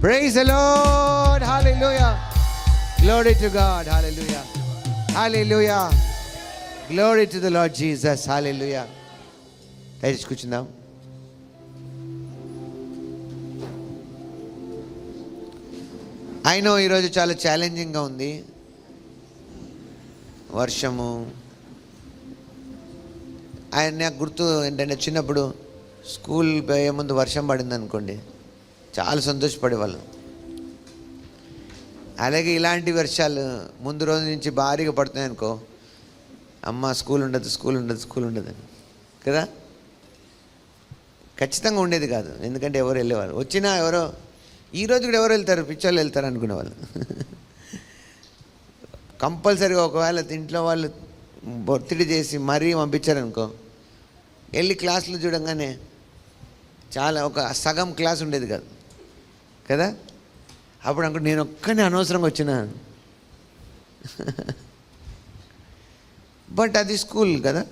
Praise the Lord. Hallelujah. Glory to God. Hallelujah. Hallelujah. Glory to the Lord Jesus. Hallelujah. దయచేసి కూర్చుందాం. అయినో ఈరోజు చాలా ఛాలెంజింగ్గా ఉంది. వర్షము. నాకు గుర్తు ఏంటంటే చిన్నప్పుడు స్కూల్ పోయే ముందు వర్షం పడింది అనుకోండి, చాలా సంతోషపడేవాళ్ళం. అలాగే ఇలాంటి వర్షాలు ముందు రోజు నుంచి భారీగా పడుతున్నాయి అనుకో, అమ్మ స్కూల్ ఉండదు అని కదా, ఖచ్చితంగా ఉండేది కాదు. ఎందుకంటే ఎవరు వెళ్ళేవాళ్ళు, వచ్చినా ఎవరో ఈరోజు కూడా ఎవరు వెళ్తారు, పిచ్చోళ్ళు వెళ్తారు అనుకునేవాళ్ళు. కంపల్సరీగా ఒకవేళ ఇంట్లో వాళ్ళు ఒత్తిడి చేసి మరీ పంపించారనుకో, వెళ్ళి క్లాసులు చూడంగానే చాలా ఒక సగం క్లాస్ ఉండేది కాదు కదా. అప్పుడు అనుకో నేను ఒక్కనే అనవసరంగా వచ్చినా. బట్ అది స్కూల్ కదా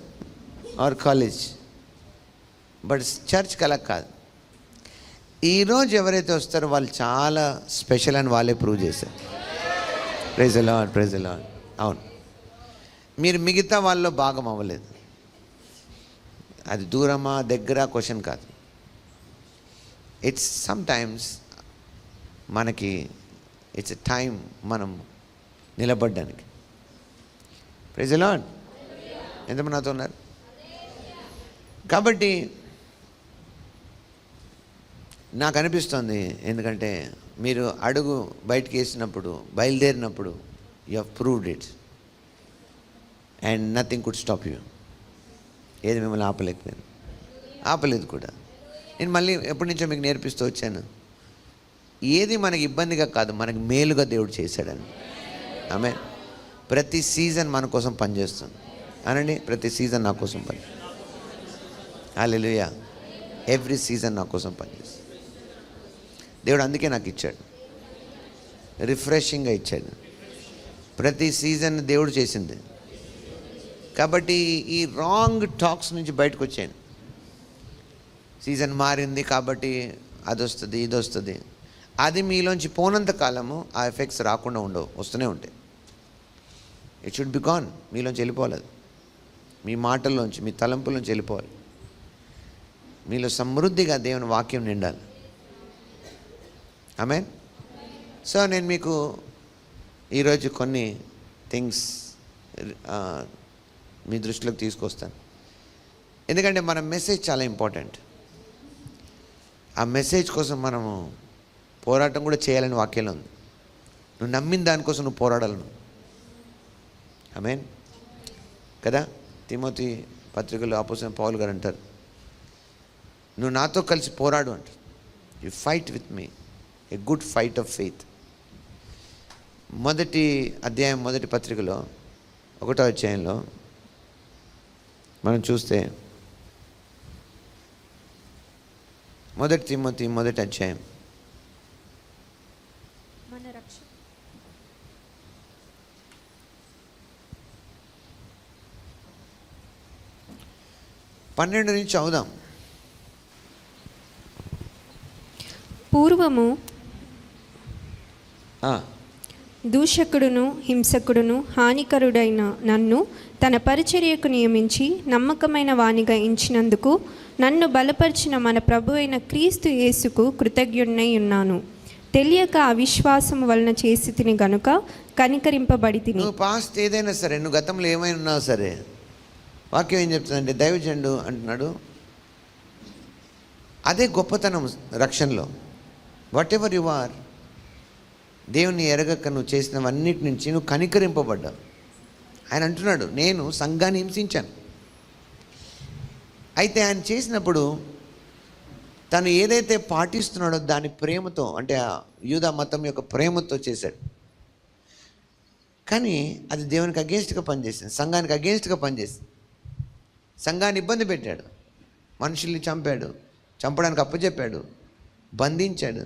ఆర్ కాలేజ్. బట్ చర్చ్కి అలా కాదు. ఈరోజు ఎవరైతే వస్తారో వాళ్ళు చాలా స్పెషల్ అని వాళ్ళే ప్రూవ్ చేశారు. Praise the lord, praise the lord. అవును, మీరు మిగతా వాళ్ళలో భాగం అవ్వలేదు. అది దూరమా దగ్గర క్వశ్చన్ కాదు. ఇట్స్ సమ్టైమ్స్ మనకి ఇట్స్ ఎ టైం మనం నిలబడ్డానికి. Praise the lord. ఎంతమంది నాతో ఉన్నారు? కాబట్టి నాకు అనిపిస్తుంది, ఎందుకంటే మీరు అడుగు బయటికి వేసినప్పుడు, బయలుదేరినప్పుడు you have proved it and nothing could stop you. ఏది మిమ్మల్ని ఆపలేదు కూడా. నేను మళ్ళీ ఎప్పటి నుంచో మీకు నేర్పిస్తూ వచ్చాను, ఏది మనకి ఇబ్బందిగా కాదు, మనకి మేలుగా దేవుడు చేశాడని. ఆమె ప్రతి సీజన్ మన కోసం పనిచేస్తుంది అనండి. ప్రతి సీజన్ నా కోసం పని. హల్లెలూయా. ఎవ్రీ సీజన్ నా కోసం పనిచేస్తుంది దేవుడు. అందుకే నాకు ఇచ్చాడు, రిఫ్రెషింగ్గా ఇచ్చాడు. ప్రతి సీజన్ దేవుడు చేసింది. కాబట్టి ఈ రాంగ్ టాక్స్ నుంచి బయటకు వచ్చాను. సీజన్ మారింది కాబట్టి అది వస్తుంది, ఇది వస్తుంది. అది మీలోంచి పోనంత కాలము ఆ ఎఫెక్ట్స్ రాకుండా ఉండవు, వస్తూనే ఉంటాయి. It should be gone. మీలోంచి వెళ్ళిపోవాలి. అది మీ మాటల్లోంచి, మీ తలంపులోంచి వెళ్ళిపోవాలి. మీలో సమృద్ధిగా దేవుని వాక్యం నిండాలి. ఆమేన్. సో నేను మీకు ఈరోజు కొన్ని థింగ్స్ మీ దృష్టిలోకి తీసుకొస్తాను. ఎందుకంటే మన మెసేజ్ చాలా ఇంపార్టెంట్. ఆ మెసేజ్ కోసం మనము పోరాటం కూడా చేయాలని వాక్యంలో ఉంది. నువ్వు నమ్మిన దానికోసం నువ్వు పోరాడాలను. ఆమేన్ కదా. తిమోతి పత్రికలో అపోస్తలుడైన పౌలు గారు అంటారు, నువ్వు నాతో కలిసి పోరాడు అంటారు. You fight with me a good fight of faith. మొదటి అధ్యాయం, మొదటి పత్రికలో 1వ అధ్యాయంలో మనం చూస్తే, మొదటి తిమోతి 1వ అధ్యాయం 12 నుంచి చదువుదాం. పూర్వము దూషకుడును హింసకుడును హానికరుడైన నన్ను తన పరిచర్యకు నియమించి నమ్మకమైన వానిగా ఎంచినందుకు నన్ను బలపరిచిన మన ప్రభు అయిన క్రీస్తు యేసుకు కృతజ్ఞుడనై ఉన్నాను. తెలియక అవిశ్వాసము వలన చేసి తిని గనుక కనికరింపబడి తిని. నువ్వు పాస్ట్ ఏదైనా సరే, నువ్వు గతంలో ఏమైనా ఉన్నావు సరే, వాక్యం ఏం చెప్తుందంటే, దైవజనుడు అంటున్నాడు, అదే గొప్పతనం రక్షణలో. వాట్ ఎవర్ యు ఆర్, దేవుని ఎరగక నువ్వు చేసినవన్నిటి నుంచి నువ్వు కనికరింపబడ్డావు. ఆయన అంటున్నాడు, నేను సంఘాన్ని హింసించాను. అయితే ఆయన చేసినప్పుడు తను ఏదైతే పాటిస్తున్నాడో దాని ప్రేమతో, అంటే యూదా మతం యొక్క ప్రేమతో చేశాడు. కానీ అది దేవునికి అగేన్స్ట్గా పనిచేసింది, సంఘానికి అగేన్స్ట్గా పనిచేసింది. సంఘాన్ని ఇబ్బంది పెట్టాడు, మనుషుల్ని చంపాడు, చంపడానికి అప్పచెప్పాడు, బంధించాడు.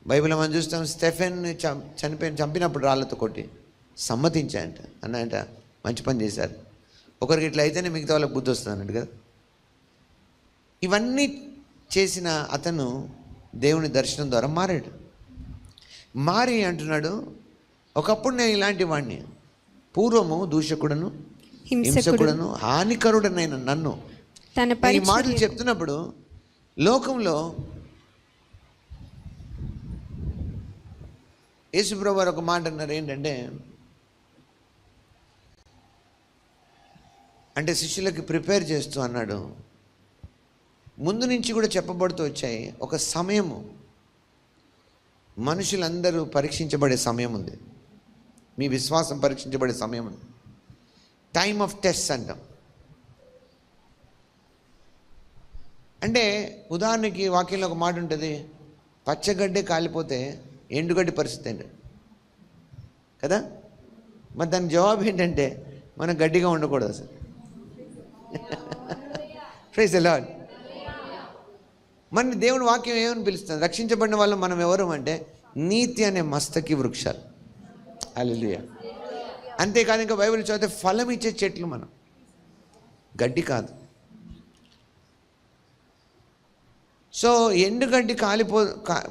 బైబిల్లో మనం చూస్తాం, స్టెఫెన్ని చంపినప్పుడు రాళ్ళతో కొట్టి సమ్మతించాయంట అన్నాయంట. మంచి పని చేశారు. ఒకరికి ఇట్లా అయితేనే మిగతా వాళ్ళకి బుద్ధి వస్తుంది అన్నట్టు కదా. ఇవన్నీ చేసిన అతను దేవుని దర్శనం ద్వారా మారాడు. మారి అంటున్నాడు, ఒకప్పుడు నేను ఇలాంటి వాడిని, పూర్వము దూషకుడను హింసకుడను హానికరుడనైన నన్ను. ఈ మాటలు చెప్తున్నప్పుడు లోకంలో యేసుప్రభు వారు ఒక మాట అన్నారు, ఏంటంటే అంటే శిష్యులకి ప్రిపేర్ చేస్తూ అన్నాడు, ముందు నుంచి కూడా చెప్పబడుతూ వచ్చాయి, ఒక సమయము మనుషులందరూ పరీక్షించబడే సమయం ఉంది, మీ విశ్వాసం పరీక్షించబడే సమయం ఉంది, టైమ్ ఆఫ్ టెస్ట్ అంటాం. అంటే ఉదాహరణకి వాక్యంలో ఒక మాట ఉంటుంది, పచ్చగడ్డే కాలిపోతే ఎండుగడ్డి పరిస్థితి ఏంటి కదా. మరి దానికి జవాబు ఏంటంటే మనం గడ్డిగా ఉండకూడదు అసలు. Praise the lord. మన దేవుని వాక్యం ఏమని పిలుస్తుంది? రక్షించబడిన వాళ్ళు మనం ఎవరు అంటే నీతి అనే మస్తకి వృక్షాలు. హల్లెలూయా. అంతేకాదు, ఇంకా బైబిల్ చదివితే ఫలం ఇచ్చే చెట్లు మనం, గడ్డి కాదు. సో ఎండుగడ్డి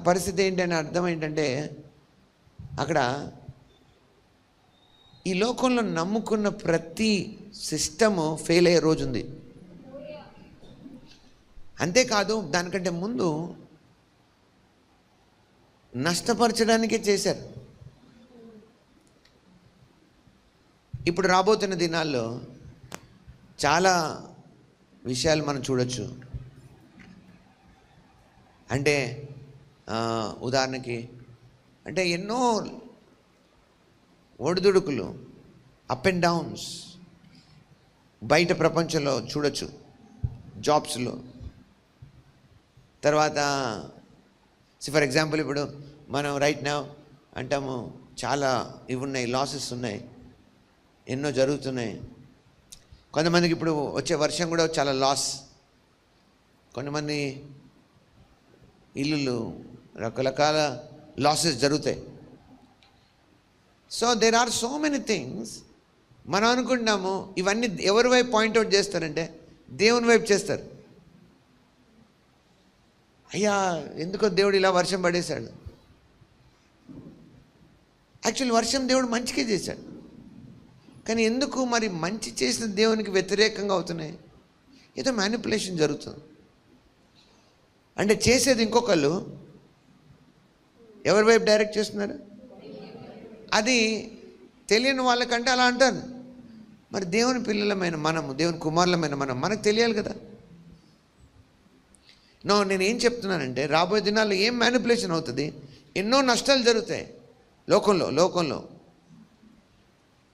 పరిస్థితి ఏంటని అర్థం ఏంటంటే, అక్కడ ఈ లోకంలో నమ్ముకున్న ప్రతి సిస్టము ఫెయిల్ అయ్యే రోజు ఉంది. అంతేకాదు, దానికంటే ముందు నష్టపరచడానికే చేశారు. ఇప్పుడు రాబోతున్న దినాల్లో చాలా విషయాలు మనం చూడొచ్చు. అంటే ఉదాహరణకి అంటే ఎన్నో ఒడిదుడుకులు, అప్ అండ్ డౌన్స్ బయట ప్రపంచంలో చూడొచ్చు, జాబ్స్లో. తర్వాత ఫర్ ఎగ్జాంపుల్ ఇప్పుడు మనం రైట్ నౌ అంటాము చాలా ఇవి ఉన్నాయి, లాసెస్ ఉన్నాయి, ఎన్నో జరుగుతున్నాయి. కొంతమందికి ఇప్పుడు వచ్చే వర్షం కూడా చాలా లాస్, కొంతమంది ఇల్లులు, రకరకాల లాసెస్ జరుగుతాయి. So there are so many things. మనం అనుకుంటున్నాము ఇవన్నీ ఎవరి వైపు పాయింట్అవుట్ చేస్తారంటే దేవుని వైపు చేస్తారు. అయ్యా ఎందుకో దేవుడు ఇలా వర్షం పడేశాడు. యాక్చువల్లీ వర్షం దేవుడు మంచిగా చేశాడు, కానీ ఎందుకు మరి మంచి చేసిన దేవునికి వ్యతిరేకంగా అవుతున్నాయి? ఏదో మ్యానిపులేషన్ జరుగుతుంది. అంటే చేసేది ఇంకొకళ్ళు, ఎవరి వైపు డైరెక్ట్ చేస్తున్నారు? అది తెలియని వాళ్ళకంటే అలా అంటారు. మరి దేవుని పిల్లలమైన మనము, దేవుని కుమారులమైన మనకు తెలియాలి కదా. నేను ఏం చెప్తున్నానంటే, రాబోయే దినాల్లో ఏం మ్యానిపులేషన్ అవుతుంది, ఎన్నో నష్టాలు జరుగుతాయి లోకంలో.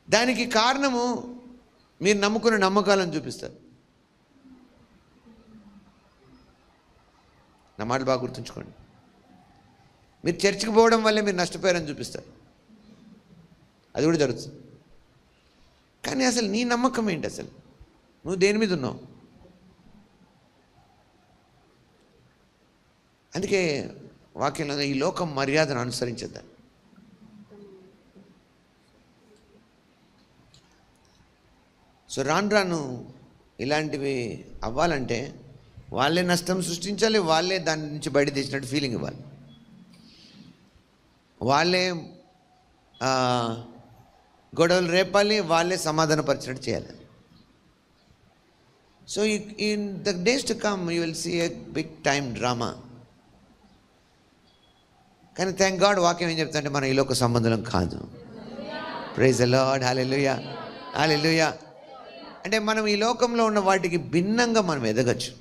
దానికి కారణము మీరు నమ్ముకున్న నమ్మకాలను చూపిస్తారు. నా మాటలు బాగా గుర్తుంచుకోండి. మీరు చర్చికి పోవడం వల్లే మీరు నష్టపోయారని చూపిస్తారు, అది కూడా జరుగుతుంది. కానీ అసలు నీ నమ్మకం ఏంటి? అసలు నువ్వు దేని మీద ఉన్నావు? అందుకే వాక్యంలో ఈ లోకం మర్యాదను అనుసరించద్దని. సో రాను ఇలాంటివి అవ్వాలంటే వాళ్ళే నష్టం సృష్టించాలి, వాళ్ళే దాని నుంచి బయట తీసినట్టు ఫీలింగ్ ఇవ్వాలి, వాళ్ళే గొడవలు రేపాలి, వాళ్ళే సమాధానపరిచినట్టు చేయాలి. So in the days to come you will see a big time drama. కానీ థ్యాంక్ గాడ్ వాక్యం ఏం చెప్తుంటే మన ఈ లోక సంబంధం కాదు. Praise the lord. Hallelujah, hallelujah. అంటే మనం ఈ లోకంలో ఉన్న వాటికి భిన్నంగా మనం ఎదగచ్చు.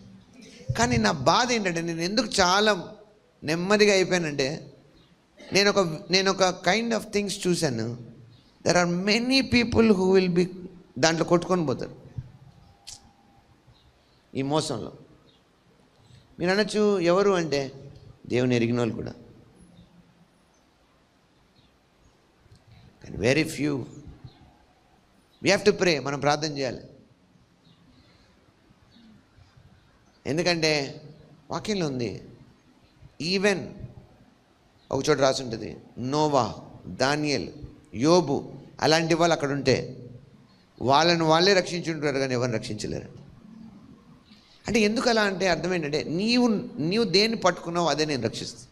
కానీ నా బాధ ఏంటంటే, నేను ఎందుకు చాలా నెమ్మదిగా అయిపోయానంటే, నేను ఒక కైండ్ ఆఫ్ థింగ్స్ చూశాను. There are many people who will be దాంట్లో కొట్టుకొని పోతారు ఈ మోసంలో. మీరు అనొచ్చు ఎవరు అంటే, దేవుని ఎరిగిన వాళ్ళు కూడా. కానీ very few. We have to pray. మనం ప్రార్థన చేయాలి. ఎందుకంటే వాక్యంలో ఉంది, ఈవెన్ ఒక చోట రాసి ఉంటుంది, నోవా, దానియేల్, యోబు అలాంటి వాళ్ళు అక్కడ ఉంటే వాళ్ళని వాళ్ళే రక్షించుంటారు, కానీ ఎవరిని రక్షించలేరు. అంటే ఎందుకు అలా అంటే అర్థం ఏంటంటే నీవు దేన్ని పట్టుకున్నావో అదే నేను రక్షిస్తాను.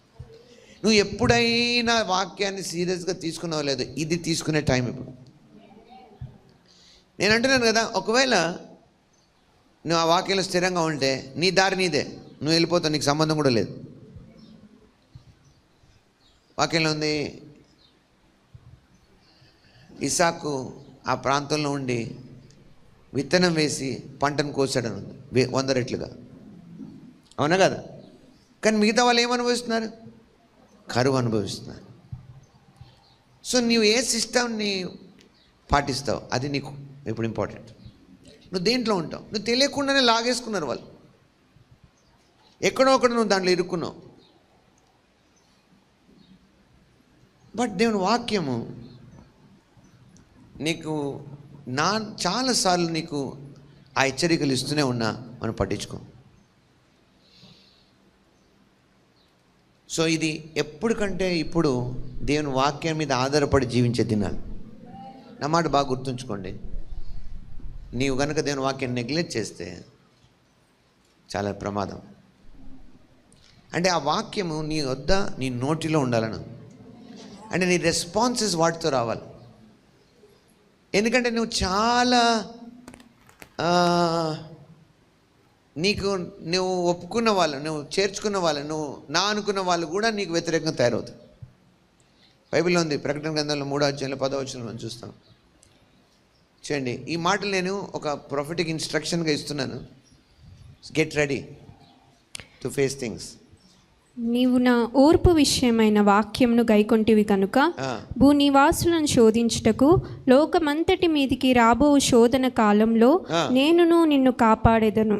నువ్వు ఎప్పుడైనా వాక్యాన్ని సీరియస్గా తీసుకున్నావో లేదో, ఇది తీసుకునే టైం ఇప్పుడు. నేను అంటున్నాను కదా, ఒకవేళ నువ్వు ఆ వాక్యంలో స్థిరంగా ఉంటే నీ దారి నీదే, నువ్వు వెళ్ళిపోతావు, నీకు సంబంధం కూడా లేదు. వాక్యంలో ఉంది, ఇసాకు ఆ ప్రాంతంలో ఉండి విత్తనం వేసి పంటను కోసాడని ఉంది 100 రెట్లుగా. అవునా కదా? కానీ మిగతా వాళ్ళు ఏమనుభవిస్తున్నారు? కరువు అనుభవిస్తున్నారు. సో నీవు ఏ సిస్టమ్ని పాటిస్తావు అది నీకు ఇప్పుడు ఇంపార్టెంట్. నువ్వు దేంట్లో ఉంటావు? నువ్వు తెలియకుండానే లాగేసుకున్నారు వాళ్ళు, ఎక్కడో ఒకటి నువ్వు దాంట్లో ఇరుక్కున్నావు. బట్ దేవుని వాక్యము నీకు చాలాసార్లు నీకు ఆ హెచ్చరికలు ఇస్తూనే ఉన్నా మనం పట్టించుకో. సో ఇది ఎప్పటికంటే ఇప్పుడు దేవుని వాక్యం మీద ఆధారపడి జీవించే దినాలు. నా మాట బాగా గుర్తుంచుకోండి. నీవు కనుక దేవుని వాక్యం నెగ్లెక్ట్ చేస్తే చాలా ప్రమాదం. అంటే ఆ వాక్యము నీ వద్ద నీ నోటిలో ఉండాలను, అంటే నీ రెస్పాన్సెస్ వాటితో రావాలి. ఎందుకంటే నువ్వు చాలా నువ్వు ఒప్పుకున్న వాళ్ళు, నువ్వు చేర్చుకున్న వాళ్ళు, నువ్వు నా అనుకున్న వాళ్ళు కూడా నీకు వ్యతిరేకంగా తయారవుతారు. బైబిల్లో ఉంది, ప్రకటన గ్రంథంలో 3వ అధ్యాయంలో 10వ వచనంలో మనం చూస్తాం. చూడండి, ఈ మాటలు నేను ఒక ప్రొఫెటిక్ ఇన్స్ట్రక్షన్గా ఇస్తున్నాను. Get ready to face things. నీవు నా ఓర్పు విషయమైన వాక్యంను గైకొంటివి కనుక భూనివాసులను శోధించుటకు లోకమంతటి మీదికి రాబో శోధన కాలంలో నేనును నిన్ను కాపాడేదను.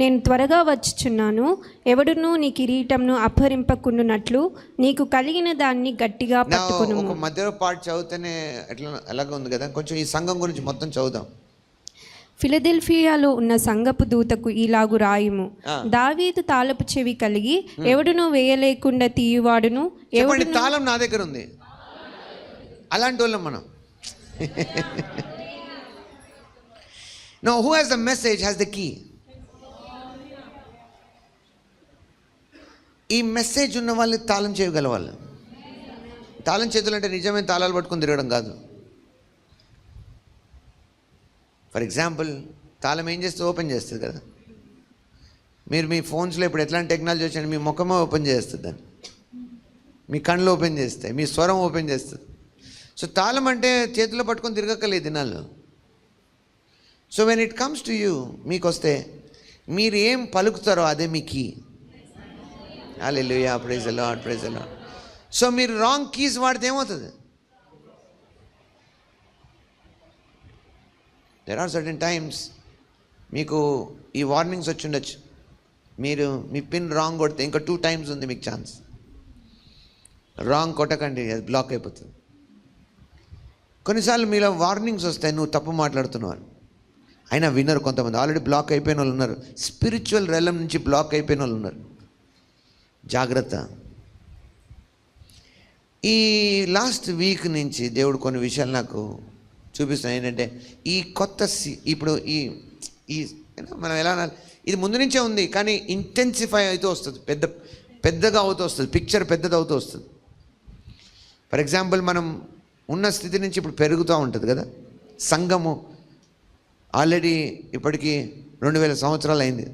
నేను త్వరగా వచ్చుచున్నాను. ఎవడునూ నీ కిరీటంను అపహరింపకుండునట్లు నీకు కలిగిన దాన్ని గట్టిగా పట్టుకొను. ఒక మధ్యలో పాట చదివితేనే ఎలాగ ఉంది కదా, కొంచెం ఈ సంఘం గురించి మొత్తం చదువుదాం. ఫిలదెల్ఫియాలో ఉన్న సంఘపు దూతకు ఇలాగు రాయుము, దావీదు తాళపు చెవి కలిగి ఎవడునూ వేయలేకుండా తీయువాడును. ఎవడి తాళం నా దగ్గర ఉంది. అలాంటి వాళ్ళం మనం. No, who has the message has the key. ఈ మెసేజ్ ఉన్న వాళ్ళు తాళం చేయగల వాళ్ళు. తాళం చేతులు అంటే నిజమైన తాళాలు పట్టుకొని తిరగడం కాదు. ఫర్ ఎగ్జాంపుల్, తాళం ఏం చేస్తే ఓపెన్ చేస్తుంది కదా. మీరు మీ ఫోన్స్లో ఇప్పుడు ఎట్లాంటి టెక్నాలజీ వచ్చాయండి, మీ ముఖమే ఓపెన్ చేస్తుంది, దాన్ని మీ కళ్ళు ఓపెన్ చేస్తాయి, మీ స్వరం ఓపెన్ చేస్తుంది. సో తాళం అంటే చేతిలో పట్టుకొని తిరగక్కలేదు దినాల్లో. So when it comes to you, మీకు వస్తే మీరు ఏం పలుకుతారో అదే మీ key. Hallelujah, praise the lord, praise the lord. So మీరు రాంగ్ కీస్ వాడితే ఏమవుతుంది? దెర్ ఆర్ సర్టెన్ టైమ్స్ మీకు ఈ వార్నింగ్స్ వచ్చి ఉండొచ్చు. మీరు మీ పిన్ రాంగ్ కొడితే ఇంకా 2 times ఉంది మీకు ఛాన్స్. రాంగ్ కొట్టకండి, అది బ్లాక్ అయిపోతుంది. కొన్నిసార్లు మీలో వార్నింగ్స్ వస్తాయి, నువ్వు తప్పు మాట్లాడుతున్నావు, అయినా వినరు. కొంతమంది ఆల్రెడీ బ్లాక్ అయిపోయిన వాళ్ళు ఉన్నారు, స్పిరిచువల్ రెలం నుంచి బ్లాక్ అయిపోయిన వాళ్ళు ఉన్నారు. జాగ్రత్త. ఈ లాస్ట్ వీక్ నుంచి దేవుడు కొన్ని విషయాలు నాకు చూపిస్తున్నాను. ఏంటంటే ఈ కొత్త ఇప్పుడు ఈ మనం ఎలా, ఇది ముందు నుంచే ఉంది కానీ ఇంటెన్సిఫై అవుతూ వస్తుంది, పెద్దగా అవుతూ వస్తుంది, పిక్చర్ పెద్దది అవుతూ వస్తుంది. ఫర్ ఎగ్జాంపుల్, మనం ఉన్న స్థితి నుంచి ఇప్పుడు పెరుగుతూ ఉంటుంది కదా. సంఘము ఆల్రెడీ ఇప్పటికీ 2000 సంవత్సరాలు అయింది.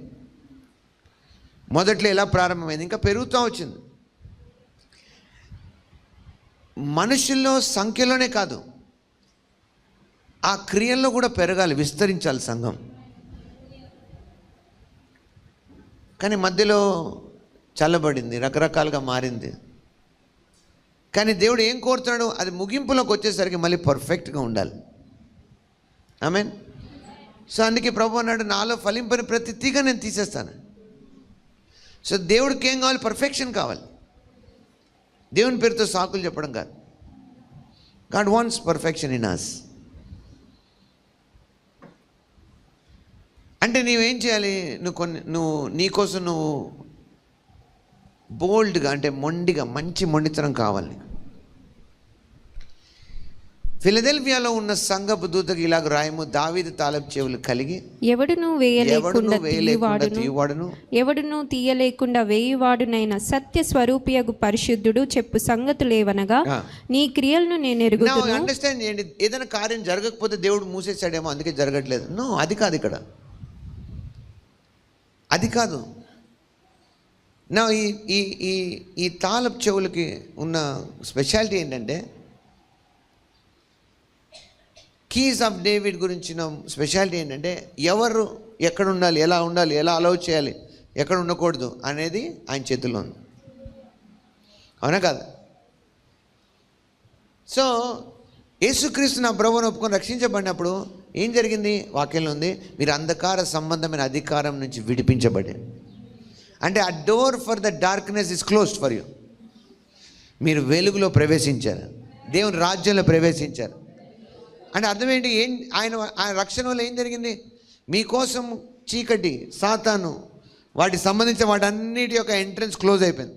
మొదట్లో ఎలా ప్రారంభమైంది, ఇంకా పెరుగుతూ వచ్చింది. మనుషుల్లో సంఖ్యలోనే కాదు, ఆ క్రియల్లో కూడా పెరగాలి, విస్తరించాలి సంఘం. కానీ మధ్యలో చల్లబడింది, రకరకాలుగా మారింది. కానీ దేవుడు ఏం కోరుతున్నాడు, అది ముగింపులోకి వచ్చేసరికి మళ్ళీ పర్ఫెక్ట్గా ఉండాలి. ఆమేన్. సో అందుకే ప్రభు అన్నాడు, నాలో ఫలింపని ప్రతి తీగ నేను తీసేస్తాను. సో దేవుడికి ఏం కావాలి? పర్ఫెక్షన్ కావాలి. దేవుని పేరుతో సాకులు చెప్పడం కాదు. God wants perfection in us. అంటే నీవేం చేయాలి? నువ్వు నీకోసం నువ్వు బోల్డ్గా, అంటే మొండిగా, మంచి మొండితనం కావాలి. ఫిలదెల్ఫియాలో ఉన్న సంఘపు దూతకి ఇలాగ రాయము, దావీదు తాళపు చెవులు కలిగి ఎవడును వేయలేకుండా తీయువాడును ఎవడును తీయలేకుండా వేయువాడునైన సత్య స్వరూపియగు పరిశుద్ధుడు చెప్పు సంగతులేవనగా నీ క్రియలను నేను ఎరుగుదును. అండర్స్టాండ్ చేయండి. ఏదైనా కార్యం జరగకపోతే దేవుడు మూసేసాడేమో అందుకే జరగట్లేదు. నో, అది కాదు ఇక్కడ, అది కాదు. నా ఈ ఈ ఈ తాళపు చెవులకి ఉన్న స్పెషాలిటీ ఏంటంటే, కీస్ ఆఫ్ డేవిడ్ గురించిన స్పెషాలిటీ ఏంటంటే, ఎవరు ఎక్కడ ఉండాలి, ఎలా ఉండాలి, ఎలా అలౌ చేయాలి, ఎక్కడ ఉండకూడదు అనేది ఆయన చేతుల్లో ఉంది. అవునా కాదు? సో యేసుక్రీస్తు నా ప్రభువును ఒప్పుకొని రక్షించబడినప్పుడు ఏం జరిగింది? వాక్యంలో ఉంది, మీరు అంధకార సంబంధమైన అధికారం నుంచి విడిపించబడి, అంటే ఆ door for the darkness is closed for you. మీరు వెలుగులో ప్రవేశించారు, దేవుని రాజ్యంలో ప్రవేశించారు. అంటే అర్థం ఏంటి? ఆయన రక్షణ వల్ల ఏం జరిగింది? మీకోసం చీకటి, సాతాను, వాటికి సంబంధించిన వాటన్నిటి యొక్క ఎంట్రన్స్ క్లోజ్ అయిపోయింది.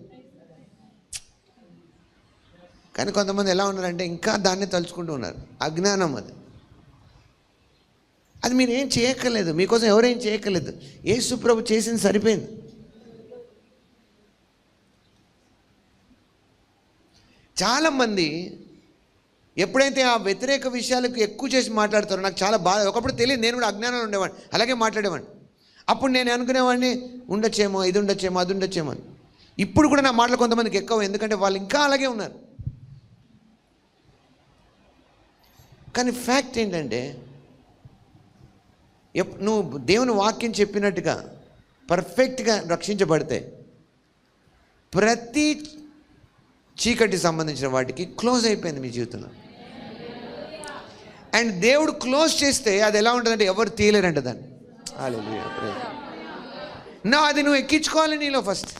కానీ కొంతమంది ఎలా ఉన్నారంటే ఇంకా దాన్ని తలుచుకుంటూ ఉన్నారు. అజ్ఞానం అది. అది మీరు ఏం చేయక్కర్లేదు, మీకోసం ఎవరేం చేయక్కర్లేదు. యేసు ప్రభు చేసింది సరిపోయింది. చాలామంది ఎప్పుడైతే ఆ వ్యతిరేక విషయాలకు ఎక్కువ చేసి మాట్లాడతారో నాకు చాలా బాధ. ఒకప్పుడు తెలియదు, నేను కూడా అజ్ఞానంలో ఉండేవాడిని, అలాగే మాట్లాడేవాడిని. అప్పుడు నేను అనుకునేవాడిని ఉండొచ్చేమో, ఇది ఉండొచ్చేమో, అది ఉండొచ్చేమో అని. ఇప్పుడు కూడా నా మాటలు కొంతమందికి ఎక్కువ, ఎందుకంటే వాళ్ళు ఇంకా అలాగే ఉన్నారు. కానీ ఫ్యాక్ట్ ఏంటంటే, నువ్వు దేవుని వాక్యం చెప్పినట్టుగా పర్ఫెక్ట్గా రక్షించబడితే ప్రతి చీకటి సంబంధించిన వాటికి క్లోజ్ అయిపోయింది మీ జీవితంలో. అండ్ దేవుడు క్లోజ్ చేస్తే అది ఎలా ఉంటుందంటే ఎవరు తీయలేరంట దాన్ని. నా అది నువ్వు ఎక్కించుకోవాలి నీలో ఫస్ట్.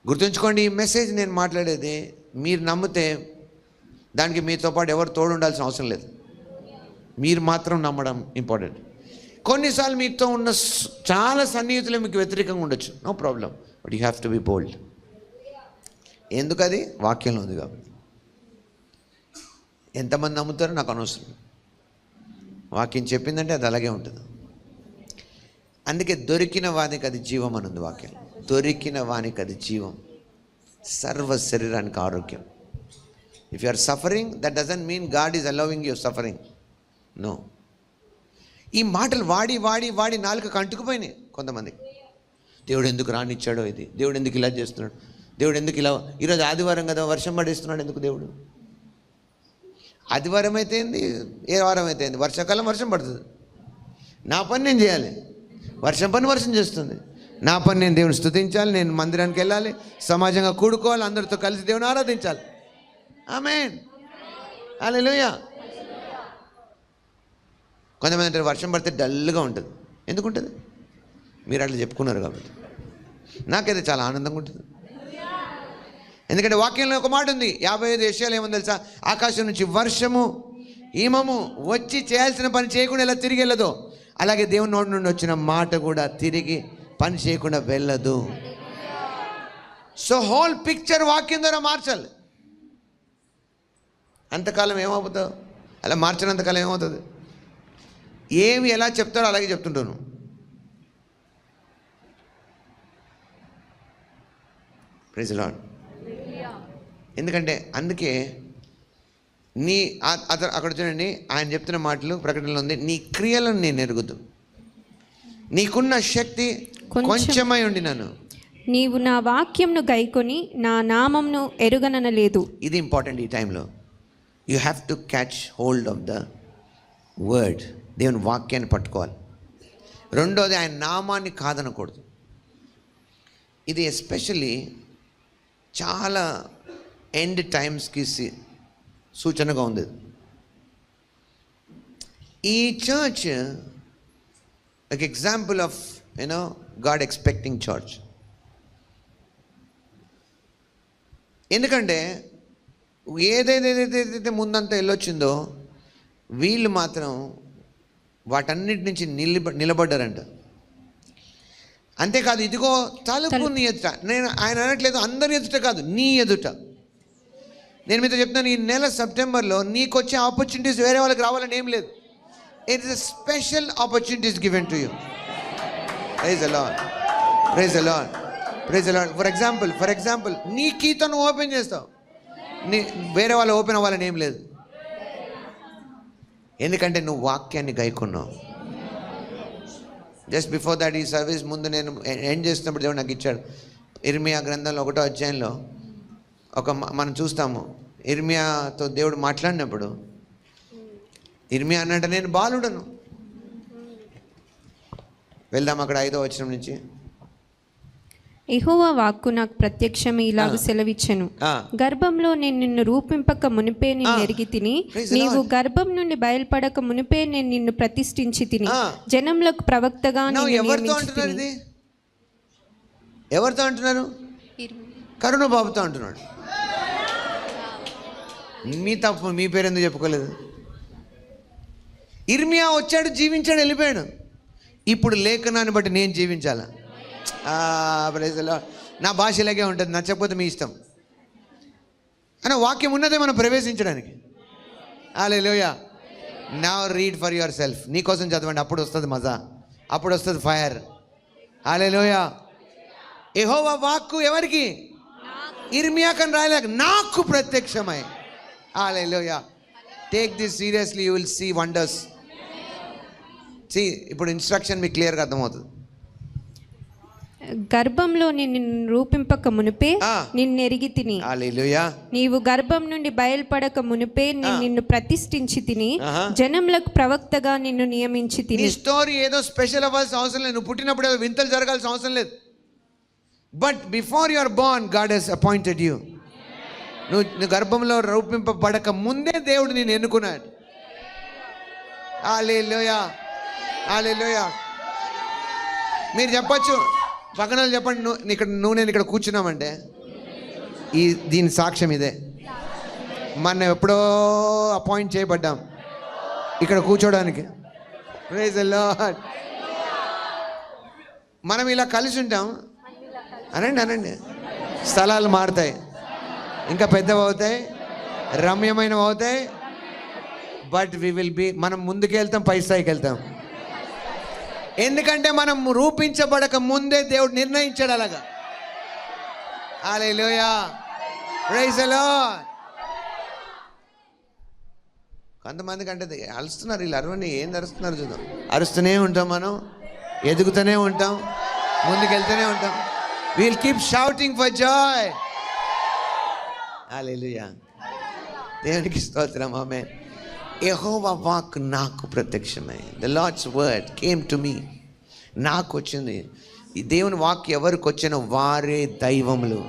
గుర్తుంచుకోండి, ఈ మెసేజ్ నేను మాట్లాడేది మీరు నమ్మితే దానికి మీతో పాటు ఎవరు తోడు ఉండాల్సిన అవసరం లేదు. మీరు మాత్రం నమ్మడం ఇంపార్టెంట్. కొన్నిసార్లు మీతో ఉన్న చాలా సన్నిహితులు మీకు వ్యతిరేకంగా ఉండొచ్చు, no problem, but you have to be bold. ఎందుకది? వాక్యంలో ఉంది కాబట్టి. ఎంతమంది నమ్ముతారో నాకు అనవసరం, వాక్యం చెప్పిందంటే అది అలాగే ఉంటుంది. అందుకే దొరికిన వానికి అది జీవం అని ఉంది వాక్యం. దొరికిన వానికి అది జీవం, సర్వ శరీరానికి ఆరోగ్యం. If you are suffering, that doesn't mean God is allowing your suffering. No. ఈ మాటలు వాడి వాడి వాడి నాలుకకు అంటుకుపోయినాయి కొంతమందికి. దేవుడు ఎందుకు రానిచ్చాడో, ఇది దేవుడు ఎందుకు ఇలా చేస్తున్నాడు, దేవుడు ఎందుకు ఇలా, ఈరోజు ఆదివారం కదా వర్షం పడేస్తున్నాడు ఎందుకు దేవుడు? ఆదివారం అయితే ఏంది, ఏ వారం అయితే ఏంది, వర్షాకాలం వర్షం పడుతుంది. నా పని నేను చేయాలి, వర్షం పని వర్షం చేస్తుంది. నా పని నేను దేవుని స్తుతించాలి, నేను మందిరానికి వెళ్ళాలి, సమాజంగా కూడుకోవాలి, అందరితో కలిసి దేవుని ఆరాధించాలి. ఆమేన్, హల్లెలూయా. కొంతమంది అంటే వర్షం పడితే డల్గా ఉంటుంది. ఎందుకు ఉంటుంది? మీరు అట్లా చెప్పుకున్నారు కాబట్టి. నాకైతే చాలా ఆనందంగా ఉంటుంది. ఎందుకంటే వాక్యంలో ఒక మాట ఉంది, 55 విషయాలు ఏమో తెలుసా? ఆకాశం నుంచి వర్షము హిమము వచ్చి చేయాల్సిన పని చేయకుండా ఎలా తిరిగి వెళ్ళదో, అలాగే దేవుని నోటి నుండి వచ్చిన మాట కూడా తిరిగి పని చేయకుండా వెళ్ళదు. సో హోల్ పిక్చర్ వాక్యం ద్వారా మార్చాలి. అంతకాలం ఏమవుతావు? అలా మార్చినంతకాలం ఏమవుతుంది? ఏమి ఎలా చెప్తారో అలాగే చెప్తుంటాను. Praise the lord. ఎందుకంటే అందుకే అక్కడ చూడండి, ఆయన చెప్తున్న మాటలు ప్రకటనలో ఉంది, నీ క్రియలను నేను ఎరుగుదు, నీకున్న శక్తి కొంచెమై ఉండినాను, నీవు నా వాక్యంను గైకొని నా నామంను ఎరుగననలేదు. ఇది ఇంపార్టెంట్ ఈ టైంలో. You have to catch hold of the word. దేవుని వాక్యాన్ని పట్టుకోవాలి. రెండోది, ఆయన నామాన్ని కాదనకూడదు. ఇది ఎస్పెషల్లీ చాలా ఎండ్ టైమ్స్కి సూచనగా ఉంది. ఈ చర్చ్ ఒక example of God expecting church. ఎందుకంటే ఏదైతే ముందంతా వెళ్ళొచ్చిందో వీళ్ళు మాత్రం వాటన్నిటి నుంచి నిలబడ్డారంట. అంతేకాదు, ఇదిగో తలుపు నీ ఎదుట. ఆయన అనట్లేదు అందరి ఎదుట కాదు, నీ ఎదుట. నేను మీతో చెప్తున్నాను, ఈ నెల సెప్టెంబర్లో నీకు వచ్చే ఆపర్చునిటీస్ వేరే వాళ్ళకి రావాలని ఏం లేదు. It is a special opportunities given to you. Praise the lord, praise the lord, praise the lord. For example నీ కీతో నువ్వు ఓపెన్ చేస్తావు, వేరే వాళ్ళు ఓపెన్ అవ్వాలని ఏం లేదు. ఎందుకంటే నువ్వు వాక్యాన్ని గైకున్నావు. జస్ట్ బిఫోర్ దట్, ఈ సర్వీస్ ముందు నేను ఎండ్ చేస్తున్నప్పుడు దేవుడు నాకు ఇచ్చాడు. ఇర్మియా గ్రంథంలో 1వ అధ్యాయంలో మనం చూస్తాము, ఇర్మియాతో దేవుడు మాట్లాడినప్పుడు ఇర్మియా అన్నట్టు నేను బాలుడను. వెళ్దాం అక్కడ 5వ వచనం నుంచి. యెహోవా వాక్కు నాకు ప్రత్యక్షమే ఇలాగు సెలవిచ్చెను, గర్భంలో నేను నిన్ను రూపింపక మునిపే నిన్ను ఎరిగి తిని, నీవు గర్భం నుండి బయలుపడక మునిపే నేను నిన్ను ప్రతిష్ఠించి తిని, జనములకు ప్రవక్తగా ఎవరితో అంటున్నారు? కరుణ బాబుతో అంటున్నాడు. మీ తప్పు, మీ పేరు ఎందుకు చెప్పుకోలేదు? ఇర్మియా వచ్చాడు, జీవించాడు, వెళ్ళిపోయాడు. ఇప్పుడు లేఖనాన్ని బట్టి నేను జీవించాలా? నా భాష ఇలాగే ఉంటుంది, నచ్చకపోతే మీ ఇష్టం అని వాక్యం ఉన్నదే మనం ప్రవేశించడానికి. Hallelujah. Now read for yourself. నీకోసం చదవండి, అప్పుడు వస్తుంది మజా, అప్పుడు వస్తుంది ఫైర్. హల్లెలూయా. యెహోవా వాక్కు ఎవరికి? ఇర్మియాకని రాయలేక నాకు ప్రత్యక్షమై. Hallelujah. Take this seriously, you will see wonders. ఇప్పుడు ఇన్స్ట్రక్షన్ మీకు క్లియర్గా అర్థమవుతుంది. గర్భంలో నిన్ను రూపింపక మునిపే నిన్ను ఎరిగి తిని, హల్లెలూయా, నీవు గర్భం నుండి బయలుపడక మునిపే నేను నిన్ను ప్రతిష్ఠించి తిని, జనములకు ప్రవక్తగా నిన్ను నియమించి తిని. నీ స్టోరీ ఏదో స్పెషల్ అవ్వాల్సిన అవసరం లేదు, నువ్వు పుట్టినప్పుడు ఏదో వింతలు జరగాల్సిన అవసరం లేదు. But before you are born, God has appointed you. నువ్వు గర్భంలో రూపింపబడక ముందే దేవుడు నేను ఎన్నుకున్నాడు. హల్లెలూయా, హల్లెలూయా. మీరు చెప్పచ్చు, పక్కన చెప్పండి, నేను ఇక్కడ కూర్చున్నామంటే దీని సాక్ష్యం ఇదే. మనం ఎప్పుడో అపాయింట్ చేయబడ్డాం ఇక్కడ కూర్చోడానికి. Praise the lord. మనం ఇలా కలిసి ఉంటాం. అనండి. స్థలాలు మారుతాయి, ఇంకా పెద్దవి అవుతాయి, రమ్యమైనవి అవుతాయి. బట్ వి విల్ బి, మనం ముందుకు వెళ్తాం, పై స్థాయికి వెళ్తాం. ఎందుకంటే మనం రూపించబడక ముందే దేవుడు నిర్ణయించాడు అలాగా. హల్లెలూయా, ప్రైజ్ ది లార్డ్. కొంతమందికి అంటే అరుస్తున్నారు, వీళ్ళు అరవని ఏం అరుస్తున్నారు చూద్దాం. అరుస్తూనే ఉంటాం, మనం ఎదుగుతూనే ఉంటాం, ముందుకెళ్తూనే ఉంటాం. We'll keep shouting for joy. Hallelujah, దేవునికి స్తోత్రం. ఆమేన్. యెహోవా వాక్ నాకు ప్రత్యక్షమై. The Lord's word came to me. నాకు వచ్చింది. ఈ దేవుని వాక్ ఎవరికి వచ్చిన వారే దైవములు,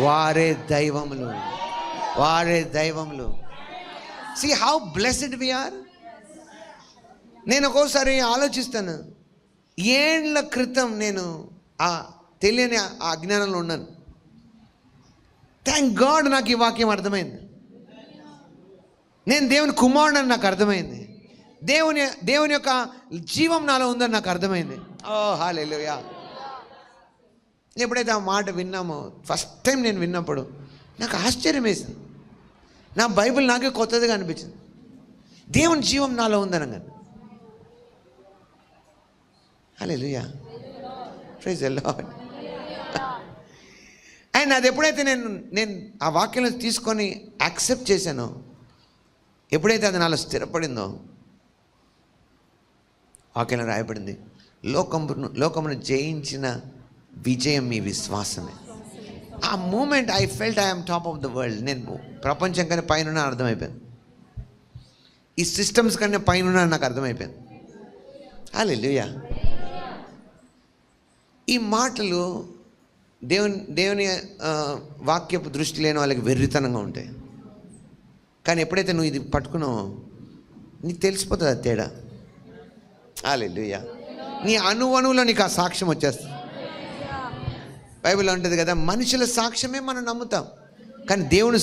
వారే దైవములు, వారే దైవములు. See how blessed we are. నేను ఒక్కోసారి ఆలోచిస్తాను, ఏళ్ళ క్రితం నేను ఆ తెలియని ఆ అజ్ఞానంలో ఉన్నాను. థ్యాంక్ గాడ్ నాకు ఈ వాక్యం అర్థమైంది. నేను దేవుని కుమారుడని నాకు అర్థమైంది. దేవుని యొక్క జీవం నాలో ఉందని నాకు అర్థమైంది. ఓ హల్లెలూయా. ఎప్పుడైతే ఆ మాట విన్నామో, ఫస్ట్ టైం నేను విన్నప్పుడు నాకు ఆశ్చర్యం వేసింది. నా బైబిల్ నాకే కొత్తదిగా అనిపించింది. దేవుని జీవం నాలో ఉందనగా. హల్లెలూయా, ప్రైజ్ ది లార్డ్. అండ్ అది ఎప్పుడైతే నేను ఆ వాక్యం తీసుకొని యాక్సెప్ట్ చేశానో, ఎప్పుడైతే అది నాలో స్థిరపడిందో, వాక్యంలో రాయబడింది, లోకమును జయించిన విజయం మీ విశ్వాసమే. ఆ moment I felt I'm top of the world. నేను ప్రపంచం కన్నా పైన అర్థమైపోయింది, ఈ సిస్టమ్స్ కన్నా పైన నాకు అర్థమైపోయింది. హల్లెలూయా. ఈ మాటలు దేవుని వాక్యపు దృష్టి లేని వాళ్ళకి వెర్రితనంగా ఉంటాయి. కానీ ఎప్పుడైతే నువ్వు ఇది పట్టుకున్నావో నీకు తెలిసిపోతుంది ఆ తేడా. హల్లెలూయా. నీ అణువులో నీకు ఆ సాక్ష్యం వచ్చేస్తుంది. బైబిల్లో ఉంటుంది కదా, మనుషుల సాక్ష్యమే మనం నమ్ముతాం, కానీ దేవుని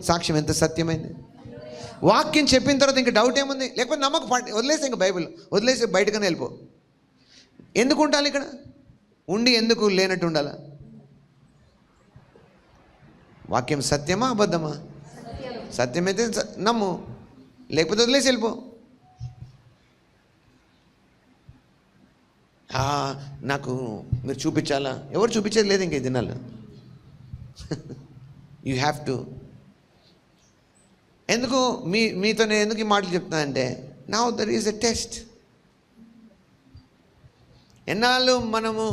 సాక్ష్యం ఎంత సత్యమైంది. వాక్యం చెప్పిన తర్వాత ఇంకా డౌట్ ఏముంది? లేకపోతే నమ్మకం వదిలేసి, ఇంకా బైబిల్ వదిలేసి బయటకనే వెళ్ళిపో. ఎందుకు ఉండాలి ఇక్కడ? ఉండి ఎందుకు లేనట్టు ఉండాలా? వాక్యం సత్యమా అబద్ధమా? సత్యమైతే నమ్ము, లేకపోతే వదిలేసి వెళ్ళిపో. నాకు మీరు చూపించాలా? ఎవరు చూపించేది లేదు ఇంక ఈ దినాలు. You have to. ఎందుకు మీతో నేను ఎందుకు ఈ మాటలు చెప్తున్నానంటే, now there is a test. ఎన్నాళ్ళు మనము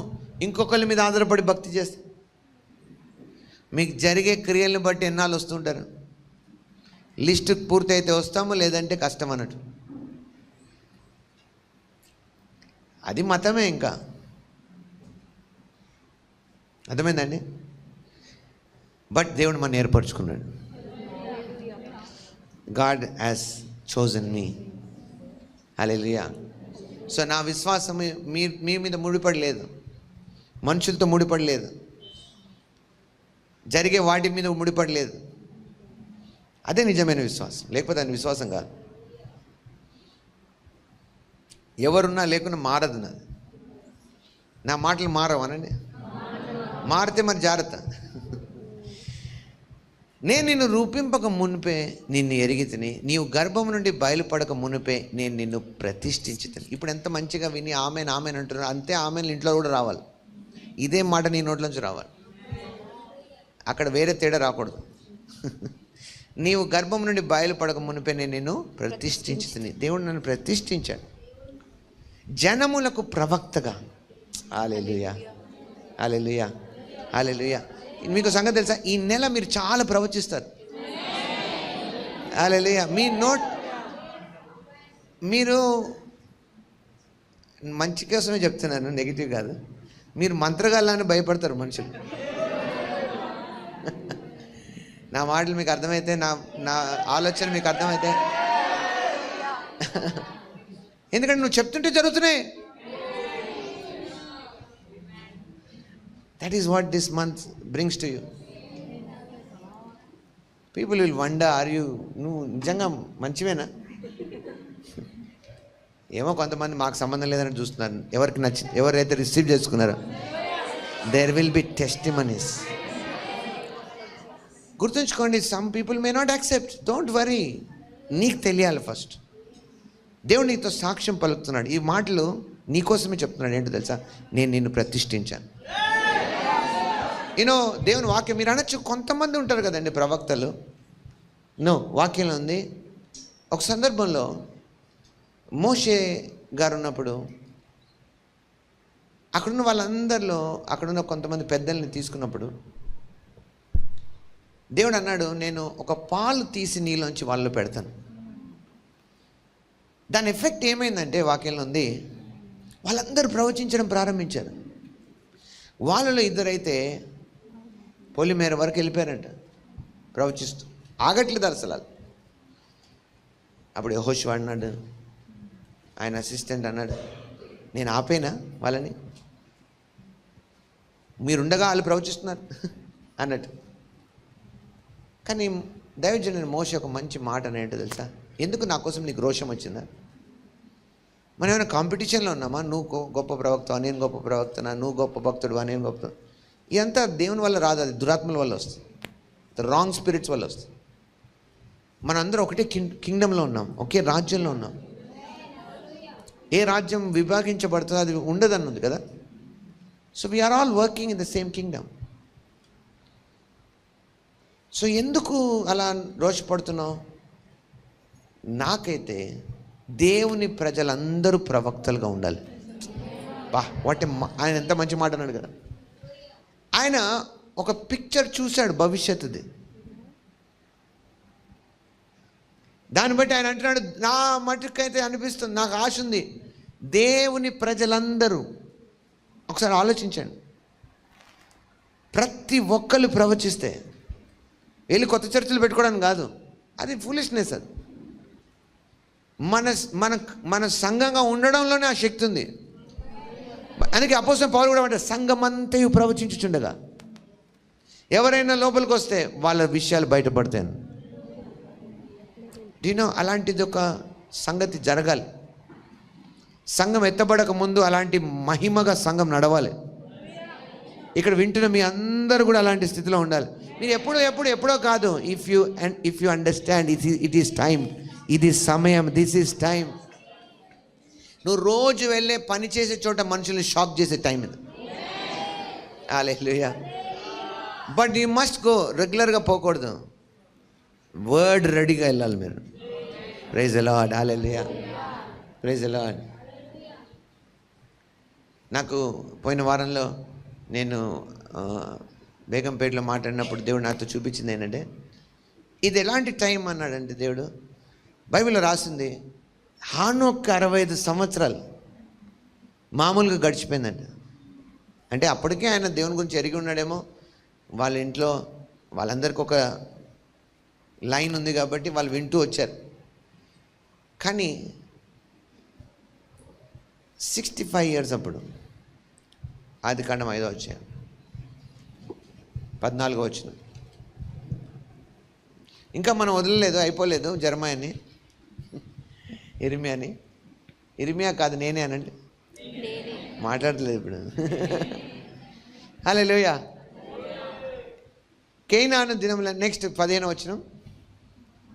ఇంకొకరి మీద ఆధారపడి భక్తి చేస్తే, మీకు జరిగే క్రియలను బట్టి ఎన్నాళ్ళు వస్తుంటారు. లిస్టు పూర్తి అయితే వస్తాము, లేదంటే కష్టం అన్నట్టు. అది మతమే. ఇంకా అర్థమైందండి? బట్ దేవుడు మన ఏర్పరచుకున్నాడు. God has chosen me. Hallelujah. So నా విశ్వాసం మీ మీద ముడిపడలేదు, మనుషులతో ముడిపడలేదు, జరిగే వాటి మీద ముడిపడలేదు. అదే నిజమైన విశ్వాసం, లేకపోతే అది విశ్వాసం కాదు. ఎవరున్నా లేకున్నా మారదు నాది. నా మాటలు మారవు అనండి. మారితే మరి జాగ్రత్త. నేను నిన్ను రూపింపక మునిపే నిన్ను ఎరిగితిని, నీవు గర్భం నుండి బయలుపడక మునిపే నేను నిన్ను ప్రతిష్ఠించితిని. ఇప్పుడు ఎంత మంచిగా విని ఆమెన్ ఆమెన్ అంటున్నారు. అంతే ఆమెన్ ఇంట్లో కూడా రావాలి. ఇదే మాట నీ నోట్లోంచి రావాలి. అక్కడ వేరే తేడా రాకూడదు. నీవు గర్భం నుండి బయలుపడక మునిపే నేను నిన్ను ప్రతిష్ఠించితిని. దేవుడు నన్ను ప్రతిష్ఠించాడు జనములకు ప్రవక్తగా. హల్లెలూయా, హల్లెలూయా, హల్లెలూయా. మీకు సంగతి తెలుసా? ఈ నెల మీరు చాలా ప్రవచిస్తారు. హల్లెలూయా. మీరు మంచి కోసమే చెప్తున్నాను, నెగిటివ్ కాదు. మీరు మంత్రగాళ్ళని భయపడతారు మనుషులు. నా మాటలు మీకు అర్థమైతే, నా ఆలోచన మీకు అర్థమైతే, ఎందుకంటే నువ్వు చెప్తుంటే జరుగుతున్నాయి. That is what this month brings to you. People will wonder, are you, నువ్వు నిజంగా మంచివేనా? ఏమో కొంతమంది మాకు సంబంధం లేదని చూస్తున్నారు. ఎవరికి నచ్చింది, ఎవరైతే రిసీవ్ చేసుకున్నారో దేర్ విల్ బి టెస్టిమనీస్. గుర్తుంచుకోండి, some people may not accept. Don't worry. నీకు తెలియాలి ఫస్ట్. దేవుడు నీతో సాక్ష్యం పలుకుతున్నాడు. ఈ మాటలు నీకోసమే చెప్తున్నాడు. ఏంటో తెలుసా? నేను నిన్ను ప్రతిష్ఠించాను. యూనో దేవుని వాక్యం మీరు అనొచ్చు, కొంతమంది ఉంటారు కదండి ప్రవక్తలు. వాక్యంలో ఉంది. ఒక సందర్భంలో మోషే గారు ఉన్నప్పుడు అక్కడున్న వాళ్ళందరిలో అక్కడున్న కొంతమంది పెద్దల్ని తీసుకున్నప్పుడు దేవుడు అన్నాడు, నేను ఒక పాలు తీసి నీలోంచి వాళ్ళు పెడతాను. దాని ఎఫెక్ట్ ఏమైందంటే వాక్యంలో ఉంది, వాళ్ళందరూ ప్రవచించడం ప్రారంభించారు. వాళ్ళలో ఇద్దరైతే పొలిమేర వరకు వెళ్ళిపోయారంట ప్రవచిస్తూ. ఆగట్లేదు అసలు. అప్పుడు యెహోషువ అన్నాడు, ఆయన అసిస్టెంట్ అన్నాడు, నేను ఆపేనా వాళ్ళని? మీరుండగా వాళ్ళు ప్రవచిస్తున్నారు అన్నట్టు. కానీ దైవజనుడు మోషే ఒక మంచి మాట అనేంటో తెలుసా? ఎందుకు నా కోసం నీకు రోషం వచ్చిందా? మనం ఏమైనా కాంపిటీషన్లో ఉన్నామా? నువ్వు గొప్ప ప్రవక్తవా, నేను గొప్ప ప్రవక్తనా, నువ్వు గొప్ప భక్తుడువా, నేను గొప్ప. ఇదంతా దేవుని వల్ల రాదు, అది దురాత్మల వల్ల వస్తుంది, రాంగ్ స్పిరిట్స్ వల్ల వస్తుంది. మనందరం ఒకటే కింగ్డంలో ఉన్నాం, ఒకే రాజ్యంలో ఉన్నాం. ఏ రాజ్యం విభాగించబడుతుందో అది ఉండదన్నది కదా. So we are all working in the same kingdom. So ఎందుకు అలా రోషపడుతున్నావు? నాకైతే దేవుని ప్రజలందరూ ప్రవక్తలుగా ఉండాలి. వాటి ఆయన ఎంత మంచి మాట అన్నాడు కదా. ఆయన ఒక పిక్చర్ చూశాడు భవిష్యత్తుది. దాన్ని బట్టి ఆయన అంటున్నాడు, నా మటుకైతే అనిపిస్తుంది, నాకు ఆశ ఉంది, దేవుని ప్రజలందరూ. ఒకసారి ఆలోచించండి, ప్రతి ఒక్కరు ప్రవచిస్తే, వెళ్ళి కొత్త చర్చలు పెట్టుకోవడానికి కాదు, అది ఫూలిష్నెస్. అది మన సంఘంగా ఉండడంలోనే ఆ శక్తి ఉంది. అందుకే అపోస్తలుడైన పౌలు కూడా అంటే సంఘమంతయు ప్రవచించుచుండగా ఎవరైనా లోపలికి వస్తే వాళ్ళ విషయాలు బయటపడతాయి. అలాంటిది ఒక సంగతి జరగాలి. సంఘం ఎత్తబడక ముందు అలాంటి మహిమగా సంఘం నడవాలి. ఇక్కడ వింటున్న మీ అందరూ కూడా అలాంటి స్థితిలో ఉండాలి. మీరు ఎప్పుడో కాదు. If you understand it is time, ఇది సమయం, దిస్ ఈస్ టైం. నువ్వు రోజు వెళ్ళే పని చేసే చోట మనుషుల్ని షాక్ చేసే టైం ఇది. Hallelujah. But you must go, రెగ్యులర్గా పోకూడదు. వర్డ్ రెడీగా వెళ్ళాలి మీరు. Praise the lord. Hallelujah. Praise the lord. నాకు పోయిన వారంలో నేను బేగంపేటలో మాట్లాడినప్పుడు దేవుడు నాతో చూపించింది ఏంటంటే, ఇది ఎలాంటి టైం అన్నాడంటే దేవుడు, బైబిల్లో రాసింది హానోక్ 65 సంవత్సరాలు మామూలుగా గడిచిపోయిందంట. అంటే అప్పటికే ఆయన దేవుని గురించి ఎరిగి ఉన్నాడేమో. వాళ్ళ ఇంట్లో వాళ్ళందరికీ ఒక లైన్ ఉంది కాబట్టి వాళ్ళు వింటూ వచ్చారు. కానీ 65 ఇయర్స్ అప్పుడు, ఆదికాండం 5వ అధ్యాయం 14వ వచనం. ఇంకా మనం వదలలేదు, అయిపోలేదు. జెరమయాని, ఇర్మియా కాదు, నేనే అనండి. మాట్లాడలేదు ఇప్పుడు. హల్లెలూయా. కేయినాను దినముల నెక్స్ట్ 15వ వచనం.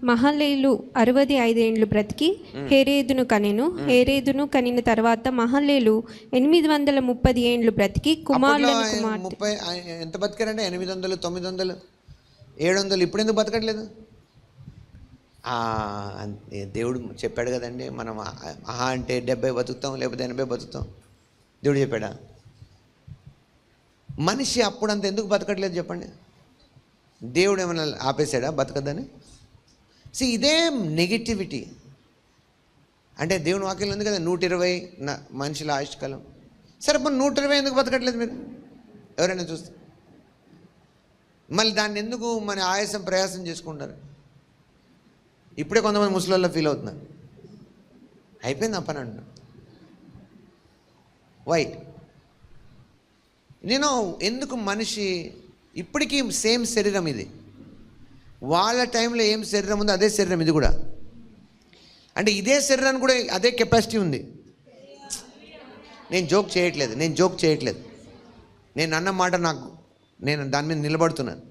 మహలేలు 65 ఏండ్లు బ్రతికి హేరేదును కనెను. హేరేదును కనిన తర్వాత మహలేలు 830 ఏండ్లు బ్రతికి కుమారులను కుమార్తె. ఎంత బతికారంటే 800, 900, 700. ఇప్పుడు ఎందుకు బతకట్లేదు? దేవుడు చెప్పాడు కదండి, మనం ఆహా అంటే 70 బతుకుతాం, లేకపోతే 80 బతుకుతాం. దేవుడు చెప్పాడా? మనిషి అప్పుడంత ఎందుకు బతకట్లేదు చెప్పండి? దేవుడు ఏమైనా ఆపేశాడా బతకద్దని? ఇదే నెగిటివిటీ. అంటే దేవుని వాక్యంలో ఉంది కదా 120 మనుషుల ఆయుష్కాలం. సరే, మరి 120 ఎందుకు బతకట్లేదు మీరు ఎవరైనా చూస్తే? మళ్ళీ దాన్ని ఎందుకు మన ఆయాసం ప్రయాసం చేసుకుంటారు? ఇప్పుడే కొంతమంది ముసలోళ్ళ ఫీల్ అవుతున్నారు, అయిపోయింది ఆ పని అంటున్నారు. వై? నేను ఎందుకు మనిషి ఇప్పటికీ సేమ్ శరీరం ఇది. వాళ్ళ టైంలో ఏం శరీరం ఉందో అదే శరీరం ఇది కూడా. అంటే ఇదే శరీరానికి కూడా అదే కెపాసిటీ ఉంది. నేను జోక్ చేయట్లేదు. నేను అన్న మాట నేను దాని మీద నిలబడుతున్నాను.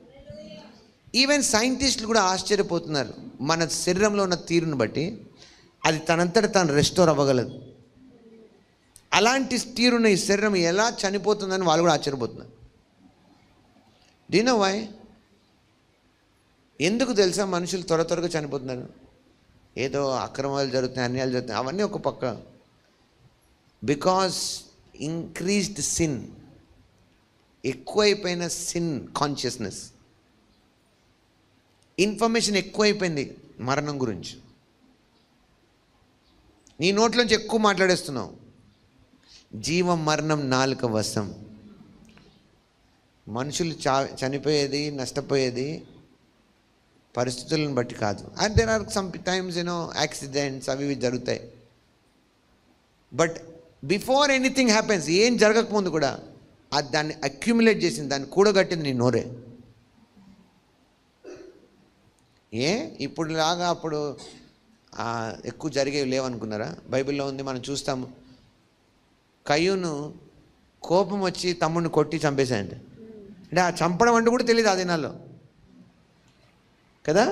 ఈవెన్ సైంటిస్టులు కూడా ఆశ్చర్యపోతున్నారు. మన శరీరంలో ఉన్న తీరును బట్టి అది తనంతట తాను రెస్టోర్ అవ్వగలదు. అలాంటి తీరున్న ఈ శరీరం ఎలా చనిపోతుందని వాళ్ళు కూడా ఆశ్చర్యపోతున్నారు. Do you know why? ఎందుకు తెలుసా మనుషులు త్వరగా చనిపోతున్నారు? ఏదో అక్రమాలు జరుగుతున్నాయి, అన్యాయాలు జరుగుతున్నాయి, అవన్నీ ఒక పక్క. బికాస్ ఇంక్రీజ్డ్ సిన్, ఎక్కువైపోయిన సిన్ కాన్షియస్నెస్, ఇన్ఫర్మేషన్ ఎక్కువైపోయింది మరణం గురించి. నీ నోట్లోంచి ఎక్కువ మాట్లాడేస్తున్నావు. జీవం మరణం నాలుక వశం. మనుషులు చనిపోయేది, నష్టపోయేది పరిస్థితులను బట్టి కాదు. And there are sometimes accidents అవి ఇవి జరుగుతాయి. బట్ బిఫోర్ ఎనీథింగ్ హ్యాపెన్స్, ఏం జరగకముందు కూడా అది దాన్ని అక్యుములేట్ చేసింది, దాన్ని కూడగట్టింది నీ నోరే. ఇప్పుడులాగా అప్పుడు ఎక్కువ జరిగేవి లేవనుకున్నారా? బైబిల్లో ఉంది, మనం చూస్తాము. కయ్యూను కోపం వచ్చి తమ్ముడిని కొట్టి చంపేశాయండి. అంటే ఆ చంపడం అంటూ కూడా తెలియదు ఆ దినాల్లో కదా.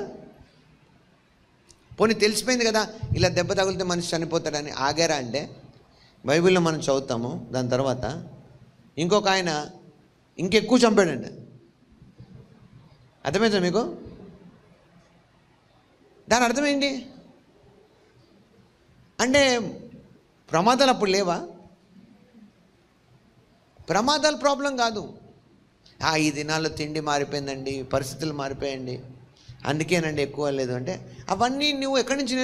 పోనీ తెలిసిపోయింది కదా ఇలా దెబ్బ తగిలితే మనిషి చనిపోతాడని. ఆగారా అంటే బైబిల్లో మనం చదువుతాము. దాని తర్వాత ఇంకొక ఆయన ఇంకెక్కువ చంపాడండి. అర్థమైందా మీకు? దాని అర్థం ఏంటి అంటే ప్రమాదాలు అప్పుడు లేవా? ప్రమాదాలు ప్రాబ్లం కాదు. ఈ దినాల్లో తిండి మారిపోయిందండి, పరిస్థితులు మారిపోయండి, అందుకేనండి ఎక్కువ లేదు అంటే అవన్నీ నువ్వు ఎక్కడి నుంచి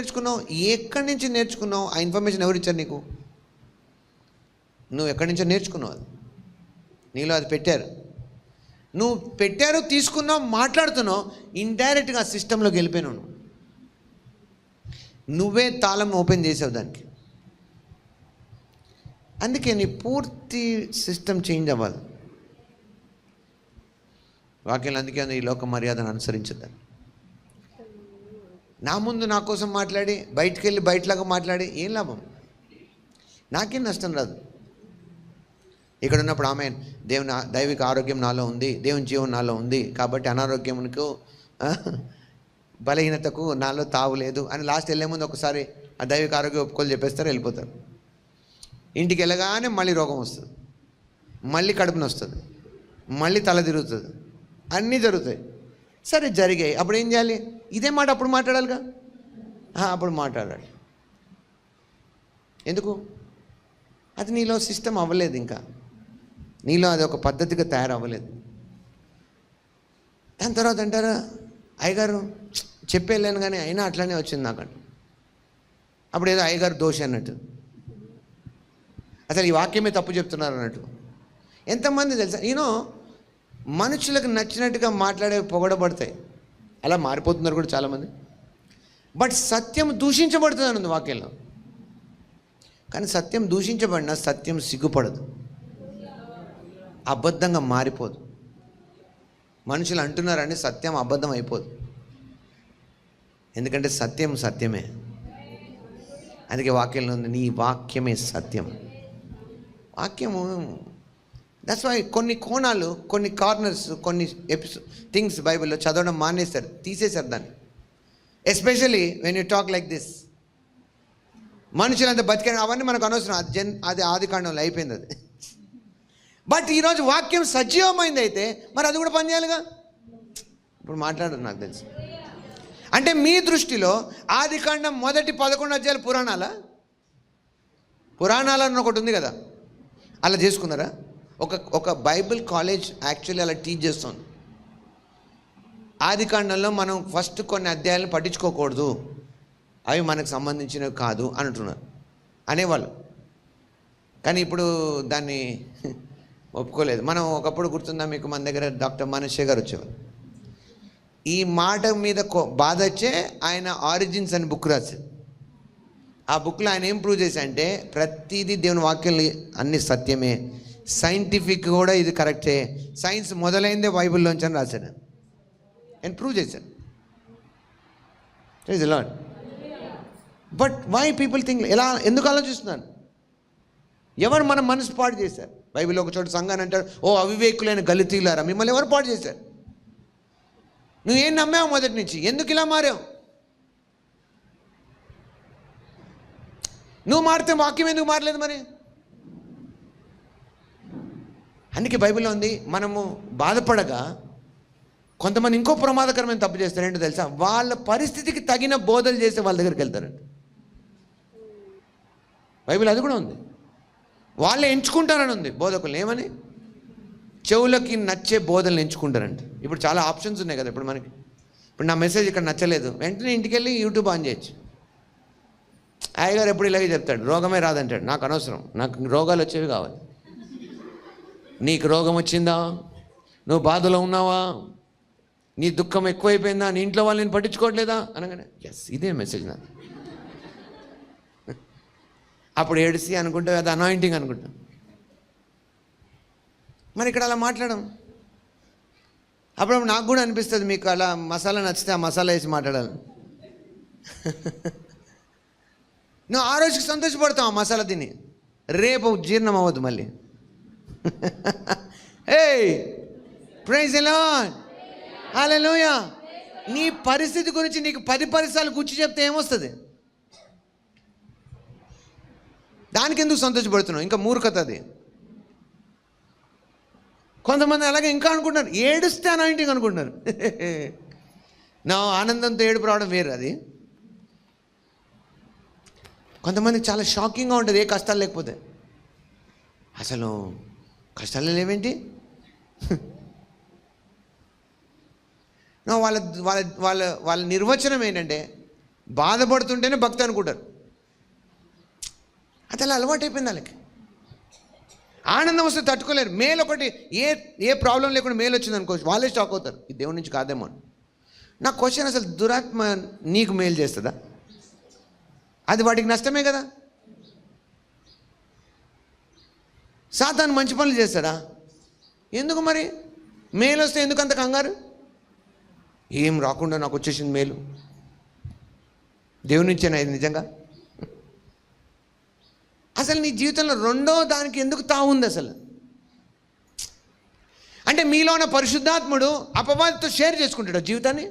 నేర్చుకున్నావు? ఆ ఇన్ఫర్మేషన్ ఎవరు ఇచ్చారు నీకు? నువ్వు ఎక్కడి నుంచో నేర్చుకున్నావు. అది నీలో అది పెట్టారు, నువ్వు పెట్టారు, తీసుకున్నావు, మాట్లాడుతున్నావు. ఇండైరెక్ట్గా ఆ సిస్టంలోకి వెళ్ళిపోయినావు. నువ్వే తాళం ఓపెన్ చేసావు దానికి. అందుకే నీ పూర్తి సిస్టమ్ చేంజ్ అవ్వాలి. వాక్యాలు అందుకే ఈ లోక మర్యాదను అనుసరించద్దని. నా ముందు నా కోసం మాట్లాడి బయటికి వెళ్ళి బయటలాగా మాట్లాడి ఏం లాభం? నాకేం నష్టం రాదు. ఇక్కడ ఉన్నప్పుడు ఆమె దేవుని దైవిక ఆరోగ్యం నాలో ఉంది, దేవుని జీవం నాలో ఉంది, కాబట్టి అనారోగ్యంకు బలహీనతకు నాలో తావు లేదు అని లాస్ట్ వెళ్ళే ముందు ఒకసారి ఆ దైవిక ఆరోగ్య ఒప్పుకోలు చెప్పేస్తారు, వెళ్ళిపోతారు. ఇంటికి వెళ్ళగానే మళ్ళీ రోగం వస్తుంది, మళ్ళీ కడుపున వస్తుంది, మళ్ళీ తల తిరుగుతుంది, అన్నీ జరుగుతాయి. సరే జరిగాయి, అప్పుడు ఏం చేయాలి? ఇదే మాట అప్పుడు మాట్లాడాలిగా. అప్పుడు మాట్లాడాలి. ఎందుకు? అది నీలో సిస్టమ్ అవ్వలేదు, ఇంకా నీలో అది ఒక పద్ధతిగా తయారవ్వలేదు. దాని తర్వాత అంటారా, అయ్యగారు చెప్పేలేను కానీ అయినా అట్లానే వచ్చింది నాకంట. అప్పుడు ఏదో అయ్యగారు దోష అన్నట్టు, అసలు ఈ వాక్యమే తప్పు చెప్తున్నారు అన్నట్టు. ఎంతమంది తెలుసా, మనుషులకు నచ్చినట్టుగా మాట్లాడే పొగడబడతాయి, అలా మారిపోతున్నారు కూడా చాలామంది. బట్ సత్యం దూషించబడుతుంది అన్నది వాక్యంలో. కానీ సత్యం దూషించబడినా సత్యం సిగ్గుపడదు, అబద్ధంగా మారిపోదు. మనుషులు అంటున్నారని సత్యం అబద్ధం అయిపోదు, ఎందుకంటే సత్యం సత్యమే. అందుకే వాక్యంలో ఉంది, నీ వాక్యమే సత్యం. వాక్యము దట్స్ వై కొన్ని కోణాలు, కొన్ని కార్నర్స్, కొన్ని థింగ్స్ బైబిల్లో చదవడం మానేశారు, తీసేశారు దాన్ని. Especially when you talk like this. మనుషులంతా బతికారు, అవన్నీ మనకు అనవసరం, అది ఆది కాండంలో అయిపోయింది అది. బట్ ఈరోజు వాక్యం సజీవమైంది అయితే మరి అది కూడా పనిచేయాలిగా. ఇప్పుడు మాట్లాడరు నాకు తెలుసు. అంటే మీ దృష్టిలో ఆది కాండం మొదటి 11 అధ్యాయాలు పురాణాలని ఒకటి ఉంది కదా, అలా చేసుకున్నారా? ఒక బైబిల్ కాలేజ్ యాక్చువల్లీ అలా టీచ్ చేస్తుంది. ఆది కాండంలో మనం ఫస్ట్ కొన్ని అధ్యాయాలను పట్టించుకోకూడదు, అవి మనకు సంబంధించినవి కాదు అంటున్నారు అనేవాళ్ళు. కానీ ఇప్పుడు దాన్ని ఒప్పుకోలేదు. మనం ఒకప్పుడు గుర్తుందా మీకు, మన దగ్గర డాక్టర్ మనషే గారు వచ్చేవారు. ఈ మాట మీద బాధ వచ్చే ఆయన ఆరిజిన్స్ అని బుక్ రాశారు. ఆ బుక్లో ఆయన ఏం ప్రూవ్ చేశారంటే ప్రతిదీ దేవుని వాక్యం అన్ని సత్యమే, సైంటిఫిక్ కూడా ఇది కరెక్టే, సైన్స్ మొదలైందే బైబిల్లోంచి అని రాశాడు. నేను ప్రూవ్ చేశాను. Praise the lord. But why people think, ఎందుకు ఆలోచిస్తున్నాను? ఎవరు మన మనసు పాడు చేశారు? బైబిల్లో ఒక చోట సంఘాన్ని అంటారు, ఓ అవివేకులైన గలితీలారా, మిమ్మల్ని ఎవరు పాడు చేశారు? నువ్వేం నమ్మావు మొదటి నుంచి? ఎందుకు ఇలా మారావు? నువ్వు మారితే వాక్యం ఎందుకు మారలేదు మరి? అందుకే బైబిల్లో ఉంది, మనము బాధపడగా కొంతమంది ఇంకో ప్రమాదకరమైన తప్పు చేస్తారు. ఏంటో తెలుసా? వాళ్ళ పరిస్థితికి తగిన బోధలు చేసే వాళ్ళ దగ్గరికి వెళ్తారంట. బైబిల్ అది కూడా ఉంది. వాళ్ళే ఎంచుకుంటారని ఉంది బోధకులు. ఏమని? చెవులకి నచ్చే బోధనలు ఎంచుకుంటారంట. ఇప్పుడు చాలా ఆప్షన్స్ ఉన్నాయి కదా ఇప్పుడు మనకి. ఇప్పుడు నా మెసేజ్ ఇక్కడ నచ్చలేదు, వెంటనే ఇంటికి వెళ్ళి యూట్యూబ్ ఆన్ చేయొచ్చు. అయ్యగారు ఎప్పుడు ఇలాగే చెప్తాడు, రోగమే రాదంటాడు. నాకు అనవసరం, నాకు రోగాలు వచ్చేవి కావాలి. నీకు రోగం వచ్చిందా? నువ్వు బాధలో ఉన్నావా? నీ దుఃఖం ఎక్కువైపోయిందా? నీ ఇంట్లో వాళ్ళు నేను పట్టించుకోవట్లేదా అనగానే ఎస్, ఇదే మెసేజ్ నాకు. అప్పుడు ఏడిసి అనుకుంటా, అది అనాయింటింగ్ అనుకుంటా. మరి ఇక్కడ అలా మాట్లాడడం. అప్పుడు నాకు కూడా అనిపిస్తుంది, మీకు అలా మసాలా నచ్చితే ఆ మసాలా వేసి మాట్లాడాలి. నువ్వు ఆ రోజుకి సంతోషపడతావు ఆ మసాలా తిని, రేపు జీర్ణం అవ్వద్దు మళ్ళీ. ఏయ్ ప్రైజ్ ది లార్డ్, హల్లెలూయా. నీ పరిస్థితి గురించి నీకు 10 పరిసరాలు గుర్చి చెప్తే ఏమొస్తుంది? దానికి ఎందుకు సంతోషపడుతున్నావు? ఇంకా మూర్ఖత అది. కొంతమంది అలాగే ఇంకా అనుకుంటున్నారు, ఏడుస్తే అనాయింటింగ్ అనుకుంటున్నారు. నా ఆనందంతో ఏడుపు రావడం వేరు అది. కొంతమందికి చాలా షాకింగ్గా ఉంటుంది ఏ కష్టాలు లేకపోతే. అసలు కష్టాలు లేవేంటి? వాళ్ళ వాళ్ళ వాళ్ళ వాళ్ళ నిర్వచనం ఏంటంటే బాధపడుతుంటేనే భక్తి అనుకుంటారు. అది అలా అలవాటు అయిపోయింది వాళ్ళకి. ఆనందం వస్తే తట్టుకోలేరు. మేలు ఒకటి, ఏ ప్రాబ్లం లేకుండా మేలు వచ్చింది అనుకోవచ్చు, వాళ్ళే షాక్ అవుతారు, ఇది దేవుడి నుంచి కాదేమో అని. నా క్వశ్చన్, అసలు దురాత్మ నీకు మేలు చేస్తుందా? అది వాటికి నష్టమే కదా. సాతాను మంచి పనులు చేస్తాడా? ఎందుకు మరి? మేలు వస్తే ఎందుకు అంత కంగారు? ఏం రాకుండా నాకు వచ్చేసింది మేలు, దేవుని నుంచేనా ఇది నిజంగా? అసలు నీ జీవితంలో రెండో దానికి ఎందుకు తావుంది? అసలు అంటే మీలో ఉన్న పరిశుద్ధాత్ముడు అపవాదితో షేర్ చేసుకుంటాడు జీవితాన్ని.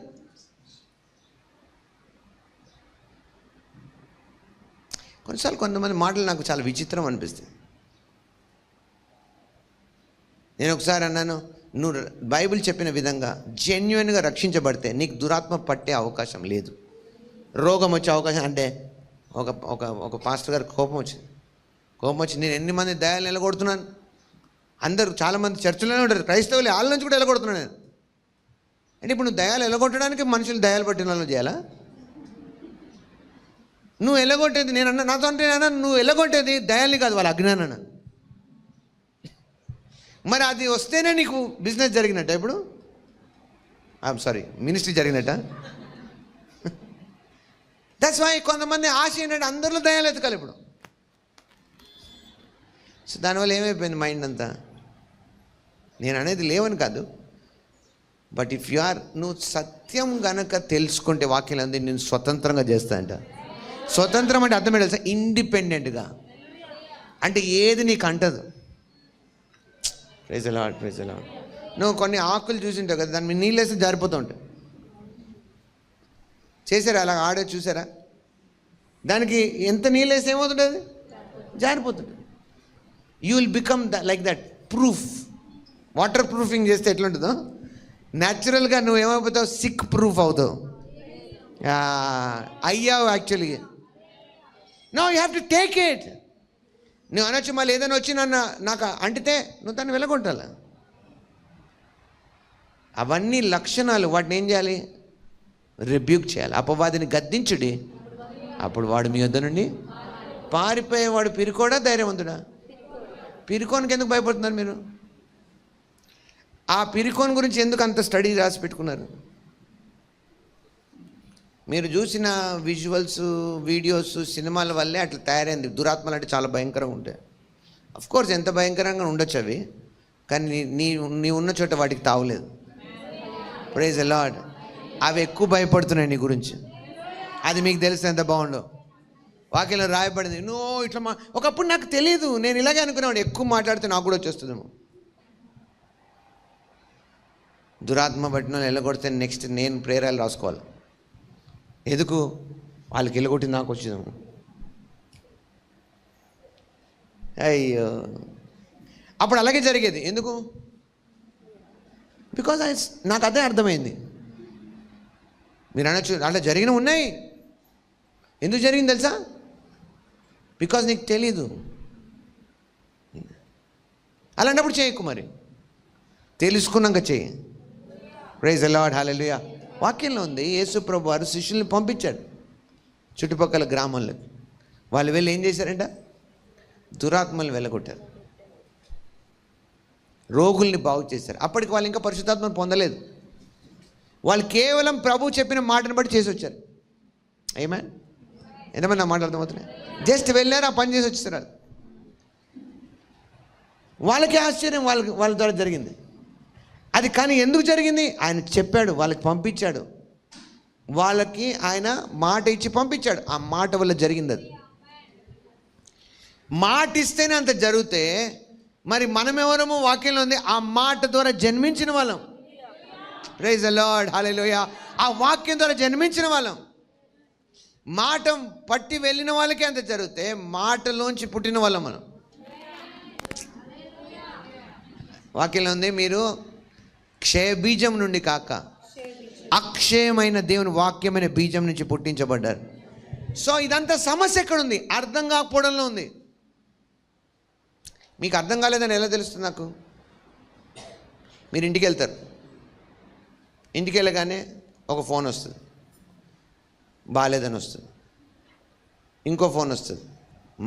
కొన్నిసార్లు కొంతమంది మాటలు నాకు చాలా విచిత్రం అనిపిస్తాయి. నేను ఒకసారి అన్నాను, నువ్వు బైబిల్ చెప్పిన విధంగా జెన్యున్గా రక్షించబడితే నీకు దురాత్మ పట్టే అవకాశం లేదు, రోగం వచ్చే అవకాశం. అంటే ఒక పాస్టర్ గారికి కోపం వచ్చి నేను ఎన్ని మంది దయాలు నిలగొడుతున్నాను, అందరూ చాలామంది చర్చిలోనే ఉంటారు, క్రైస్తవులు వాళ్ళ నుంచి కూడా వెళ్ళగొడుతున్నాను నేను. అంటే ఇప్పుడు నువ్వు దయాలు వెళ్ళగొట్టడానికి మనుషులు దయాలు పట్టిన వాళ్ళు చేయాలా? నువ్వు వెళ్ళగొట్టేది, నేను అన్నా నాతో అంటే అన్నా, నువ్వు వెళ్ళగొట్టేది దయాల్ని కాదు, వాళ్ళ అజ్ఞానాన్ని. మరి అది వస్తేనే నీకు బిజినెస్ జరిగినట్ట, ఇప్పుడు సారీ మినిస్ట్రీ జరిగినట్ట. దట్స్ వై కొంతమంది ఆశ ఏంటంటే అందరిలో దయాలు ఎతకాలి ఇప్పుడు. సో దానివల్ల ఏమైపోయింది మైండ్ అంతా. నేను అనేది లేవని కాదు, బట్ ఇఫ్ యు ఆర్, నువ్వు సత్యం గనక తెలుసుకుంటే వాక్యం అంది నేను స్వతంత్రంగా చేస్తా అంట. స్వతంత్రం అంటే అర్థం ఏంటి తెలుసా? ఇండిపెండెంట్గా, అంటే ఏది నీకు అంటదు. Praise Lord, praise Lord. నువ్వు కొన్ని ఆకులు చూసింటావు కదా, దాని మీద నీళ్ళేస్తే జారిపోతూ ఉంటాయి. చేశారా అలా ఆడే చూసారా? దానికి ఎంత నీళ్ళు వేస్తే ఏమవుతుంటుంది? జారిపోతుంది. You will become like that proof. Water proofing చేస్తే ఎట్లుంటుందో న్యాచురల్గా నువ్వు ఏమైపోతావు? సిక్ ప్రూఫ్ అవుతావు. అయ్యావు actually. No you have to take it. నువ్వు అనొచ్చు మళ్ళీ ఏదైనా వచ్చి నాకు అంటితే నువ్వు దాన్ని వెళ్ళగొట్టాల. అవన్నీ లక్షణాలు. వాటిని ఏం చేయాలి? రిబ్యూక్ చేయాలి. అపవాదిని గద్దించుడి, అప్పుడు వాడు మీ వద్ద నుండి పారిపోయేవాడు. పిరికోడా ధైర్యవంతుడా? పిరికోనికి ఎందుకు భయపడుతున్నారు మీరు? ఆ పిరికోన్ గురించి ఎందుకు అంత స్టడీ రాసి పెట్టుకున్నారు? మీరు చూసిన విజువల్స్, వీడియోస్, సినిమాల వల్లే అట్లా తయారైంది. దురాత్మలు అంటే చాలా భయంకరంగా ఉంటాయి. అఫ్కోర్స్ ఎంత భయంకరంగా ఉండొచ్చు అవి, కానీ నీ ఉన్న చోట వాటికి తావులేదు. Praise the lord. అవి ఎక్కువ భయపడుతున్నాయి నీ గురించి. అది మీకు తెలిస్తే ఎంత బాగుండో. వాక్యంలో రాయబడింది. ఇట్లా ఒకప్పుడు నాకు తెలియదు, నేను ఇలాగే అనుకునేవాడు, ఎక్కువ మాట్లాడితే నాకు కూడా వచ్చేస్తుందేమో. దురాత్మ పట్టిన వెళ్ళగొడితే నెక్స్ట్ నేను ప్రేరాలు రాసుకోవాలి. ఎందుకు? వాళ్ళకి వెళ్ళగొట్టి నాకు వచ్చిందేమో. అయ్యో, అప్పుడు అలాగే జరిగేది. ఎందుకు? బికాజ్ నాకు అదే అర్థమైంది. మీరు అనొచ్చు అట్లా జరిగిన ఉన్నాయి. ఎందుకు జరిగింది తెలుసా? బికాజ్ నీకు తెలీదు. అలాంటప్పుడు చేయకు, మరి తెలుసుకున్నాక చేయి. ప్రైజ్ ది లార్డ్, హల్లెలూయా. వాక్యంలో ఉంది, యేసు ప్రభు వారు శిష్యుల్ని పంపించాడు చుట్టుపక్కల గ్రామాల్లోకి. వాళ్ళు వెళ్ళి ఏం చేశారంట? దురాత్మలు వెళ్ళగొట్టారు, రోగుల్ని బాగు చేశారు. అప్పటికి వాళ్ళు ఇంకా పరిశుద్ధాత్మను పొందలేదు. వాళ్ళు కేవలం ప్రభు చెప్పిన మాటను బట్టి చేసి వచ్చారు. ఆమేన్. ఎంతమంది నా మాట అర్థమవుతున్నాయి? జస్ట్ వెళ్ళారు, ఆ పని చేసి వచ్చేసారు. వాళ్ళకి ఆశ్చర్యం వాళ్ళ ద్వారా జరిగింది అది. కానీ ఎందుకు జరిగింది? ఆయన చెప్పాడు, వాళ్ళకి పంపించాడు. వాళ్ళకి ఆయన మాట ఇచ్చి పంపించాడు. ఆ మాట వల్ల జరిగింది అది. మాట ఇస్తేనే అంత జరిగితే మరి మనం ఎవరము? వాక్యంలో ఉంది, ఆ మాట ద్వారా జన్మించిన వాళ్ళం. ప్రైజ్ ది లార్డ్, హల్లెలూయా. ఆ వాక్యం ద్వారా జన్మించిన వాళ్ళం. మాట పట్టి వెళ్ళిన వాళ్ళకి అంత జరిగితే మాటలోంచి పుట్టిన వాళ్ళం మనం. వాక్యంలో ఉంది, మీరు క్షయ బీజం నుండి కాక అక్షయమైన దేవుని వాక్యమైన బీజం నుంచి పుట్టించబడ్డారు. సో ఇదంతా సమస్య ఎక్కడుంది? అర్థం కాకపోవడంలో ఉంది. మీకు అర్థం కాలేదని ఎలా తెలుస్తుంది నాకు? మీరు ఇంటికి వెళ్తారు, ఇంటికి వెళ్ళగానే ఒక ఫోన్ వస్తుంది, బాగాలేదని వస్తుంది. ఇంకో ఫోన్ వస్తుంది,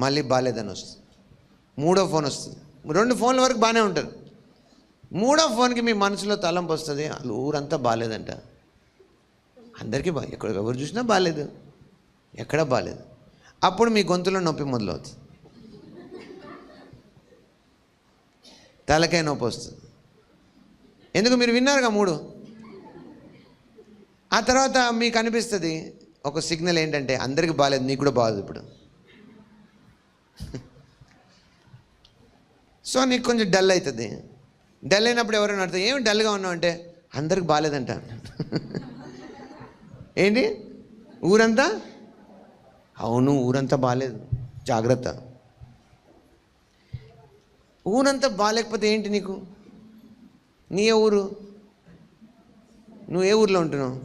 మళ్ళీ బాగాలేదని వస్తుంది. మూడో ఫోన్ వస్తుంది. 2 ఫోన్ల వరకు బాగానే ఉంటారు. మూడో ఫోన్కి మీ మనసులో తలంపు వస్తుంది, వాళ్ళు ఊరంతా బాగాలేదంట, అందరికీ ఎవరు చూసినా బాగాలేదు, ఎక్కడా బాగాలేదు. అప్పుడు మీ గొంతులో నొప్పి మొదలవుతుంది, తలకాయ నొప్పి వస్తుంది. ఎందుకు? మీరు విన్నారుగా 3. ఆ తర్వాత మీకు అనిపిస్తుంది ఒక సిగ్నల్ ఏంటంటే, అందరికీ బాగాలేదు, నీకు కూడా బాగాలేదు ఇప్పుడు. సో నీకు కొంచెం డల్ అవుతుంది. డల్ అయినప్పుడు ఎవరైనా అర్థం ఏమి డల్గా ఉన్నావు అంటే అందరికి బాగాలేదంట. ఏంటి ఊరంతా? అవును, ఊరంతా బాగాలేదు, జాగ్రత్త. ఊరంతా బాగాలేకపోతే ఏంటి నీకు? నీ ఏ ఊరు? నువ్వు ఏ ఊర్లో ఉంటున్నావు?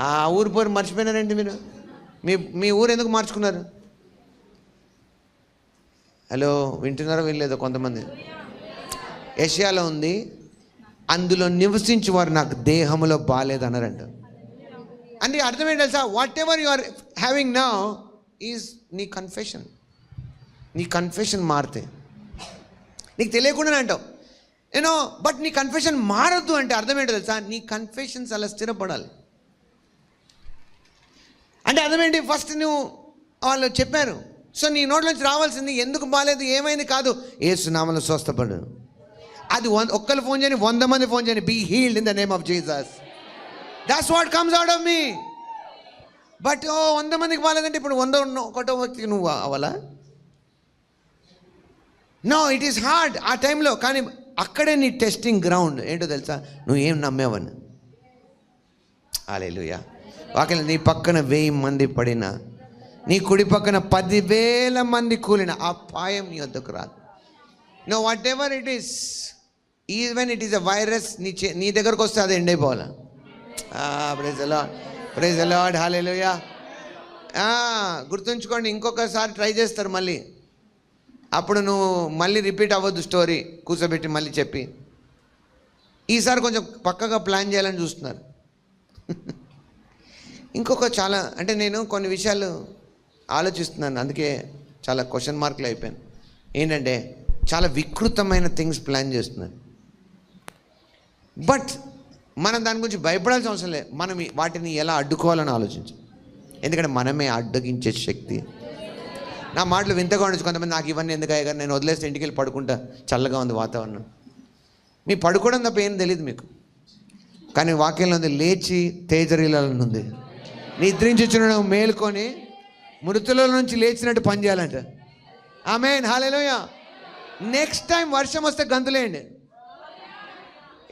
ఆ ఊరు పోరు మర్చిపోయినారండి మీరు. మీ ఊరు ఎందుకు మార్చుకున్నారు? హలో, వింటున్నారో వినలేదో? కొంతమంది యెషయాలో ఉంది, అందులో నివసించి వారు నాకు దేహంలో బాగాలేదు అన్నారంట. అంటే అర్థం ఏంటి తెలుసా? Whatever you are having now is నీ కన్ఫెషన్. నీ కన్ఫెషన్ మారితే నీకు తెలియకుండానే అంటావు నేను, బట్ నీ కన్ఫెషన్ మారద్దు అంటే అర్థం ఏంటో తెలుసా? నీ కన్ఫెషన్స్ అలా స్థిరపడాలి. అంటే అర్థమేంటి? ఫస్ట్ నువ్వు వాళ్ళు చెప్పారు, సో నీ నోట్లోంచి రావాల్సింది ఎందుకు బాగాలేదు, ఏమైంది కాదు, యేసు నామములో స్వస్థపడు. అది ఒక్కరు ఫోన్ చేయని 100 మంది ఫోన్ చేయని, be healed in the name of Jesus. That's what comes out of me. But 100 మందికి బాగాలేదంటే ఇప్పుడు 101వ వ్యక్తికి నువ్వు అవ్వాలా? నో, ఇట్ ఈస్ హార్డ్ ఆ టైంలో. కానీ అక్కడే నీ టెస్టింగ్ గ్రౌండ్ ఏంటో తెలుసా? నువ్వు ఏం నమ్మేవని. హల్లెలూయా. వాక్యం, నీ పక్కన 1000 మంది పడినా, నీ కుడి పక్కన 10,000 మంది కూలిన ఆ పాయం నీ వద్దకు రాదు. No, whatever it is, even it is a virus, నీ దగ్గరకు వస్తే అది ఎండ్ అయిపోవాలా. Praise the lord, praise the lord, hallelujah. గుర్తుంచుకోండి, ఇంకొకసారి ట్రై చేస్తారు మళ్ళీ. అప్పుడు నువ్వు మళ్ళీ రిపీట్ అవ్వద్దు స్టోరీ, కూర్చోబెట్టి మళ్ళీ చెప్పి. ఈసారి కొంచెం పక్కగా ప్లాన్ చేయాలని చూస్తున్నారు. ఇంకొక చాలా అంటే నేను కొన్ని విషయాలు ఆలోచిస్తున్నాను, అందుకే చాలా క్వశ్చన్ మార్కులు అయిపోయాను. ఏంటంటే చాలా వికృతమైన థింగ్స్ ప్లాన్ చేస్తున్నాను. బట్ మనం దాని గురించి భయపడాల్సిన అవసరం లేదు. మనం వాటిని ఎలా అడ్డుకోవాలని ఆలోచించాం. ఎందుకంటే మనమే అడ్డగించే శక్తి. నా మాటలు వింతగా ఉండొచ్చు. కొంతమంది నాకు ఇవన్నీ ఎందుకు అయ్యా గారు, నేను వదిలేస్తే ఇంటికి వెళ్ళి పడుకుంటా, చల్లగా ఉంది వాతావరణం. మీ పడుకోవడం తప్ప ఏం తెలియదు మీకు. కానీ వాక్యంలో ఉంది, లేచి తేజరీలను ఉంది, నిద్రించుచున్న మేలుకొని మృతుల నుంచి లేచినట్టు పని చేయాలంట. ఆమేన్, హల్లెలూయా. నెక్స్ట్ టైం వర్షం వస్తే గంతులేయండి.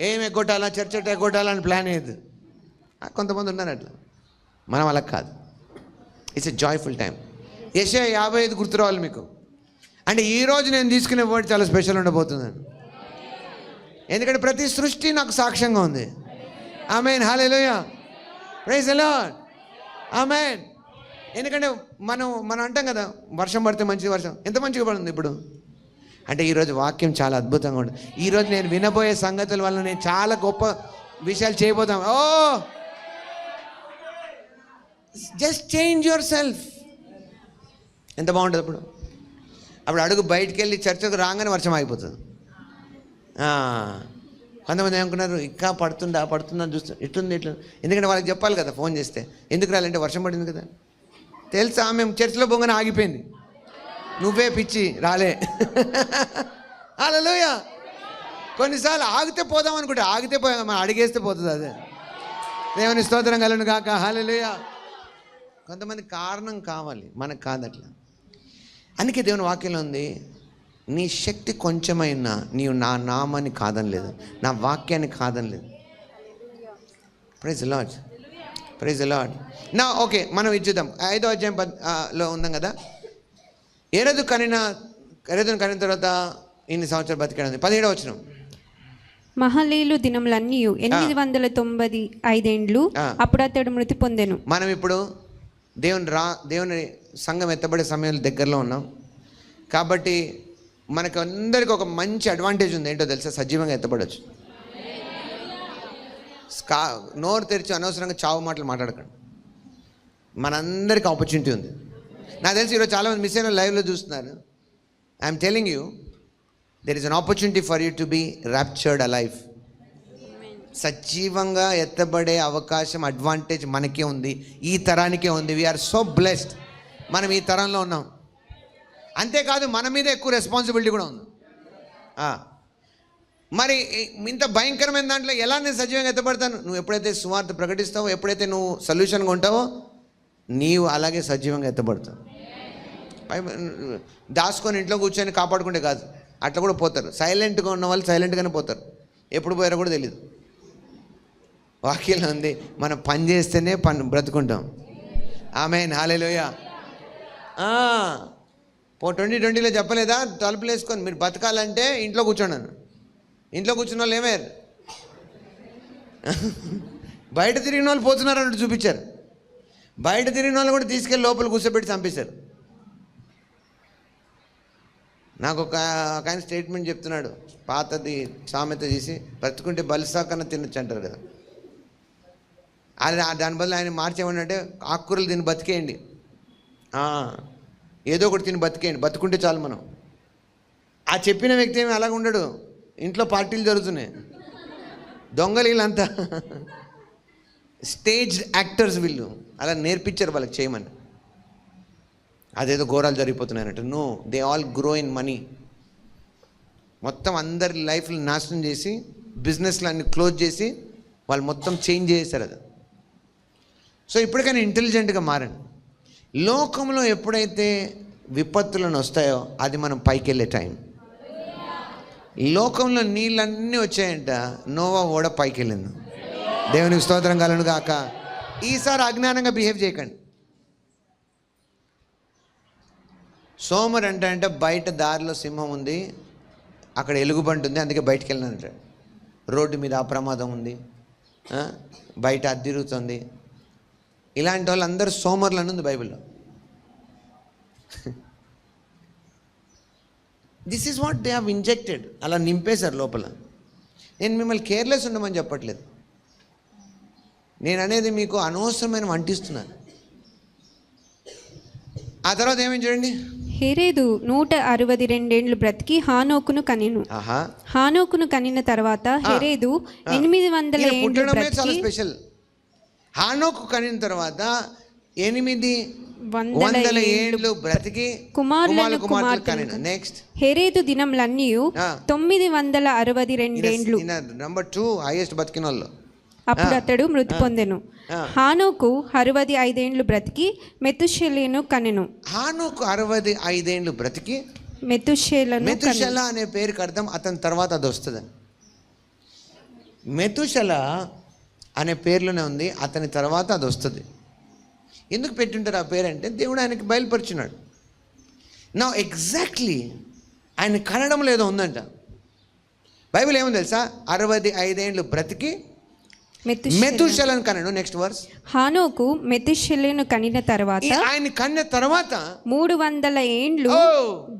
ఏం ఎగ్గొట్టాలా, చర్చ ఎగ్గొట్టాలని ప్లాన్ అయ్యేది. కొంతమంది ఉన్నారు అట్లా. మనం అలా కాదు. It's a joyful time. యెషయా 55 గుర్తు రావాలి మీకు. అంటే ఈరోజు నేను తీసుకునే వర్డ్ చాలా స్పెషల్ ఉండబోతుందండి. ఎందుకంటే ప్రతి సృష్టి నాకు సాక్ష్యంగా ఉంది. ఆమేన్, హల్లెలూయా, ప్రైజ్ ది లార్డ్, ఆమేన్. ఎందుకంటే మనం అంటాం కదా, వర్షం పడితే మంచి వర్షం. ఎంత మంచిగా పడుతుంది ఇప్పుడు అంటే ఈరోజు వాక్యం చాలా అద్భుతంగా ఉంటుంది. ఈరోజు నేను వినబోయే సంగతుల వల్ల నేను చాలా గొప్ప విషయాలు చేయబోతాం. Just change yourself. ఎంత బాగుంటుంది అప్పుడు అడుగు బయటికి వెళ్ళి చర్చకు రాగానే వర్షం ఆగిపోతుంది. కొంతమంది ఏమనుకున్నారు, ఇంకా పడుతుందని చూస్తారు, ఇట్లుంది. ఎందుకంటే వాళ్ళకి చెప్పాలి కదా, ఫోన్ చేస్తే ఎందుకు రాలంటే వర్షం పడింది కదా. తెలుసా, మేము చర్చిలో పోగానే ఆగిపోయింది. నువ్వే పిచ్చి రాలే. హల్లెలూయా. కొన్నిసార్లు ఆగితే పోదాం అనుకుంటే ఆగితే పోయాం, మనం అడిగేస్తే పోతుంది. అదే దేవుని స్తోత్రం కలుగును గాక, హల్లెలూయా. కొంతమంది కారణం కావాలి, మనకు కాదట్లా. అందుకే దేవుని వాక్యంలో ఉంది, నీ శక్తి కొంచెమైనా నీవు నా నామాన్ని కాదనలేదు, నా వాక్యాన్ని కాదనలేదు. Praise the lord, praise the Lord. నా ఓకే, మనం ఇచ్చుదాం. 5వ అధ్యాయంలో ఉందాం కదా. ఎరదు కనిన తర్వాత ఇన్ని సంవత్సరాలు బతికాడు. 17వ వచనం. మహలీలు దినములన్నీ 895 ఏండ్లు, అప్పుడు అతడు మృతి పొందెను. మనం ఇప్పుడు దేవుని సంఘం ఎత్తబడే సమయంలో దగ్గరలో ఉన్నాం కాబట్టి మనకు అందరికి ఒక మంచి అడ్వాంటేజ్ ఉంది. ఏంటో తెలుసా? సజీవంగా ఎత్తబడవచ్చు. నోరు తెరిచి అనవసరంగా చావు మాటలు మాట్లాడకండి. మనందరికి ఆపర్చునిటీ ఉంది. నాకు తెలిసి ఈరోజు చాలామంది మిస్ అయిన లైవ్లో చూస్తున్నారు. I'm telling you, there is an opportunity for you to be raptured alive. సజీవంగా ఎత్తబడే అవకాశం, అడ్వాంటేజ్ మనకే ఉంది, ఈ తరానికే ఉంది. We're so blessed. మనం ఈ తరంలో ఉన్నాం. అంతేకాదు మన మీద ఎక్కువ రెస్పాన్సిబిలిటీ కూడా ఉంది. మరి ఇంత భయంకరమైన దాంట్లో ఎలా నేను సజీవంగా ఎత్తబడతాను? నువ్వు ఎప్పుడైతే సువార్త ప్రకటిస్తావో, ఎప్పుడైతే నువ్వు సొల్యూషన్గా ఉంటావో, నీవు అలాగే సజీవంగా ఎత్తబడతావు. దాచుకొని ఇంట్లో కూర్చొని కాపాడుకుంటే కాదు, అట్లా కూడా పోతారు. సైలెంట్గా ఉన్న వాళ్ళు సైలెంట్గానే పోతారు, ఎప్పుడు పోయారో కూడా తెలియదు. వాక్యంలో ఉంది, మనం పని చేస్తేనే బ్రతుకుంటాం. ఆమేన్, హల్లెలూయా. 2020లో చెప్పలేదా, తలుపులు వేసుకొని మీరు బతకాలంటే ఇంట్లో కూర్చోండి. ఇంట్లో కూర్చున్న వాళ్ళు ఏమయ్యారు? బయట తిరిగిన వాళ్ళు పోతున్నారు అన్నట్టు చూపించారు. బయట తిరిగిన వాళ్ళు కూడా తీసుకెళ్ళి లోపల కూర్చోబెట్టి చంపేశారు. నాకు ఒక ఆయన స్టేట్మెంట్ చెప్తున్నాడు, పాతది సామెత తీసి, బ్రతుకుంటే బలిసాకన్నా తినొచ్చు అంటారు కదా. అది దాని బదులు ఆయన మార్చేమనంటే ఆకుకూరలు తిని బతికేయండి, ఏదో ఒకటి తిని బతికేయండి, బతుకుంటే చాలు మనం. ఆ చెప్పిన వ్యక్తి ఏమి అలాగ ఉండడు, ఇంట్లో పార్టీలు జరుగుతున్నాయి. దొంగలు వీళ్ళంతా స్టేజ్ యాక్టర్స్ వీళ్ళు, అలా నేర్పించారు వాళ్ళకి చేయమని. అదేదో ఘోరాలు జరిగిపోతున్నాయి అన్నట్టు. No, they all grow in money. మొత్తం అందరి లైఫ్లు నాశనం చేసి, బిజినెస్లు అన్ని క్లోజ్ చేసి వాళ్ళు మొత్తం చేంజ్ చేశారు అది. సో ఇప్పటికైనా ఇంటెలిజెంట్గా మారండి. లోకంలో ఎప్పుడైతే విపత్తులను వస్తాయో అది మనం పైకి వెళ్ళే టైం. లోకంలో నీళ్ళన్నీ వచ్చాయంట, నోవా ఓడ పైకి వెళ్ళింది. దేవునికి స్తోత్రం కలుగును గాక. ఈసారి అజ్ఞానంగా బిహేవ్ చేయకండి. సోమర్ అంటే బయట దారిలో సింహం ఉంది, అక్కడ ఎలుగుబంటి ఉంది, అందుకే బయటికి వెళ్ళినంట. రోడ్డు మీద అప్రమాదం ఉంది, బయట అద్దిరుగుతుంది. ఇలాంటి వాళ్ళు అందరూ సోమర్లు అని ఉంది బైబిల్లో. This is what they have injected. అలా నింపేశారు లోపల. నేను మిమ్మల్ని కేర్లెస్ ఉండమని చెప్పట్లేదు, నేను అనేది మీకు అనవసరమైన అంటిస్తున్నాను. ఆ తర్వాత ఏమేమి చూడండి, హెరోదు 162 బ్రతికి హానోకును కనెను. హానోకును కనిన తర్వాత హెరోదు 800 ఏండ్లు బ్రతికి, చాలా స్పెషల్. హానోకు కనిన తర్వాత 800 ఏండ్లు బ్రతికి కుమారులను కనెను. నెక్స్ట్, హెరోదు దినములన్నీ 962 ఏండ్లు. నంబర్ 2 హైయెస్ట్ బతికిన వాళ్ళు. అప్పుడు అతడు మృతి పొందెను. హానోకు 65 ఏండ్లు బ్రతికి మెతుషెలను కనెను. హానోకు 65 ఏండ్లు బ్రతికి మెతుషెల అనే పేరుకి అర్థం అతని తర్వాత అది వస్తుందని. మెతుషెల అనే పేర్లోనే ఉంది, అతని తర్వాత అది వస్తుంది. ఎందుకు పెట్టుంటారు ఆ పేరు అంటే, దేవుడు ఆయనకి బయలుపరిచున్నాడు. నా ఎగ్జాక్ట్లీ ఆయన కనడంలో ఏదో ఉందంట. బైబిల్ ఏముంది తెలుసా, 65 ఏండ్లు బ్రతికి మెతుషెలను కనెను. నెక్స్ట్ వర్స్, హానోకు మెతుషెలను కనిన తర్వాత, ఆయన కన్న తర్వాత 300 ఏండ్లు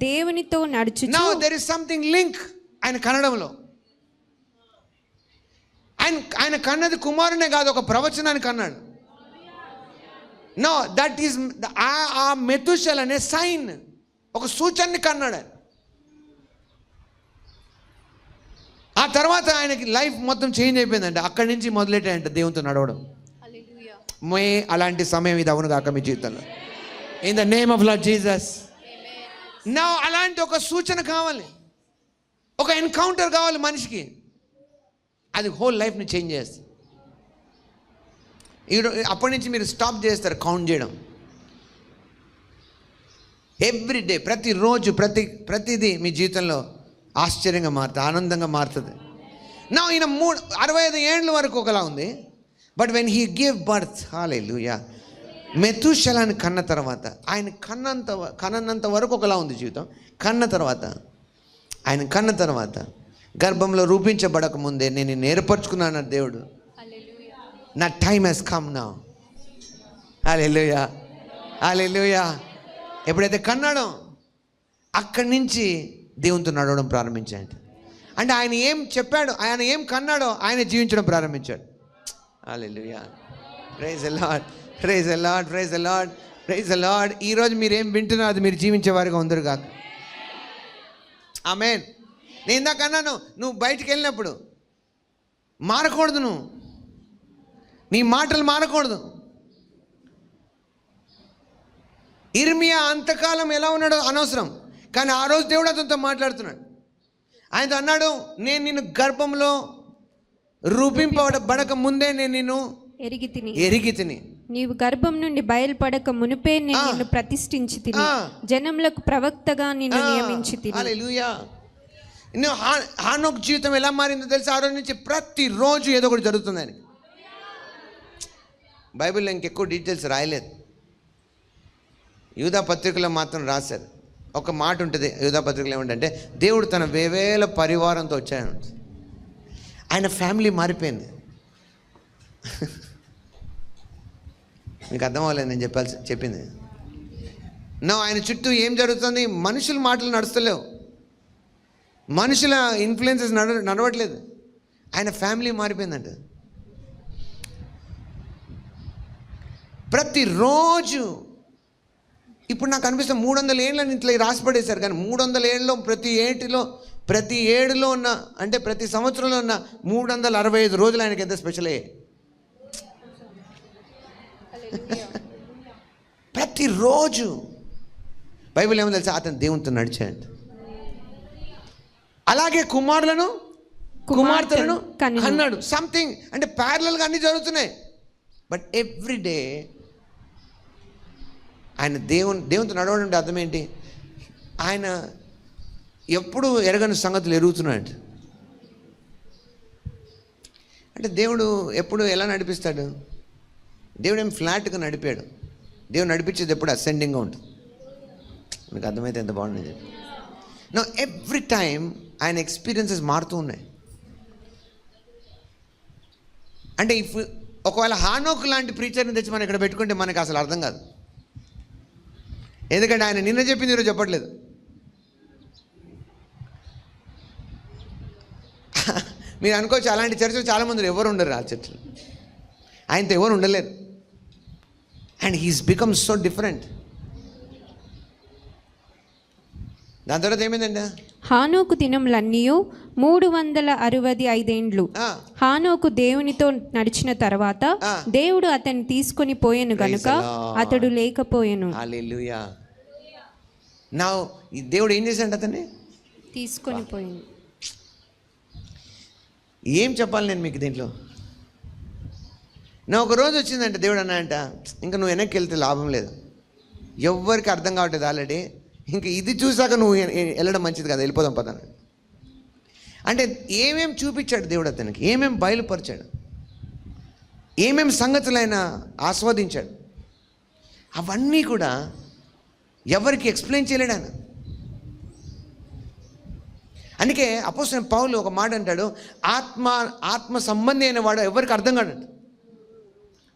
దేవునితో నడుచుచు. Now there is something link ఆయన కన్నడంలో. ఆయన కన్నది కుమారునే కాదు, ఒక ప్రవచనాన్ని కన్నాడు. నో, దట్ ఈస్ ఆ మెతుషెల అనే సైన్, ఒక సూచనని కన్నాడు. ఆ తర్వాత ఆయనకి లైఫ్ మొత్తం చేంజ్ అయిపోయిందంట. అక్కడి నుంచి మొదలెట్టాయంట దేవునితో నడవడం. అలాంటి సమయం ఇది అవును కాక మీ జీవితంలో. In the name of lord Jesus. నా అలాంటి ఒక సూచన కావాలి, ఒక ఎన్కౌంటర్ కావాలి మనిషికి. అది హోల్ లైఫ్ని చేంజ్ చేస్తుంది. అప్పటి నుంచి మీరు స్టాప్ చేస్తారు కౌంట్ చేయడం. ఎవ్రీడే, ప్రతిరోజు, ప్రతిదీ మీ జీవితంలో ఆశ్చర్యంగా మారుతుంది, ఆనందంగా మారుతుంది. నా ఈయన 65 ఏండ్ల వరకు ఒకలా ఉంది. But when he give birth, hallelujah, మెతుషెలని కన్న తర్వాత, ఆయన కన్నంత వరకు ఒకలా ఉంది జీవితం. ఆయన కన్న తర్వాత గర్భంలో రూపించబడక ముందే నేను ఏర్పరచుకున్నాను దేవుడు. నా టైమ్ హెస్ కమ్ నౌ. హల్లెలూయా, హల్లెలూయా. ఎప్పుడైతే కన్నాడో అక్కడి నుంచి దేవునితో నడవడం ప్రారంభించాడు. అంటే ఆయన ఏం చెప్పాడో, ఆయన ఏం కన్నాడో ఆయన జీవించడం ప్రారంభించాడు. Hallelujah, praise the lord, praise the lord, praise the lord, praise the Lord. ఈరోజు మీరు ఏం వింటున్నారో అది మీరు జీవించేవారుగా ఉందరు కాక. ఆమేన్. నేను ఇందాక అన్నాను, నువ్వు బయటికి వెళ్ళినప్పుడు మారకూడదు, నీ మాటలు మారకూడదు. ఇర్మియా అంతకాలం ఎలా ఉన్నాడో అనవసరం, కానీ ఆ రోజు దేవుడు అతనితో మాట్లాడుతున్నాడు. ఆయనతో అన్నాడు, నేను నిన్ను గర్భంలో రూపింపబడక ముందే నేను నిన్ను ఎరిగి తిని, నీవు గర్భం నుండి బయలుపడక మునిపే నేను నిన్ను ప్రతిష్ఠించి తిని, జనములకు ప్రవక్తగా నిన్ను నియమించి తిని. హల్లెలూయా. నువ్వు హానోక్ జీవితం ఎలా మారిందో తెలిసి ఆ రోజు నుంచి ప్రతిరోజు ఏదో ఒకటి జరుగుతుందని. బైబిల్లో ఇంకెక్కువ డీటెయిల్స్ రాయలేదు, యూదా పత్రికలో మాత్రం రాశారు. ఒక మాట ఉంటుంది యూదా పత్రికలో, ఏమిటంటే దేవుడు తన వేవేల పరివారంతో వచ్చాడు, ఆయన ఫ్యామిలీ మారిపోయింది. మీకు అర్థం అవ్వలేదు నేను చెప్పింది. ఆయన చుట్టూ ఏం జరుగుతుంది? మనుషుల మాటలు నడుస్తలేవు, మనుషుల ఇన్ఫ్లుయెన్సెస్ నడవట్లేదు, ఆయన ఫ్యామిలీ మారిపోయిందంట. ప్రతిరోజు ఇప్పుడు నాకు అనిపిస్తుంది 300 ఏళ్ళని ఇట్లా రాసిపడేశారు, కానీ 300 ఏళ్ళలో ప్రతి ఏడులో ఉన్న, అంటే ప్రతి సంవత్సరంలో ఉన్న 365 రోజులు ఆయనకి ఎంత స్పెషల్ అయ్యాయి. ప్రతిరోజు బైబిల్ ఏమో తెలుసా, అతను దేవునితో నడిచాడు. అలాగే కుమార్తెలను కన్నాడు. సంథింగ్ అంటే ప్యారలల్గా అన్నీ జరుగుతున్నాయి. బట్ ఎవ్రీ డే ఆయన దేవునితో నడవడం అంటే అర్థం ఏంటి? ఆయన ఎప్పుడు ఎరగని సంగతులు ఎరుగుతున్నాడు. అంటే దేవుడు ఎప్పుడు ఎలా నడిపిస్తాడు? దేవుడు ఏం ఫ్లాట్గా నడిపాడు. దేవుడు నడిపించేది ఎప్పుడు అసెండింగ్గా ఉంటుంది. మీకు అర్థమైతే ఎంత బాగుంటుంది. నో ఎవ్రీ టైం ఆయన ఎక్స్పీరియన్సెస్ మారుతూ ఉన్నాయి. అంటే ఒకవేళ హానోక్ లాంటి ప్రీచర్ని తెచ్చి మనం ఇక్కడ పెట్టుకుంటే మనకు అసలు అర్థం కాదు. ఎందుకంటే ఆయన నిన్న చెప్పింది ఈరోజు చెప్పట్లేదు. మీరు అనుకోవచ్చు అలాంటి చర్చలు చాలామంది ఎవరు ఉండరు, ఆ చర్చలు ఆయనతో ఎవరు ఉండలేరు. And he's become so different. దాని తర్వాత ఏమైందండి? హానోకు దినములన్నీయు 365 ఏండ్లు. హానోకు దేవునితో నడిచిన తర్వాత దేవుడు అతన్ని తీసుకొని పోయెను గనుక అతడు లేకపోయెను. హల్లెలూయా. నౌ దేవుడు ఏం చేశాడు? అతన్ని తీసుకొని పోయింది. ఏం చెప్పాలి నేను మీకు దీంట్లో? నా ఒక రోజు వచ్చిందంటే దేవుడు అన్నాడంట, ఇంకా నువ్వు వెనక్కి వెళ్తే లాభం లేదు, ఎవ్వరికి అర్థం కావట్లేదు ఆల్రెడీ, ఇంకా ఇది చూసాక నువ్వు వెళ్ళడం మంచిది కదా, వెళ్ళిపోదాం పదాను. అంటే ఏమేం చూపించాడు దేవుడు అతనికి, ఏమేం బయలుపరిచాడు, ఏమేం సంగతులైనా ఆస్వాదించాడు, అవన్నీ కూడా ఎవరికి ఎక్స్ప్లెయిన్ చేయలేడు ఆయన. అందుకే అపోస్తలుడైన పౌలు ఒక మాట అంటాడు, ఆత్మ సంబంధి అయిన వాడు ఎవరికి అర్థం కాడు.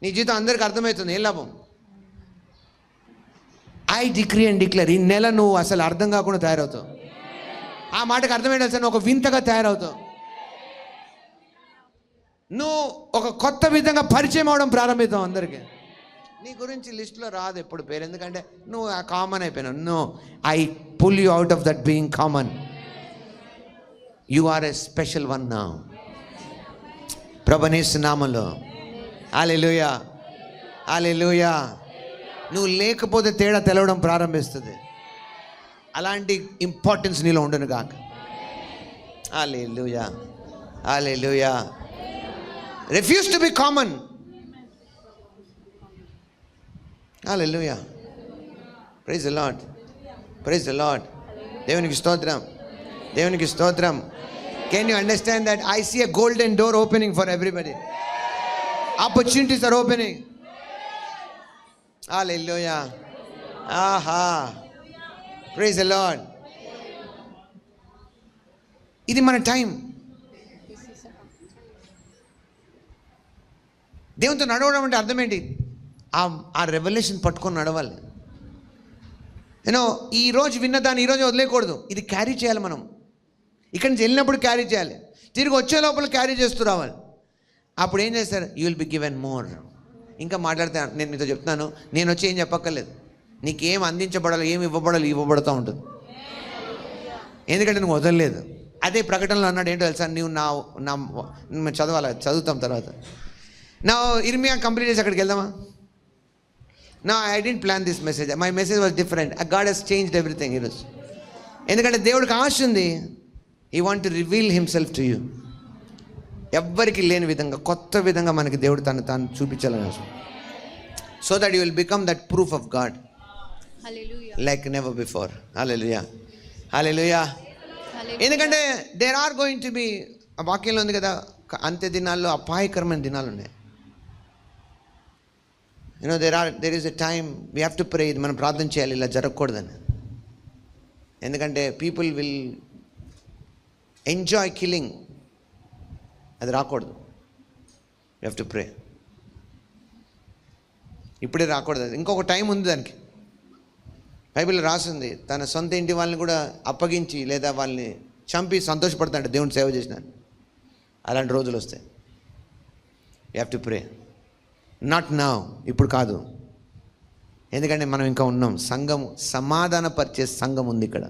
నీ జీవితం అందరికి అర్థమవుతుంది, ఏం లాభం? ఐ డిక్రీ అండ్ డిక్లేర్, ఈ నెల నువ్వు అసలు అర్థం కాకుండా తయారవుతావు. ఆ మాటకు అర్థమేంటి సార్? ఒక వింతగా తయారవుతావు. నువ్వు ఒక కొత్త విధంగా పరిచయం అవడం ప్రారంభిస్తావు అందరికీ. నీ గురించి లిస్టులో రాదు ఎప్పుడు పేరు, ఎందుకంటే నువ్వు కామన్ అయిపోయినావు. No, I pull you out of that being common. You are a special one now. ప్రభువు యేసు నామములో. హల్లెలూయా, హల్లెలూయా. నువ్వు లేకపోతే తేడా తెలవడం ప్రారంభిస్తుంది. అలాంటి ఇంపార్టెన్స్ నీలో ఉండను కాక. Hallelujah, hallelujah. Refuse to be common. Hallelujah. Praise the lord, praise the Lord. దేవునికి స్తోత్రం, దేవునికి స్తోత్రం. Can you understand that I see a golden door opening for everybody. Opportunities are opening. Hallelujah. Aha. Praise the Lord. ఇది మన time. దేవునితో నడవడం అంటే అర్థం ఏంటి? ఆ రెవల్యూషన్ పట్టుకొని నడవాలి. ఈరోజు విన్నదాన్ని ఈరోజు వదిలేయకూడదు. ఇది క్యారీ చేయాలి. మనం ఇక్కడి నుంచి వెళ్ళినప్పుడు క్యారీ చేయాలి, తిరిగి వచ్చే లోపల క్యారీ చేస్తూ రావాలి. అప్పుడు ఏం చేస్తారు? You will be given more. ఇంకా మాట్లాడితే నేను మీతో చెప్తున్నాను, నేను వచ్చి ఏం చెప్పక్కర్లేదు. నీకేం అందించబడాలి, ఏమి ఇవ్వబడుతూ ఉంటుంది. ఎందుకంటే నువ్వు వదలలేదు. అదే ప్రకటనలో అన్నాడు, ఏంటో తెలుసా? నువ్వు నా చదువుతాం తర్వాత. నా ఇర్మియా కంప్లీట్ చేసి అక్కడికి వెళ్దామా? నా I didn't plan this message. My message was different. God has changed everything ఈరోజు. ఎందుకంటే దేవుడికి ఆశ ఉంది. He want to reveal himself to you. ఎవ్వరికి లేని విధంగా, కొత్త విధంగా మనకి దేవుడు తాను చూపించాలని. So that you will become that proof of God like never before. Hallelujah, hallelujah, ఎందుకంటే there are going to be, ఆ వాక్యంలో ఉంది కదా, అంత్య దినాల్లో అపాయకరమైన దినాలు ఉన్నాయి. There is a time we have to pray. ఇది మనం ప్రార్థన చేయాలి, ఇలా జరగకూడదని. ఎందుకంటే పీపుల్ విల్ ఎంజాయ్ కిల్లింగ్, అది రాకూడదు. You have to pray. ఇప్పుడే రాకూడదు, అది ఇంకొక టైం ఉంది దానికి. బైబిల్లో రాసింది, తన సొంత ఇంటి వాళ్ళని కూడా అప్పగించి లేదా వాళ్ళని చంపి సంతోషపడతాడు దేవుని సేవ చేసినాను. అలాంటి రోజులు వస్తాయి. You have to pray. Not now, ఇప్పుడు కాదు. ఎందుకంటే మనం ఇంకా ఉన్నాం. సంఘం, సమాధానపరిచే సంఘం ఉంది ఇక్కడ.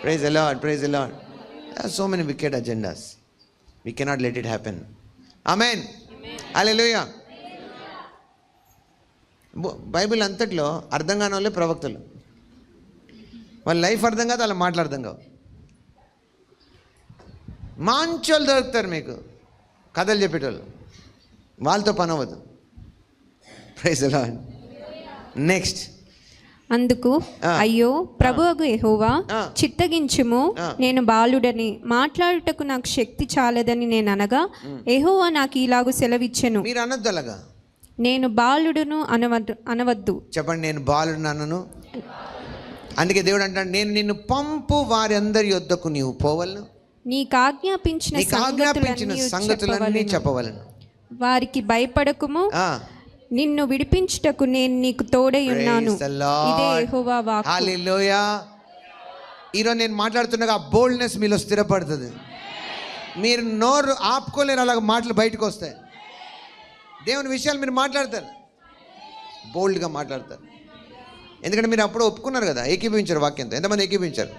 Praise the lord, praise the lord. So many wicked agendas, we cannot let it happen. Amen, hallelujah. Bible అంతట్లో అర్థం కాని వాళ్ళే ప్రవక్తలు. వాళ్ళ లైఫ్ అర్థం కాదు, వాళ్ళ మాటలు అర్థం కావు. మంచోళ్ళు దొరుకుతారు మీకు, కథలు చెప్పేటోళ్ళు, వాళ్ళతో పని అవ్వదు. Praise the lord. నెక్స్ట్. అందుకు అయ్యో ప్రభువగు యెహోవా, చిత్తగించుము, నేను బాలుడని, మాట్లాడుటకు నాకు శక్తి చాలదని నేను అనగా, యెహోవా నాకు ఇలాగు సెలవిచ్చెను. మీరు అనొద్దు అలాగా. నేను బాలుడును అనవద్దు. చెప్పండి, నేను బాలుడు అన్నను. అందుకే దేవుడు అంటాడు, నేను నిన్ను పంపు వారి అందరి యొద్దకు నీవు పోవలను, నీకు ఆజ్ఞాపించిన సంగతులన్నీ చెప్పవలను. వారికి భయపడకుము, నిన్ను విడిపించుటకు నేను నీకు తోడై ఉన్నాను. ఇదే యెహోవా వాక్కు. హల్లెలూయా. ఈరోజు నేను మాట్లాడుతుండగా ఆ బోల్డ్నెస్ మీలో స్థిరపడుతుంది. మీరు నోరు ఆపుకోలేరు, అలాగ మాటలు బయటకు వస్తాయి. దేవుని విషయాలు మీరు మాట్లాడతారు, బోల్డ్గా మాట్లాడతారు. ఎందుకంటే మీరు అప్పుడు ఒప్పుకున్నారు కదా, ఏకీభవించారు వాక్యంతో. ఎంతమంది ఏకీభవించారు?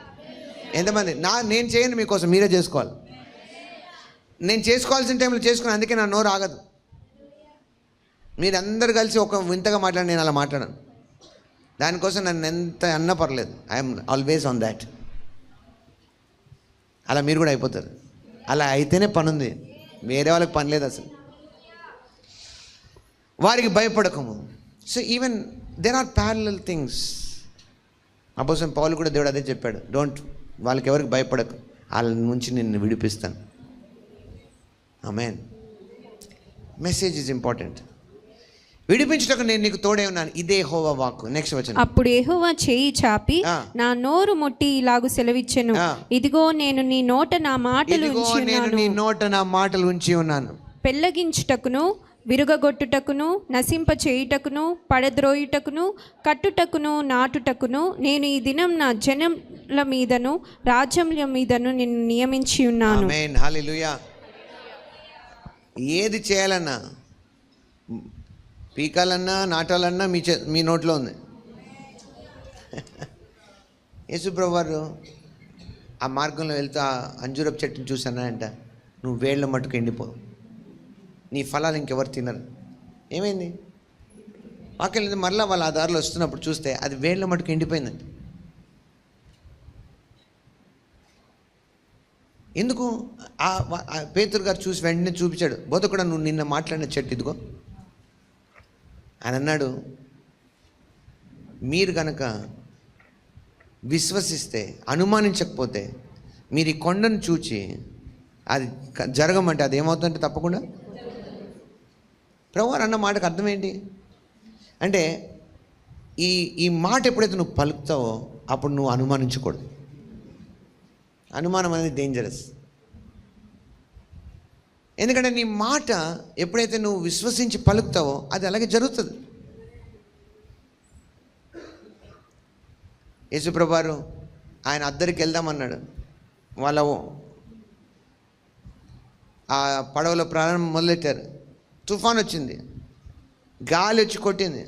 ఎంతమంది? నేను చేయను మీకోసం, మీరే చేసుకోవాలి. నేను చేసుకోవాల్సిన టైంలో చేసుకుని, అందుకే నా నోరు ఆగదు. మీరందరూ కలిసి ఒక వింతగా మాట్లాడి నేను అలా మాట్లాడాను. దానికోసం నన్ను ఎంత అన్నా పర్లేదు, ఐఎమ్ ఆల్వేస్ ఆన్ దాట్. అలా మీరు కూడా అయిపోతారు. అలా అయితేనే పని ఉంది, వేరే వాళ్ళకి పని లేదు అసలు. వారికి భయపడకము. So even there are parallel things. అపోస్తలుడైన పౌలు కూడా దేవుడు అదే చెప్పాడు, డోంట్, వాళ్ళకి ఎవరికి భయపడకు, వాళ్ళ నుంచి నిన్ను విడిపిస్తాను. ఆమేన్. Message is important. విడిపించుటకు నేను నీకు తోడే ఉన్నాను, ఇదే యెహోవా వాక్కు. నెక్స్ట్ వచనం. అప్పుడు యెహోవా చేయి చాపి నా నోరు ముట్టి ఇలాగు సెలవిచ్చెను, ఇదిగో నేను నీ నోట నా మాటలు ఉంచి ఉన్నాను. పెళ్ళగించుటకును, విరుగగొట్టుటకును, నశింప చేయుటకును, పడద్రోయుటకును, కట్టుటకును, నాటుటకును నేను ఈ దినం నా జనముల మీదను రాజ్యముల మీదను నిన్ను నియమించి ఉన్నాను. ఆమేన్, హల్లెలూయా. ఏది చేయాలన్నా, పీకాలన్నా నాటాలన్నా మీ నోట్లో ఉంది. యేసుప్రభు వారు ఆ మార్గంలో వెళ్తూ ఆ అంజూరపు చెట్టుని చూసానంట, నువ్వు వేళ్ళ మట్టుకు ఎండిపో, నీ ఫలాలు ఇంకెవరు తినరు. ఏమైంది? వాక్యం మరలా వాళ్ళు ఆ దారిలో వస్తున్నప్పుడు చూస్తే అది వేళ్ళ మట్టుకు ఎండిపోయిందంట. ఎందుకు? పేతురు గారు చూసి వెంటనే చూపించాడు, బోధకుడా నువ్వు నిన్న మాట్లాడిన చెట్టు ఇదిగో అని అన్నాడు. మీరు కనుక విశ్వసిస్తే, అనుమానించకపోతే, మీరు ఈ కొండను చూచి అది జరగమంటే అది ఏమవుతుందంటే తప్పకుండా. ప్రభువారు అన్న మాటకు అర్థం ఏంటి అంటే, ఈ మాట ఎప్పుడైతే నువ్వు పలుకుతావో అప్పుడు నువ్వు అనుమానించకూడదు. అనుమానం అనేది డేంజరస్. ఎందుకంటే నీ మాట ఎప్పుడైతే నువ్వు విశ్వసించి పలుకుతావో అది అలాగే జరుగుతుంది. యేసుప్రభువారు ఆయన అద్దరికి వెళ్దామన్నాడు. వాళ్ళ ఆ పడవలో ప్రారంభం మొదలెట్టారు. తుఫాన్ వచ్చింది, గాలి వచ్చి కొట్టింది.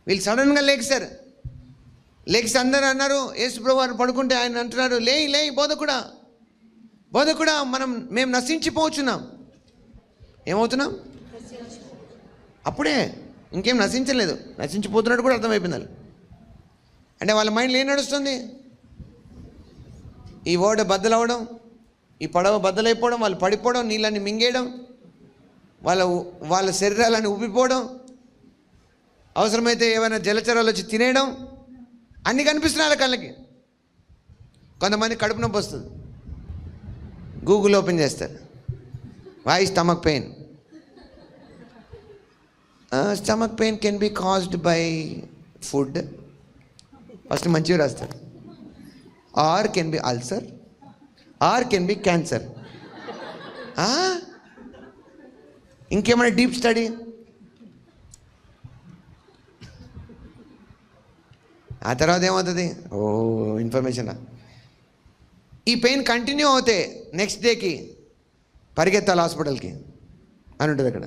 వీళ్ళు సడన్గా లేచారు. లేచి అందరూ అన్నారు, యేసుప్రభువారు పడుకుంటే ఆయన అంటున్నారు, లేయి బోధకుడా మేము నశించిపోతున్నాం. ఏమవుతున్నాం? అప్పుడే ఇంకేం నశించలేదు, నశించిపోతున్నట్టు కూడా అర్థమైపోయింది. అంటే వాళ్ళ మైండ్లో ఏం నడుస్తుంది? ఈ ఓడ బద్దలవడం, ఈ పడవ బద్దలైపోవడం, వాళ్ళు పడిపోవడం, నీళ్ళని మింగేయడం, వాళ్ళ శరీరాలని ఉబ్బిపోవడం, అవసరమైతే ఏమైనా జలచరాలు వచ్చి తినేయడం, అన్నీ కనిపిస్తున్నాయి వాళ్ళ కళ్ళకి. కొంతమంది కడుపు నొప్పి వస్తుంది, గూగుల్ ఓపెన్ చేస్తారు, why stomach pain. Stomach pain can be caused by food, first మంచిగా రాస్తారు. Or can be ulcer, or can be cancer. ఇంకేమైనా డీప్ స్టడీ? ఆ తర్వాత ఏమవుతుంది? ఇన్ఫర్మేషన్. ఈ పెయిన్ కంటిన్యూ అవుతే నెక్స్ట్ డేకి పరిగెత్తాలి హాస్పిటల్కి అని ఉంటుంది అక్కడ.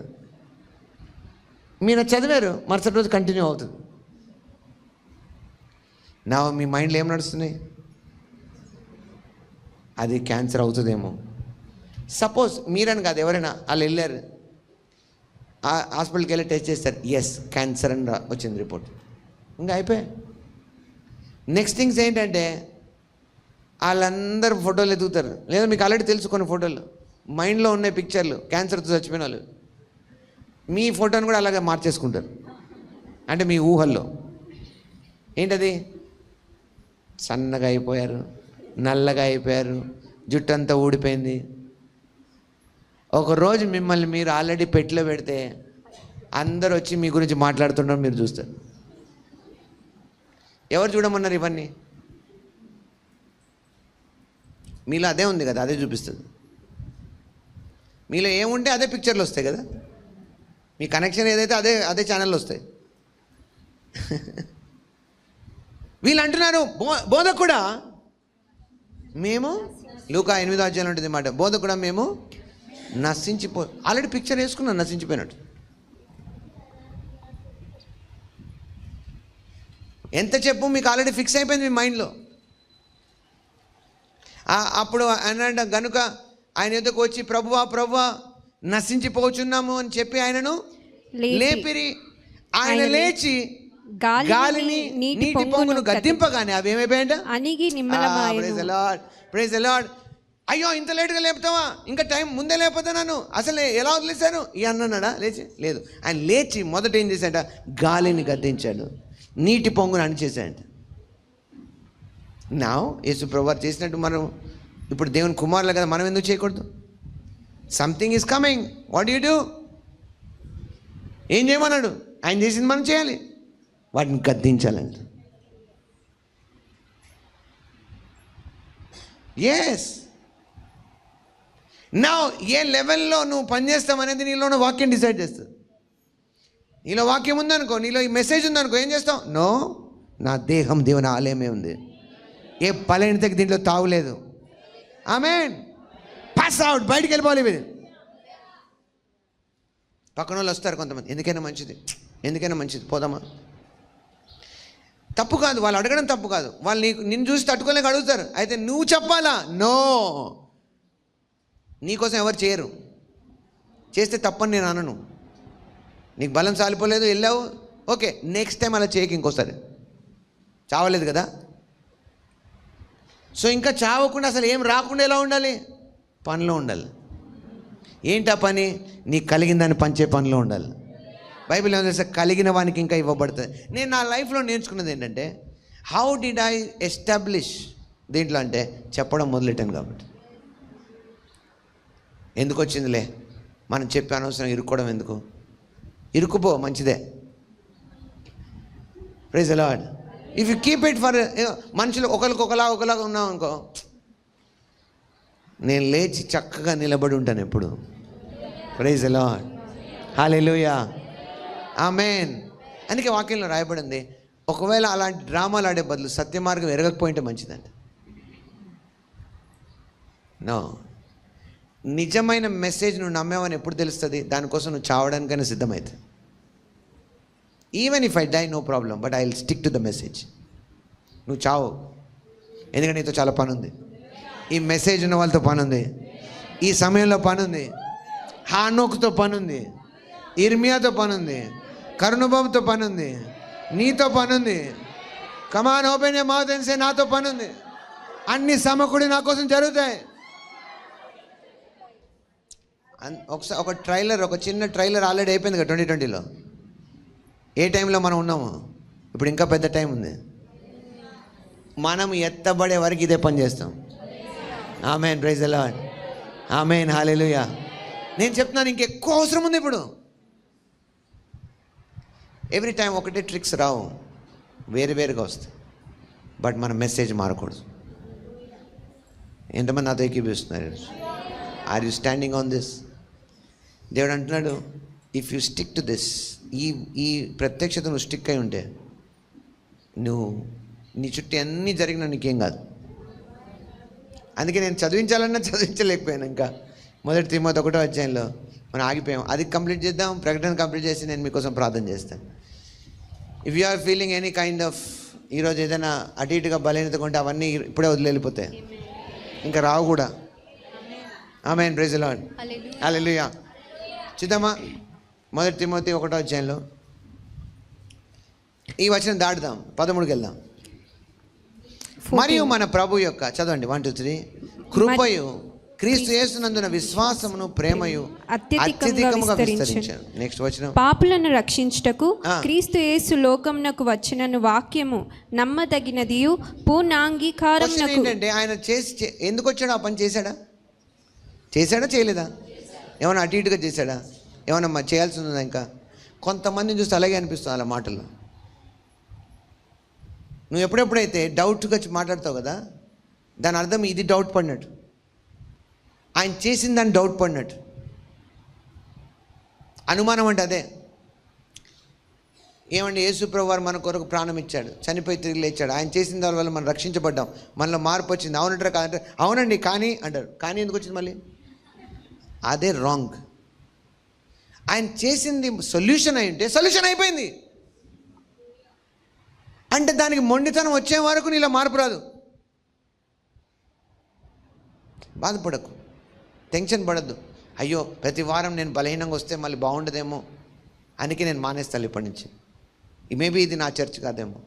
మీరు చదివారు, మరుసటి రోజు కంటిన్యూ అవుతుంది. నా మీ మైండ్లో ఏం నడుస్తుంది? అది క్యాన్సర్ అవుతుందేమో. సపోజ్ మీరని కాదు, ఎవరైనా వాళ్ళు వెళ్ళారు హాస్పిటల్కి వెళ్ళి టెస్ట్ చేస్తారు, ఎస్ క్యాన్సర్ అని వచ్చింది రిపోర్ట్, ఇంకా అయిపోయాయి. నెక్స్ట్ థింగ్స్ ఏంటంటే వాళ్ళందరూ ఫోటోలు ఎదుగుతారు, లేదా మీకు ఆల్రెడీ తెలుసు కొన్ని ఫోటోలు మైండ్లో ఉన్నాయి, పిక్చర్లు క్యాన్సర్తో చచ్చిపోయిన వాళ్ళు. మీ ఫోటోని కూడా అలాగే మార్చేసుకుంటారు, అంటే మీ ఊహల్లో. ఏంటది? సన్నగా అయిపోయారు, నల్లగా అయిపోయారు, జుట్టు అంతా ఊడిపోయింది. ఒకరోజు మిమ్మల్ని మీరు ఆల్రెడీ పెట్టిలో పెడితే అందరూ వచ్చి మీ గురించి మాట్లాడుతుండడం మీరు చూస్తారు. ఎవరు చూడమన్నారు ఇవన్నీ? మీలో అదే ఉంది కదా, అదే చూపిస్తుంది. మీలో ఏముంటే అదే పిక్చర్లు వస్తాయి కదా, మీ కనెక్షన్ ఏదైతే అదే ఛానల్లో వస్తాయి. వీళ్ళు అంటున్నారు బోధకుడా మేము, లూకా 8వ అధ్యాయంలో ఉంటుంది మాట, బోధకుడా మేము ఆల్రెడీ పిక్చర్ వేసుకున్నాను నశించిపోయినట్టు. ఎంత చెప్పు మీకు ఆల్రెడీ ఫిక్స్ అయిపోయింది మీ మైండ్లో. అప్పుడు అన్నాడు గనుక ఆయన యొద్దకు వచ్చి ప్రభువా ప్రభువా నశించిపోచున్నాము అని చెప్పి ఆయనను లేపిరి. ఆయన లేచి గాలిని నీటి పొంగును గద్దింపగానే అవి ఏమైపోయాయంట? అణిగి ప్రైజ్ ది లార్డ్. అయ్యో ఇంత లేట్గా లేపుతావా, ఇంకా టైం ముందే లేకపోతున్నాను, అసలు ఎలా వదిలేశాను ఈ అన్నాడా? లేచి లేదు, ఆయన లేచి మొదట ఏం చేశాడ? గాలిని గద్దించాడు, నీటి పొంగును అణిచేశాడు. నా యేసు ప్రభువు చేసినట్టు మనం ఇప్పుడు దేవుని కుమారులు కదా, మనం ఎందుకు చేయకూడదు? Something is coming, what you do? ఏం చేయమన్నాడు? ఆయన చేసింది మనం చేయాలి, వాటిని గద్దించాలంట. ఎస్. నా ఏ లెవెల్లో నువ్వు పనిచేస్తావు నీలో ఉన్న వాక్యం డిసైడ్ చేస్తుంది. నీలో వాక్యం ఉందనుకో, నీలో ఈ మెసేజ్ ఉందనుకో, ఏం చేస్తావు? నో, నా దేహం దేవుని ఆలయమే ఉంది, ఏ పలైనతకి దీంట్లో తావులేదు. ఆమేన్. పాస్ అవుట్, బయటికి వెళ్ళిపోవాలి. ఇది పక్కన వాళ్ళు వస్తారు కొంతమంది, ఎందుకైనా మంచిది పోదామా? తప్పు కాదు, వాళ్ళు అడగడం తప్పు కాదు, వాళ్ళు నిన్ను చూసి తట్టుకోలేక అడుగుతారు, అయితే నువ్వు చెప్పాలా? నో, నీకోసం ఎవరు చేయరు. చేస్తే తప్పని నేను అనను. నీకు బలం సాలిపోలేదు, వెళ్ళావు, ఓకే, నెక్స్ట్ టైం అలా చేయక ఇంకోసారి. చావలేదు కదా, సో ఇంకా చావకుండా అసలు ఏం రాకుండా ఎలా ఉండాలి? పనిలో ఉండాలి. ఏంటి ఆ పని? నీకు కలిగిన దాన్ని పంచే పనిలో ఉండాలి. బైబిల్ ఏమో తెలుసా? కలిగిన వానికి ఇంకా ఇవ్వబడుతుంది. నేను నా లైఫ్లో నేర్చుకున్నది ఏంటంటే, హౌ డిడ్ ఐ ఎస్టాబ్లిష్ దీంట్లో అంటే చెప్పడం మొదలెట్టాను కాబట్టి. ఎందుకు వచ్చిందిలే మనం చెప్పి అనవసరం ఇరుక్కోవడం ఎందుకు? ఇరుక్కుపో, మంచిదే. Praise the lord. If you keep it for మనుషులు ఒకలాగా ఉన్నాం అనుకో, నేను లేచి చక్కగా నిలబడి ఉంటాను ఎప్పుడు. Praise the lord. Hallelujah. Amen. అందుకే వాక్యంలో రాయబడింది, ఒకవేళ అలాంటి డ్రామాలు ఆడే బదులు సత్య మార్గం ఎరగకపోయింటే మంచిదంట. నో, నిజమైన మెసేజ్ నువ్వు నమ్మేవని ఎప్పుడు తెలుస్తుంది? దానికోసం నువ్వు చావడానికైనా సిద్ధమవుతుంది. Even if I die no problem, but I will stick to the message. నువ్వు చావు, ఎందుకంటే నీతో చాలా పని ఉంది. ఈ మెసేజ్ ఉన్న వాళ్ళతో పని ఉంది, ఈ సమయంలో పని ఉంది, హానోకుతో పని ఉంది, ఇర్మియాతో పని ఉంది, కరుణబాబుతో పని ఉంది, నీతో పని ఉంది. కమాన్ open your mouth and say నాతో పని ఉంది. అన్ని సమకూడి నా కోసం జరుగుతాయి. ఒకసారి ఒక చిన్న ట్రైలర్ ఆల్రెడీ అయిపోయింది కదా 2020లో. ఏ టైంలో మనం ఉన్నాము? ఇప్పుడు ఇంకా పెద్ద టైం ఉంది. మనం ఎత్తబడే వరకు ఇదే పని చేస్తాం. Amen, praise the Lord, amen, hallelujah. నేను చెప్తున్నాను, ఇంకెక్కువ అవసరం ఉంది ఇప్పుడు. ఎవ్రీ టైం ఒకటే ట్రిక్స్ రావు, వేరుగా వస్తాయి. బట్ మన మెసేజ్ మారకూడదు. ఎంతమంది నాతో ఏకీపిస్తున్నారు? Are you standing on this? దేవుడు అంటున్నాడు, if you stick to this, ఈ ప్రత్యక్షత నువ్వు స్టిక్ అయి ఉంటే, నువ్వు నీ చుట్టూ అన్నీ జరిగినా నీకేం కాదు. అందుకే నేను చదివించాలన్నా చదివించలేకపోయాను. ఇంకా 1 తిమోతి 1వ అధ్యాయంలో మనం ఆగిపోయాం. అది కంప్లీట్ చేద్దాం. ప్రకటన కంప్లీట్ చేసి నేను మీకోసం ప్రార్థన చేస్తాను. If you are feeling any kind of, ఈరోజు ఏదైనా అటు ఇటుగా బలహీనత కొంటే అవన్నీ ఇప్పుడే వదిలిపోతాయి, ఇంకా రావు కూడా. ఆమేన్, ప్రైజ్ ది లార్డ్, హల్లెలూయా. చూద్దామా 1 తిమోతి 1వ అధ్యాయంలో ఈ వచనం దాటుదాం, 13కి వెళ్దాం. మరియు మన ప్రభు యొక్క, చదవండి 1 2 3, కృపయు క్రీస్తు యేసునందున విశ్వాసమును ప్రేమయు అత్యధికముగా విస్తరించాను. నెక్స్ట్ వచనం. పాపులను రక్షించుటకు క్రీస్తు యేసు లోకమునకు వచ్చినను వాక్యము నమ్మదగినదియు పూర్ణాంగీకారమునకు. ఏంటంటే ఆయన ఎందుకు వచ్చాడు? ఆ పని చేశాడా చేయలేదా? ఏమైనా అటు ఇటుగా చేశాడా? ఏమన్నా చేయాల్సి ఉందా? ఇంకా కొంతమందిని చూస్తే అలాగే అనిపిస్తుంది అలా మాటల్లో. నువ్వు ఎప్పుడెప్పుడైతే డౌట్గా మాట్లాడతావు కదా, దాని అర్థం ఇది డౌట్ పడినట్టు, ఆయన చేసిన దాన్ని డౌట్ పడినట్టు. అనుమానం అంటే అదే. ఏమండి, యేసుప్రభు వారు మన కొరకు ప్రాణం ఇచ్చాడు, చనిపోయి తిరిగి లేచాడు, ఆయన చేసిన దాని వల్ల మనం రక్షించబడ్డాం, మనలో మార్పు వచ్చింది, అవునంటారా కాదంటారు? అవునండి, కానీ అంటారు. కానీ ఎందుకు వచ్చింది మళ్ళీ? అదే రాంగ్. ఆయన చేసింది సొల్యూషన్ అయి ఉంటే సొల్యూషన్ అయిపోయింది. అంటే దానికి మొండితనం వచ్చే వరకు నీలో మార్పు రాదు. బాధపడకు, టెన్షన్ పడద్దు. అయ్యో ప్రతి వారం నేను బలహీనంగా వస్తే మళ్ళీ బాగుండదేమో, అందుకే నేను మానేస్తాను ఇప్పటి నుంచి. మేబీ ఇది నా చర్చ్ కాదేమో.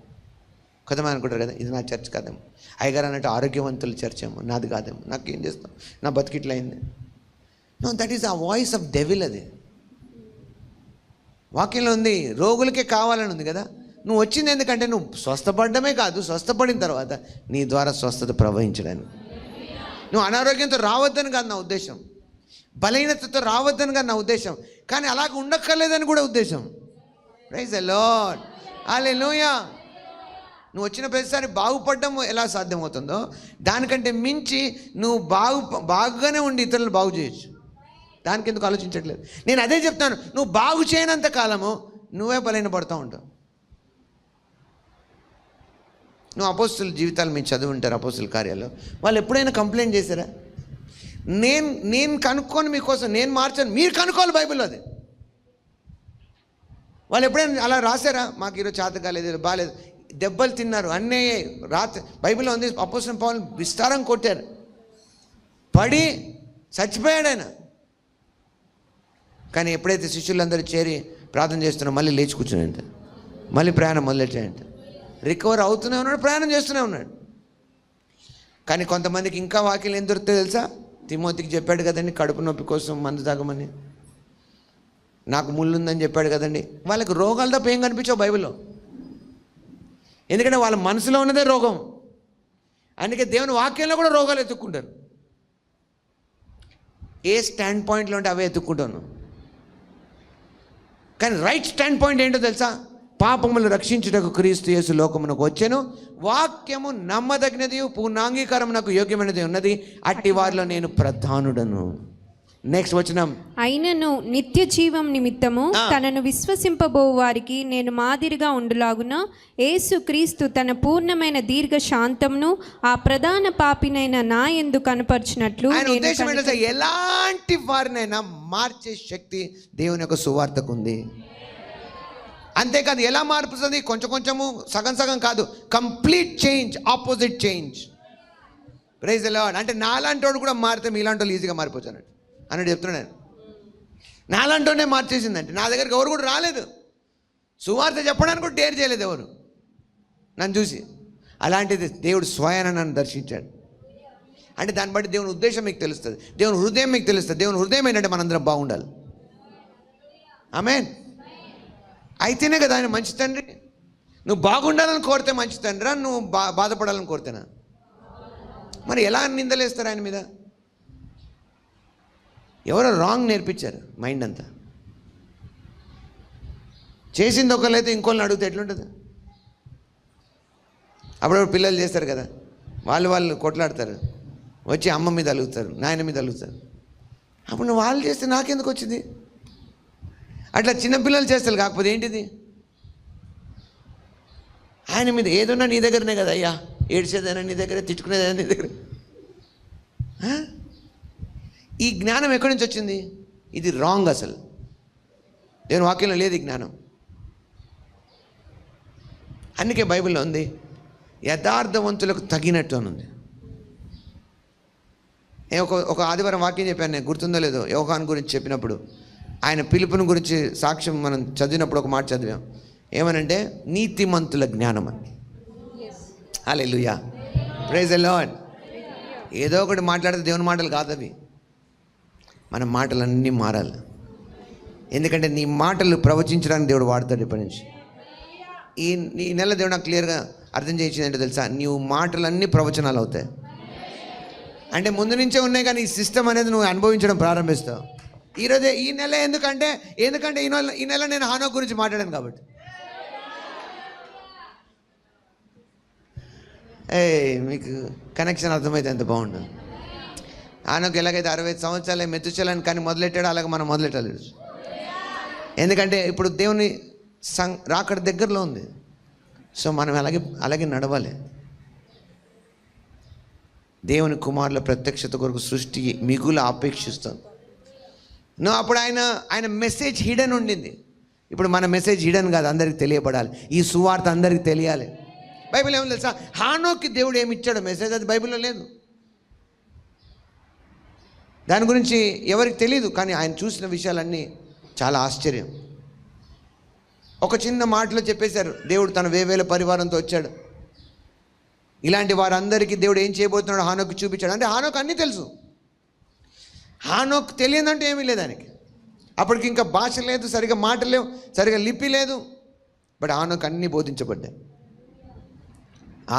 కొంతమంది అనుకుంటారు కదా, ఇది నా చర్చ్ కాదేమో, అయ్యగారు అన్నట్టు ఆరోగ్యవంతుల చర్చ్ ఏమో, నాది కాదేమో, నాకేం చేస్తాం, నా బతికిట్లా అయింది. నో, దట్ ఈస్ ఆ వాయిస్ ఆఫ్ డెవిల్. అది వాక్యంలో ఉంది, రోగులకే కావాలని ఉంది కదా. నువ్వు వచ్చింది ఎందుకంటే నువ్వు స్వస్థపడమే కాదు, స్వస్థపడిన తర్వాత నీ ద్వారా స్వస్థత ప్రవహించడానికి. నువ్వు అనారోగ్యంతో రావద్దని కాదు నా ఉద్దేశం, బలహీనతతో రావద్దని కాదు నా ఉద్దేశం, కానీ అలాగ ఉండక్కర్లేదని కూడా ఉద్దేశం. ప్రైజ్ ది లార్డ్, హల్లెలూయా. నువ్వు వచ్చిన ప్రతిసారి బాగుపడడం ఎలా సాధ్యమవుతుందో దానికంటే మించి నువ్వు బాగుగానే ఉండి ఇతరులను బాగు చేయొచ్చు. దానికి ఎందుకు ఆలోచించట్లేదు? నేను అదే చెప్తాను, నువ్వు బాగు చేయనంత కాలము నువ్వే బలహీన పడుతూ ఉంటావు. నువ్వు అపోస్తుల జీవితాలు మీరు చదివి ఉంటారు, అపోస్తుల కార్యాల్లో. వాళ్ళు ఎప్పుడైనా కంప్లైంట్ చేశారా? నేను కనుక్కొని మీకోసం నేను మార్చాను, మీరు కనుక్కోవాలి బైబిల్లో. అది వాళ్ళు ఎప్పుడైనా అలా రాశారా? మాకు ఈరోజు చేత కాలేదు, బాగాలేదు, దెబ్బలు తిన్నారు, అన్నీ రాత్రి బైబిల్లో ఉంది. అపోస్తుల పౌలు విస్తారం కొట్టారు, పడి చచ్చిపోయాడు ఆయన. కానీ ఎప్పుడైతే శిష్యులందరూ చేరి ప్రార్థన చేస్తున్నారో మళ్ళీ లేచి కూర్చున్నాయంట, మళ్ళీ ప్రయాణం మొదలెట్టాయంట. రికవర్ అవుతూనే ఉన్నాడు, ప్రయాణం చేస్తూనే ఉన్నాడు. కానీ కొంతమందికి ఇంకా వాక్యం ఏం దొరుకుతాయో తెలుసా? తిమోతికి చెప్పాడు కదండి, కడుపు నొప్పి కోసం మందు తాగమని, నాకు ముళ్ళుందని చెప్పాడు కదండి. వాళ్ళకి రోగాలు తప్ప ఏం కనిపించావు బైబిల్లో. ఎందుకంటే వాళ్ళ మనసులో ఉన్నదే రోగం. అందుకే దేవుని వాక్యంలో కూడా రోగాలు ఎత్తుక్కుంటారు. ఏ స్టాండ్ పాయింట్లో ఉంటే అవే ఎత్తుక్కుంటాను. కానీ రైట్ స్టాండ్ పాయింట్ ఏంటో తెలుసా? పాపములు రక్షించుటకు క్రీస్తు యేసు లోకమునకు వచ్చెను, వాక్యము నమ్మదగినది, పూర్ణాంగీకారమునకు యోగ్యమైనది ఉన్నది, అట్టి వారిలో నేను ప్రధానుడను. నెక్స్ట్ వచనం. అయినను నిత్య జీవం నిమిత్తము తనను విశ్వసింపబో వారికి నేను మాదిరిగా ఉండులాగున యేసు క్రీస్తు తన పూర్ణమైన దీర్ఘ శాంతమును ఆ ప్రధాన పాపినైన నా యందు కనపరిచినట్లు. ఎలాంటి వారినైనా మార్చే శక్తి దేవుని యొక్క సువార్తకు ఉంది. అంతేకాదు, ఎలా మార్పుతుంది? కొంచెం కొంచెము, సగం సగం కాదు, complete change, opposite change. Praise the lord. అంటే నాలాంటి వాడు కూడా మారితే మీలాంటి వాళ్ళు ఈజీగా మారిపోతాడు అన్నట్టు చెప్తున్నాను. నాలాంటి వాడినే మార్చేసిందంటే నా దగ్గరికి ఎవరు కూడా రాలేదు, సువార్త చెప్పడానికి కూడా డేర్ చేయలేదు ఎవరు నన్ను చూసి. అలాంటిది దేవుడు స్వయాన నన్ను దర్శించాడు. అంటే దాన్ని బట్టి దేవుని ఉద్దేశం మీకు తెలుస్తుంది, దేవుని హృదయం మీకు తెలుస్తుంది. దేవుని హృదయం ఏంటంటే మనందరం బాగుండాలి. ఆమేన్. అయితేనే కదా ఆయన మంచి తండ్రి. నువ్వు బాగుండాలని కోరితే మంచి తండ్రా, నువ్వు బాధపడాలని కోరితేనా? మరి ఎలా నిందలేస్తారు ఆయన మీద? ఎవరో రాంగ్ నేర్పించారు మైండ్ అంతా. చేసింది ఒకళ్ళైతే ఇంకోళ్ళని అడిగితే ఎట్లుంటుంది? అప్పుడప్పుడు పిల్లలు చేస్తారు కదా, వాళ్ళు కొట్లాడతారు, వచ్చి అమ్మ మీద అలుగుతారు, నాయన మీద అలుగుతారు. అప్పుడు నువ్వు వాళ్ళు చేస్తే నాకెందుకు వచ్చింది? అట్లా చిన్నపిల్లలు చేస్తారు. కాకపోతే ఏంటిది? ఆయన మీద ఏదన్నా నీ దగ్గరనే కదా అయ్యా, ఏడ్చేదైనా నీ దగ్గర, తిట్టుకునేదైనా నీ దగ్గర. ఈ జ్ఞానం ఎక్కడి నుంచి వచ్చింది? ఇది రాంగ్. అసలు దేవుని వాక్యంలో లేదు ఈ జ్ఞానం. అందుకే బైబిల్లో ఉంది, యథార్థవంతులకు తగినట్టు అని ఉంది. ఒక ఆదివారం వాక్యం చెప్పాను నేను, గుర్తుందో లేదో, యోహాను గురించి చెప్పినప్పుడు ఆయన పిలుపుని గురించి సాక్ష్యం మనం చదివినప్పుడు ఒక మాట చదివాం. ఏమనంటే నీతిమంతుల జ్ఞానం అని. హల్లెలూయా, ప్రైజ్ ది లార్డ్. ఏదో ఒకటి మాట్లాడితే దేవుని మాటలు కాదు అవి. మన మాటలన్నీ మారాలి. ఎందుకంటే నీ మాటలు ప్రవచించడానికి దేవుడు వాడతాడు ఇప్పటి నుంచి. ఈ నెల దేవుడు నాకు క్లియర్గా అర్థం చేయించింది ఏంటో తెలుసా? నీవు మాటలన్నీ ప్రవచనాలు అవుతాయి. అంటే ముందు నుంచే ఉన్నాయి, కానీ ఈ సిస్టమ్ అనేది నువ్వు అనుభవించడం ప్రారంభిస్తావు. ఈరోజే ఈ నెల ఎందుకంటే ఈ నెల నేను హానోక్ గురించి మాట్లాడాను కాబట్టి. మీకు కనెక్షన్ అర్థమైతే ఎంత బాగుంటుంది. హానోక్ ఎలాగైతే 60 సంవత్సరాలే మెతుచలని కానీ మొదలెట్టాడు, అలాగే మనం మొదలెట్టాలి. ఎందుకంటే ఇప్పుడు దేవుని రాకడ దగ్గరలో ఉంది. సో మనం అలాగే నడవాలి. దేవుని కుమారుల ప్రత్యక్షత కొరకు సృష్టి మిగులు అపేక్షిస్తుంది. అప్పుడు ఆయన మెసేజ్ హిడెన్ ఉండింది. ఇప్పుడు మన మెసేజ్ హిడెన్ కాదు, అందరికి తెలియబడాలి. ఈ సువార్త అందరికి తెలియాలి. బైబిల్ ఏమో తెలుసా? హానోక్కి దేవుడు ఏమి ఇచ్చాడో మెసేజ్, అది బైబిల్లో లేదు. దాని గురించి ఎవరికి తెలియదు, కానీ ఆయన చూసిన విషయాలన్నీ చాలా ఆశ్చర్యం. ఒక చిన్న మాటలో చెప్పేశారు, దేవుడు తన వేవేల పరివారంతో వచ్చాడు. ఇలాంటి వారందరికీ దేవుడు ఏం చేయబోతున్నాడు హానోక్ చూపించాడు. అంటే హానోక్ అన్నీ తెలుసు. హానోక్ తెలియదంటే ఏమీ లేదు ఆయనకి. అప్పటికి ఇంకా భాష లేదు, సరిగా మాట లేవు, సరిగా లిపి లేదు. బట్ హానోక్ అన్నీ బోధించబడ్డాయి.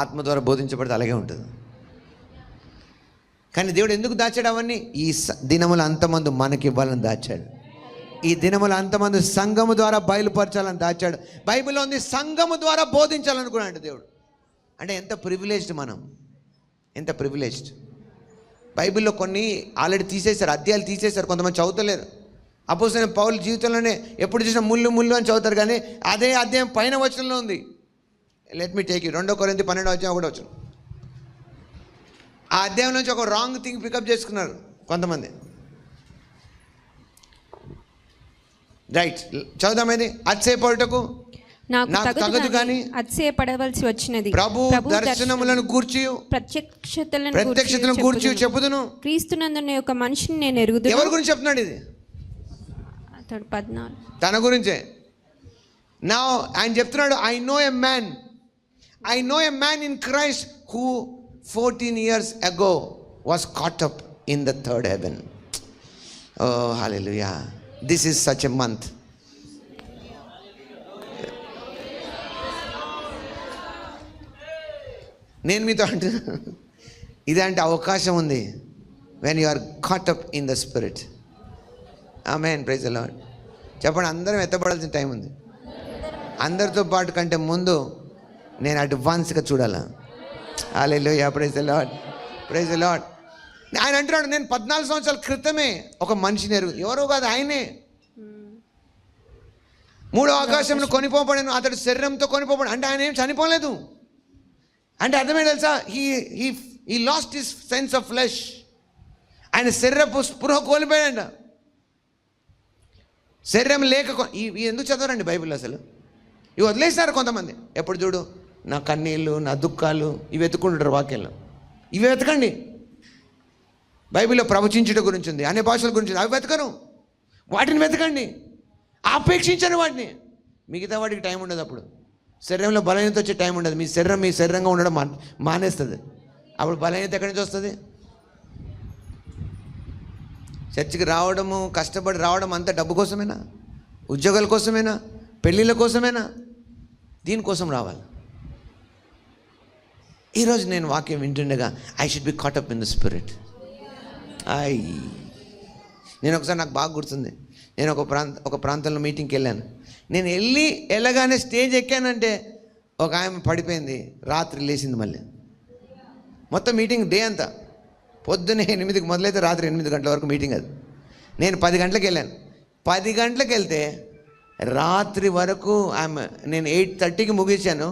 ఆత్మ ద్వారా బోధించబడితే అలాగే ఉంటుంది. కానీ దేవుడు ఎందుకు దాచాడు అవన్నీ? ఈ దినముల అంతమంది మనకి ఇవ్వాలని దాచాడు. ఈ దినముల అంతమంది సంఘము ద్వారా బయలుపరచాలని దాచాడు. బైబిల్లో ఉంది సంఘము ద్వారా బోధించాలనుకున్నాడు దేవుడు. అంటే ఎంత ప్రివిలేజ్డ్ మనం, ఎంత ప్రివిలేజ్డ్. బైబిల్లో కొన్ని ఆల్రెడీ తీసేశారు, అధ్యాయాలు తీసేశారు, కొంతమంది చదువుతలేరు. అపోస్తలుడైన పౌలు జీవితంలోనే ఎప్పుడు చూసినా ముళ్ళు అని చదువుతారు, కానీ అదే అధ్యాయం పైన వచనంలో ఉంది. లెట్ మీ టేక్ యూ 2 కొరింథీ 12వ అధ్యాయం 1వ వచనం. ఆ అధ్యాయం నుంచి ఒక రాంగ్ థింగ్ పికప్ చేసుకున్నారు కొంతమంది. రైట్, చదువుదామేది. అతిశయపడుటకు నాకు తగదు కానీ అతిశయపడవలసి వచ్చినది. ప్రభు దర్శనములను గూర్చి ప్రత్యక్షతలను గూర్చి చెప్పుదును. క్రీస్తునందున్న ఒక మనిషిని నేను ఎరుగుదును. ఎవరి గురించి చెప్తున్నాడు ఇది? 14 తన గురించే. నా ఆయన చెప్తున్నాడు, I know a man in Christ who 14 years ago was caught up in the third heaven. Oh, hallelujah. This is such a month. నేను మీతో అంటున్నా, ఇదంటే అవకాశం ఉంది. when you are caught up in the spirit. Amen, praise the Lord. చెప్పండి, అందరం ఎత్తబడాల్సిన time ఉంది. అందరితో పాటు కంటే ముందు నేను అడ్వాన్స్గా చూడాలా. Hallelujah, praise the lord, praise the Lord. ఆయన అంటున్నాడు, నేను 14 సంవత్సరాల క్రితమే ఒక మనిషిని ఎవరో కాదు, ఆయనే. 3వ ఆకాశంలో కొనిపోబడాను, అతడు శరీరంతో కొనిపోబడాడు. అంటే ఆయన ఏం చనిపోలేదు. అంటే అర్థమే తెలుసా? He lost his sense of flesh. ఆయన శరీరపు స్పృహ కోల్పోయాడంట. శరీరం లేక ఎందుకు చదవరండి బైబిల్? అసలు ఇవి వదిలేస్తారు కొంతమంది. ఎప్పుడు చూడు నా కన్నీళ్ళు, నా దుఃఖాలు, ఇవి వెతుకుంటారు వాక్యంలో. ఇవి వెతకండి. బైబిల్లో ప్రవచించుట గురించి ఉంది, అనే భాషల గురించి ఉంది, అవి వెతకరు. వాటిని వెతకండి, ఆపేక్షించను వాటిని. మిగతా వాటికి టైం ఉండదు. అప్పుడు శరీరంలో బలహీనత వచ్చే టైం ఉండదు. మీ శరీరంగా ఉండడం మానేస్తుంది. అప్పుడు బలహీనత ఎక్కడి నుంచి వస్తుంది? చర్చికి రావడము, కష్టపడి రావడం అంతా డబ్బు కోసమేనా? ఉద్యోగాల కోసమేనా? పెళ్ళిళ్ళ కోసమేనా? దీనికోసం రావాలి. ఈరోజు నేను వాక్యం వింటుండగా I should be caught up in the spirit. నేను ఒకసారి, నాకు బాగా గుర్తుంది, నేను ఒక ప్రాంతంలో మీటింగ్కి వెళ్ళాను. నేను వెళ్ళగానే స్టేజ్ ఎక్కానంటే ఒక ఆమె పడిపోయింది, రాత్రి లేచింది. మళ్ళీ మొత్తం మీటింగ్ డే అంతా, పొద్దున్నే 8కి మొదలైతే రాత్రి 8 గంటల వరకు మీటింగ్. అది నేను 10 గంటలకు వెళ్ళాను. 10 గంటలకు వెళ్తే రాత్రి వరకు ఆమె, నేను 8:30కి ముగించాను.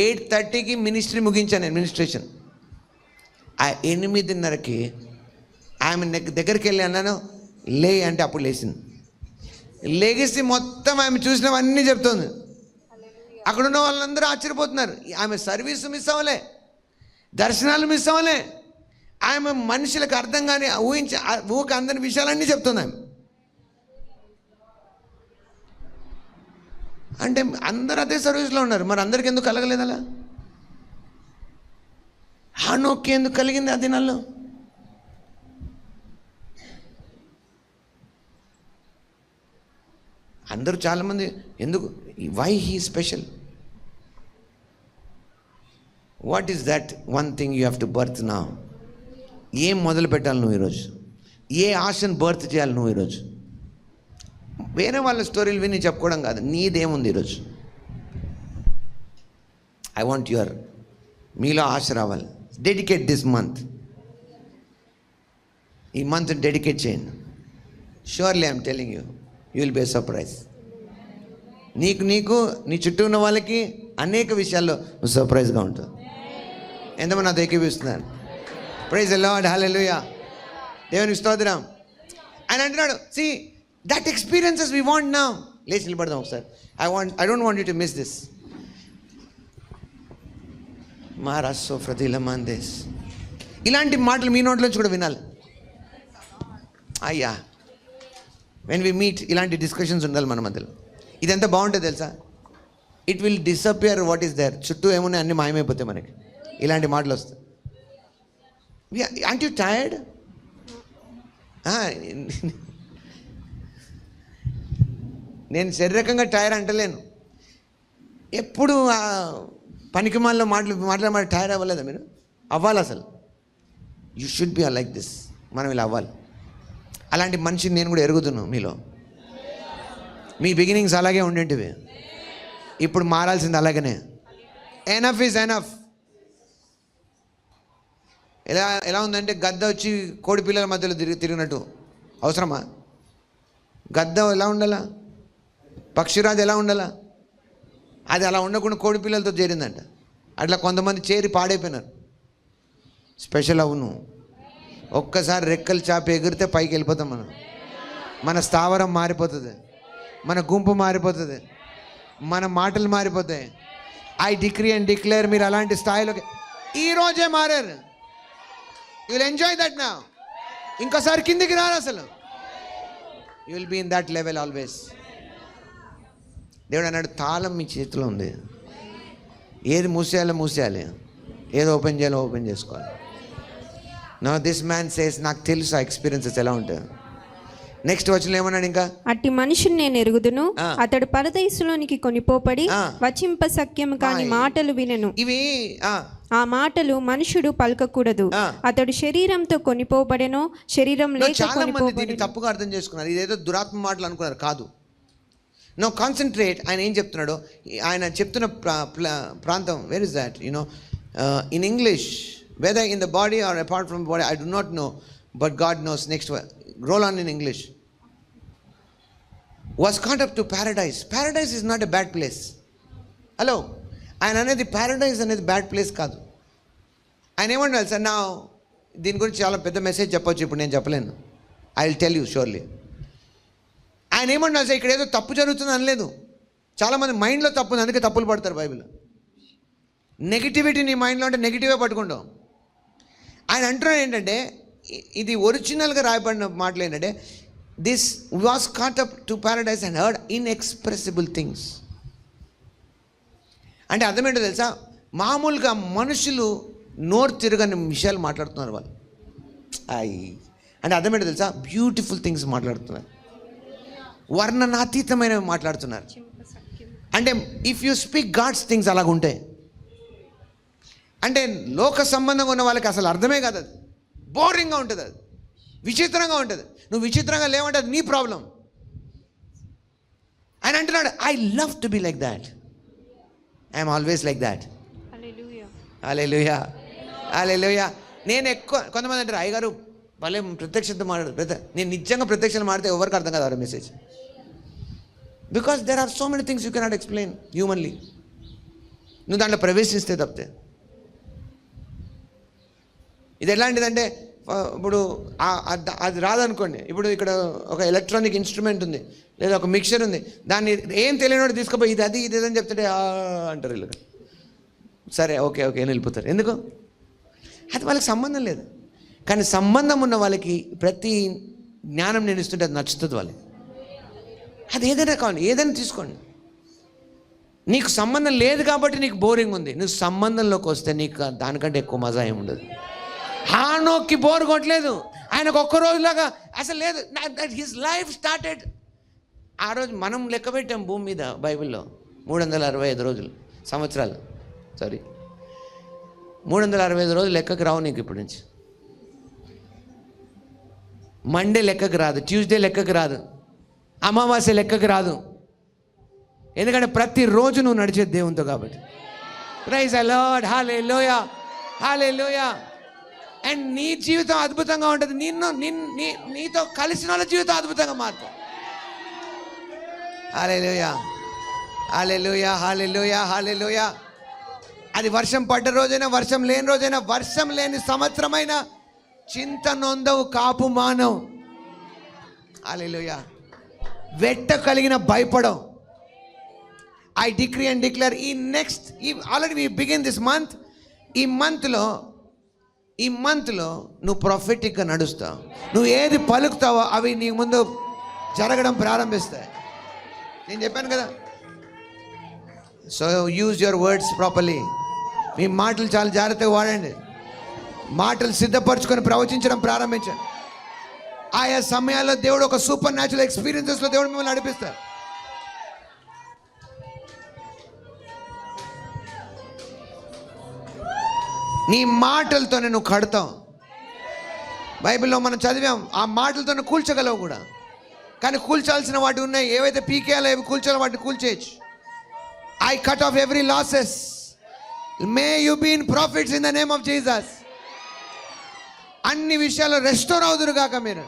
8:30కి మినిస్ట్రీ ముగించాను, నేను మినిస్ట్రేషన్. ఆ 8:30కి ఆమె దగ్గరికి వెళ్ళి అన్నాను, లే అంటే అప్పుడు లేచింది. లెగిసి మొత్తం ఆమె చూసినవన్నీ చెప్తుంది. అక్కడ ఉన్న వాళ్ళందరూ ఆశ్చర్యపోతున్నారు. ఆమె సర్వీసు మిస్ అవ్వలే, దర్శనాలు మిస్ అవ్వలే. ఆమె మనుషులకు అర్థం కానీ ఊరికి అందని విషయాలన్నీ చెప్తుంది ఆమె. అంటే అందరూ అదే సర్వీస్లో ఉన్నారు, మరి అందరికి ఎందుకు కలగలేదు అలా? హానోక్కి ఎందుకు కలిగింది ఆ దినాల్లో? అందరూ చాలామంది ఎందుకు, why he special? What is that one thing you have to birth now? ఏం మొదలు పెట్టాలి నువ్వు ఈరోజు? ఏ ఆశను బర్త్ చేయాలి నువ్వు ఈరోజు? వేరే వాళ్ళ స్టోరీలు విని చెప్పుకోవడం కాదు, నీదేముంది ఈరోజు? ఐ వాంట్ మీలో ఆశ రావాలి. Dedicate this month. ఈ మంత్ డెడికేట్ చేయండి. Surely I'm telling you, you will be surprise. నీకు నీ చుట్టూ ఉన్న వాళ్ళకి అనేక విషయాల్లో నువ్వు సర్ప్రైజ్గా ఉంటావు. ఎంతమంది నాతో ఏకీపిస్తున్నారు? ప్రైజ్ ది లార్డ్, హల్లెలూయా, దేవునికి స్తోత్రం. ఆయన అంటున్నాడు, see that experiences we want now. లేచి నిలబడదాం ఒకసారి. I don't want you to miss this. మారాసో ఫ్రతిలమందేస్, ఇలాంటి మాటలు మీ నోట్లోంచి కూడా వినాలి. అయ్యా, వెన్ వి మీట్ ఇలాంటి డిస్కషన్స్ ఉండాలి మన మధ్యలో. ఇదంతా బాగుంటుంది తెలుసా? It will disappear what is there. చుట్టూ ఏమున్నాయి అన్నీ మాయమైపోతాయి మనకి ఇలాంటి మాటలు వస్తాయి. Aren't you tired? నేను శారీరకంగా టైర్ అంటలేను. ఎప్పుడు పనికిమాల్లో మాట్లాడే టైర్ అవ్వలేదా మీరు? అవ్వాలి అసలు. You should be like this. మనం ఇలా అవ్వాలి. అలాంటి మనిషిని నేను కూడా ఎరుగుతున్నాను మీలో. మీ బిగినింగ్స్ అలాగే ఉండేటివి, ఇప్పుడు మారాల్సింది అలాగనే. Enough is enough. ఎలా ఉందంటే గద్ద వచ్చి కోడి పిల్లల మధ్యలో తిరిగినట్టు అవసరమా? గద్ద ఎలా ఉండాలా? పక్షిరాజు ఎలా ఉండాలా? అది అలా ఉండకుండా కోడి పిల్లలతో చేరిందంట. అట్లా కొంతమంది చేరి పాడైపోయినారు. స్పెషల్ అవును. ఒక్కసారి రెక్కలు చాపి ఎగిరితే పైకి వెళ్ళిపోతాం మనం. మన స్థావరం మారిపోతుంది, మన గుంపు మారిపోతుంది, మన మాటలు మారిపోతాయి. ఐ డిక్రీ అండ్ డిక్లేర్, మీరు అలాంటి స్థాయిలోకి ఈరోజే మారారు. You will enjoy that now. ఇంకోసారి కిందికి రారు అసలు. You will be in that level always. దేవుడు అన్నాడు, తాళం మీ చేతిలో ఉంది. ఏది మూసేయాలి, ఏది ఓపెన్ చేయాలో ఓపెన్ చేసుకోవాలి. నో దిస్ మ్యాన్ సేస్, నాకు తెలుసు ఆ ఎక్స్పీరియన్సెస్ ఎలా ఉంటాయి. నెక్స్ట్ వచ్చిన ఏమన్నాడు ఇంకా? అట్టి మనుషుని నేను ఎరుగుదును, అతడు పరదేశంలోనికి కొనిపోబడి వచింప సఖ్యము కాని మాటలు వినెను. ఇవి ఆ మాటలు మనుషుడు పలకకూడదు. అతడు శరీరంతో కొనిపోబడెను, శరీరం లేక కొనిపోబడెను. దీన్ని తప్పుగా అర్థం చేసుకున్నారు. ఇదేదో దురాత్మ మాటలు అనుకున్నారు. కాదు. No concentrate. ఆయన ఏం చెప్తున్నాడో, ఆయన చెప్తున్న ప్రాంతం, where is that? In English, whether in the body or apart from the body, I do not know, but God knows. Next one, roll on in English. Was caught up to paradise. Paradise is not a bad place. Hello, ఆయన అనేది paradise అనేది bad place కాదు. ఆయన ఏమంటారు sir? నా దీని గురించి చాలా పెద్ద మెసేజ్ చెప్పొచ్చు, ఇప్పుడు నేను చెప్పలేను. I will tell you surely. ఆయన ఏమంటారు సార్? ఇక్కడ ఏదో తప్పు జరుగుతుంది అనలేదు. చాలామంది మైండ్లో తప్పు ఉంది, అందుకే తప్పులు పడతారు. బైబిల్ నెగిటివిటీ నీ మైండ్లో అంటే నెగిటివే పట్టుకుంటాం. ఆయన అంటున్నాడు ఏంటంటే, ఇది ఒరిజినల్గా రాయబడిన మాటలు ఏంటంటే, this was caught up to paradise and heard inexpressible things. అంటే అర్థం ఏంటో తెలుసా? మామూలుగా మనుషులు నోరు తిరగని విషయాలు మాట్లాడుతున్నారు వాళ్ళు. అంటే అర్థం ఏంటో తెలుసా? బ్యూటిఫుల్ థింగ్స్ మాట్లాడుతున్నారు, వర్ణనాతీతమైనవి మాట్లాడుతున్నారు. అంటే if you speak God's things అలాగ ఉంటాయి. అంటే లోక సంబంధంగా ఉన్న వాళ్ళకి అసలు అర్థమే కాదు, అది బోరింగ్గా ఉంటుంది, అది విచిత్రంగా ఉంటుంది. నువ్వు విచిత్రంగా లేవంటే అది నీ ప్రాబ్లం. ఆయన అంటున్నాడు, I love to be like that, I'm always like that. Hallelujah, hallelujah. నేను ఎక్కువ, కొంతమంది అంటారు అయ్యగారు భలే ప్రత్యక్షత మాట్లాడు, నేను నిజంగా ప్రత్యక్షత మాడితే ఎవరికి అర్థం కాదు ఆ message. Because there are so many things you cannot explain humanly. నువ్వు దాంట్లో ప్రవేశిస్తే తప్పితే. ఇది ఎలాంటిదంటే ఇప్పుడు అది రాదనుకోండి, ఇప్పుడు ఇక్కడ ఒక ఎలక్ట్రానిక్ ఇన్స్ట్రుమెంట్ ఉంది లేదా ఒక మిక్సర్ ఉంది, దాన్ని ఏం తెలియనోడు తీసుకుపోయి ఇది అది ఇది అని చెప్తుంటే అంటారు వీళ్ళు. సరే ఓకే ఓకే అని వెళ్ళిపోతారు. ఎందుకు? అది వాళ్ళకి సంబంధం లేదు. కానీ సంబంధం ఉన్న వాళ్ళకి ప్రతి జ్ఞానం నేను ఇస్తుంటే అది నచ్చుతుంది వాళ్ళకి. అది ఏదైనా కావాలి, ఏదైనా తీసుకోండి. నీకు సంబంధం లేదు కాబట్టి నీకు బోరింగ్ ఉంది. నువ్వు సంబంధంలోకి వస్తే నీకు దానికంటే ఎక్కువ మజా ఏమి ఉండదు. హానోక్కి బోర్ కొట్టలేదు, ఆయనకు ఒక్క రోజులాగా అసలు లేదు. His life started. ఆ రోజు మనం లెక్క పెట్టాం భూమి మీద బైబిల్లో 365 రోజులు, సంవత్సరాలు, సారీ 365 రోజులు లెక్కకు రావు నీకు ఇప్పటి నుంచి. మండే లెక్కకు రాదు, ట్యూస్డే లెక్కకు రాదు, అమావాస్య లెక్కకు రాదు. ఎందుకంటే ప్రతిరోజు నువ్వు నడిచేది దేవునితో కాబట్టి. Praise the lord, hallelujah, hallelujah. And నీ జీవితం అద్భుతంగా ఉంటుంది. నీతో కలిసిన వాళ్ళ జీవితం అద్భుతంగా మారుతుంది. హల్లెలూయా, హల్లెలూయా, హల్లెలూయా, హల్లెలూయా. అది వర్షం పడ్డ రోజైనా, వర్షం లేని రోజైనా, వర్షం లేని సంవత్సరమైనా చింత నొందవు, కాపు మానవు. హల్లెలూయా. వెట్ట కలిగిన భయపడవు. I decree and declare already we begin this month. ఈ మంత్లో నువ్వు ప్రొఫెటిక్గా నడుస్తావు. నువ్వు ఏది పలుకుతావో అవి నీ ముందు జరగడం ప్రారంభిస్తాయి. నేను చెప్పాను కదా. So use your words properly. మీ మాటలు చాలా జాగ్రత్తగా వాడండి. మాటలు సిద్ధపరచుకొని ప్రవచించడం ప్రారంభించండి. ఆయా సమయాల్లో దేవుడు ఒక సూపర్ న్యాచురల్ ఎక్స్పీరియన్సెస్లో దేవుడు మిమ్మల్ని నడిపిస్తారు. నీ మాటలతోనే నువ్వు కడతావు. బైబిల్లో మనం చదివాం, ఆ మాటలతోనే కూల్చగలవు కూడా. కానీ కూల్చాల్సిన వాటి ఉన్నాయి, ఏవైతే పీకేయాలో ఏవి కూల్చాలో వాటిని కూల్చేయచ్చు. I cut off every losses. May you be in profits in the name of Jesus. అన్ని విషయాల్లో రెస్టోర్ అవుదురు గాక మీరు.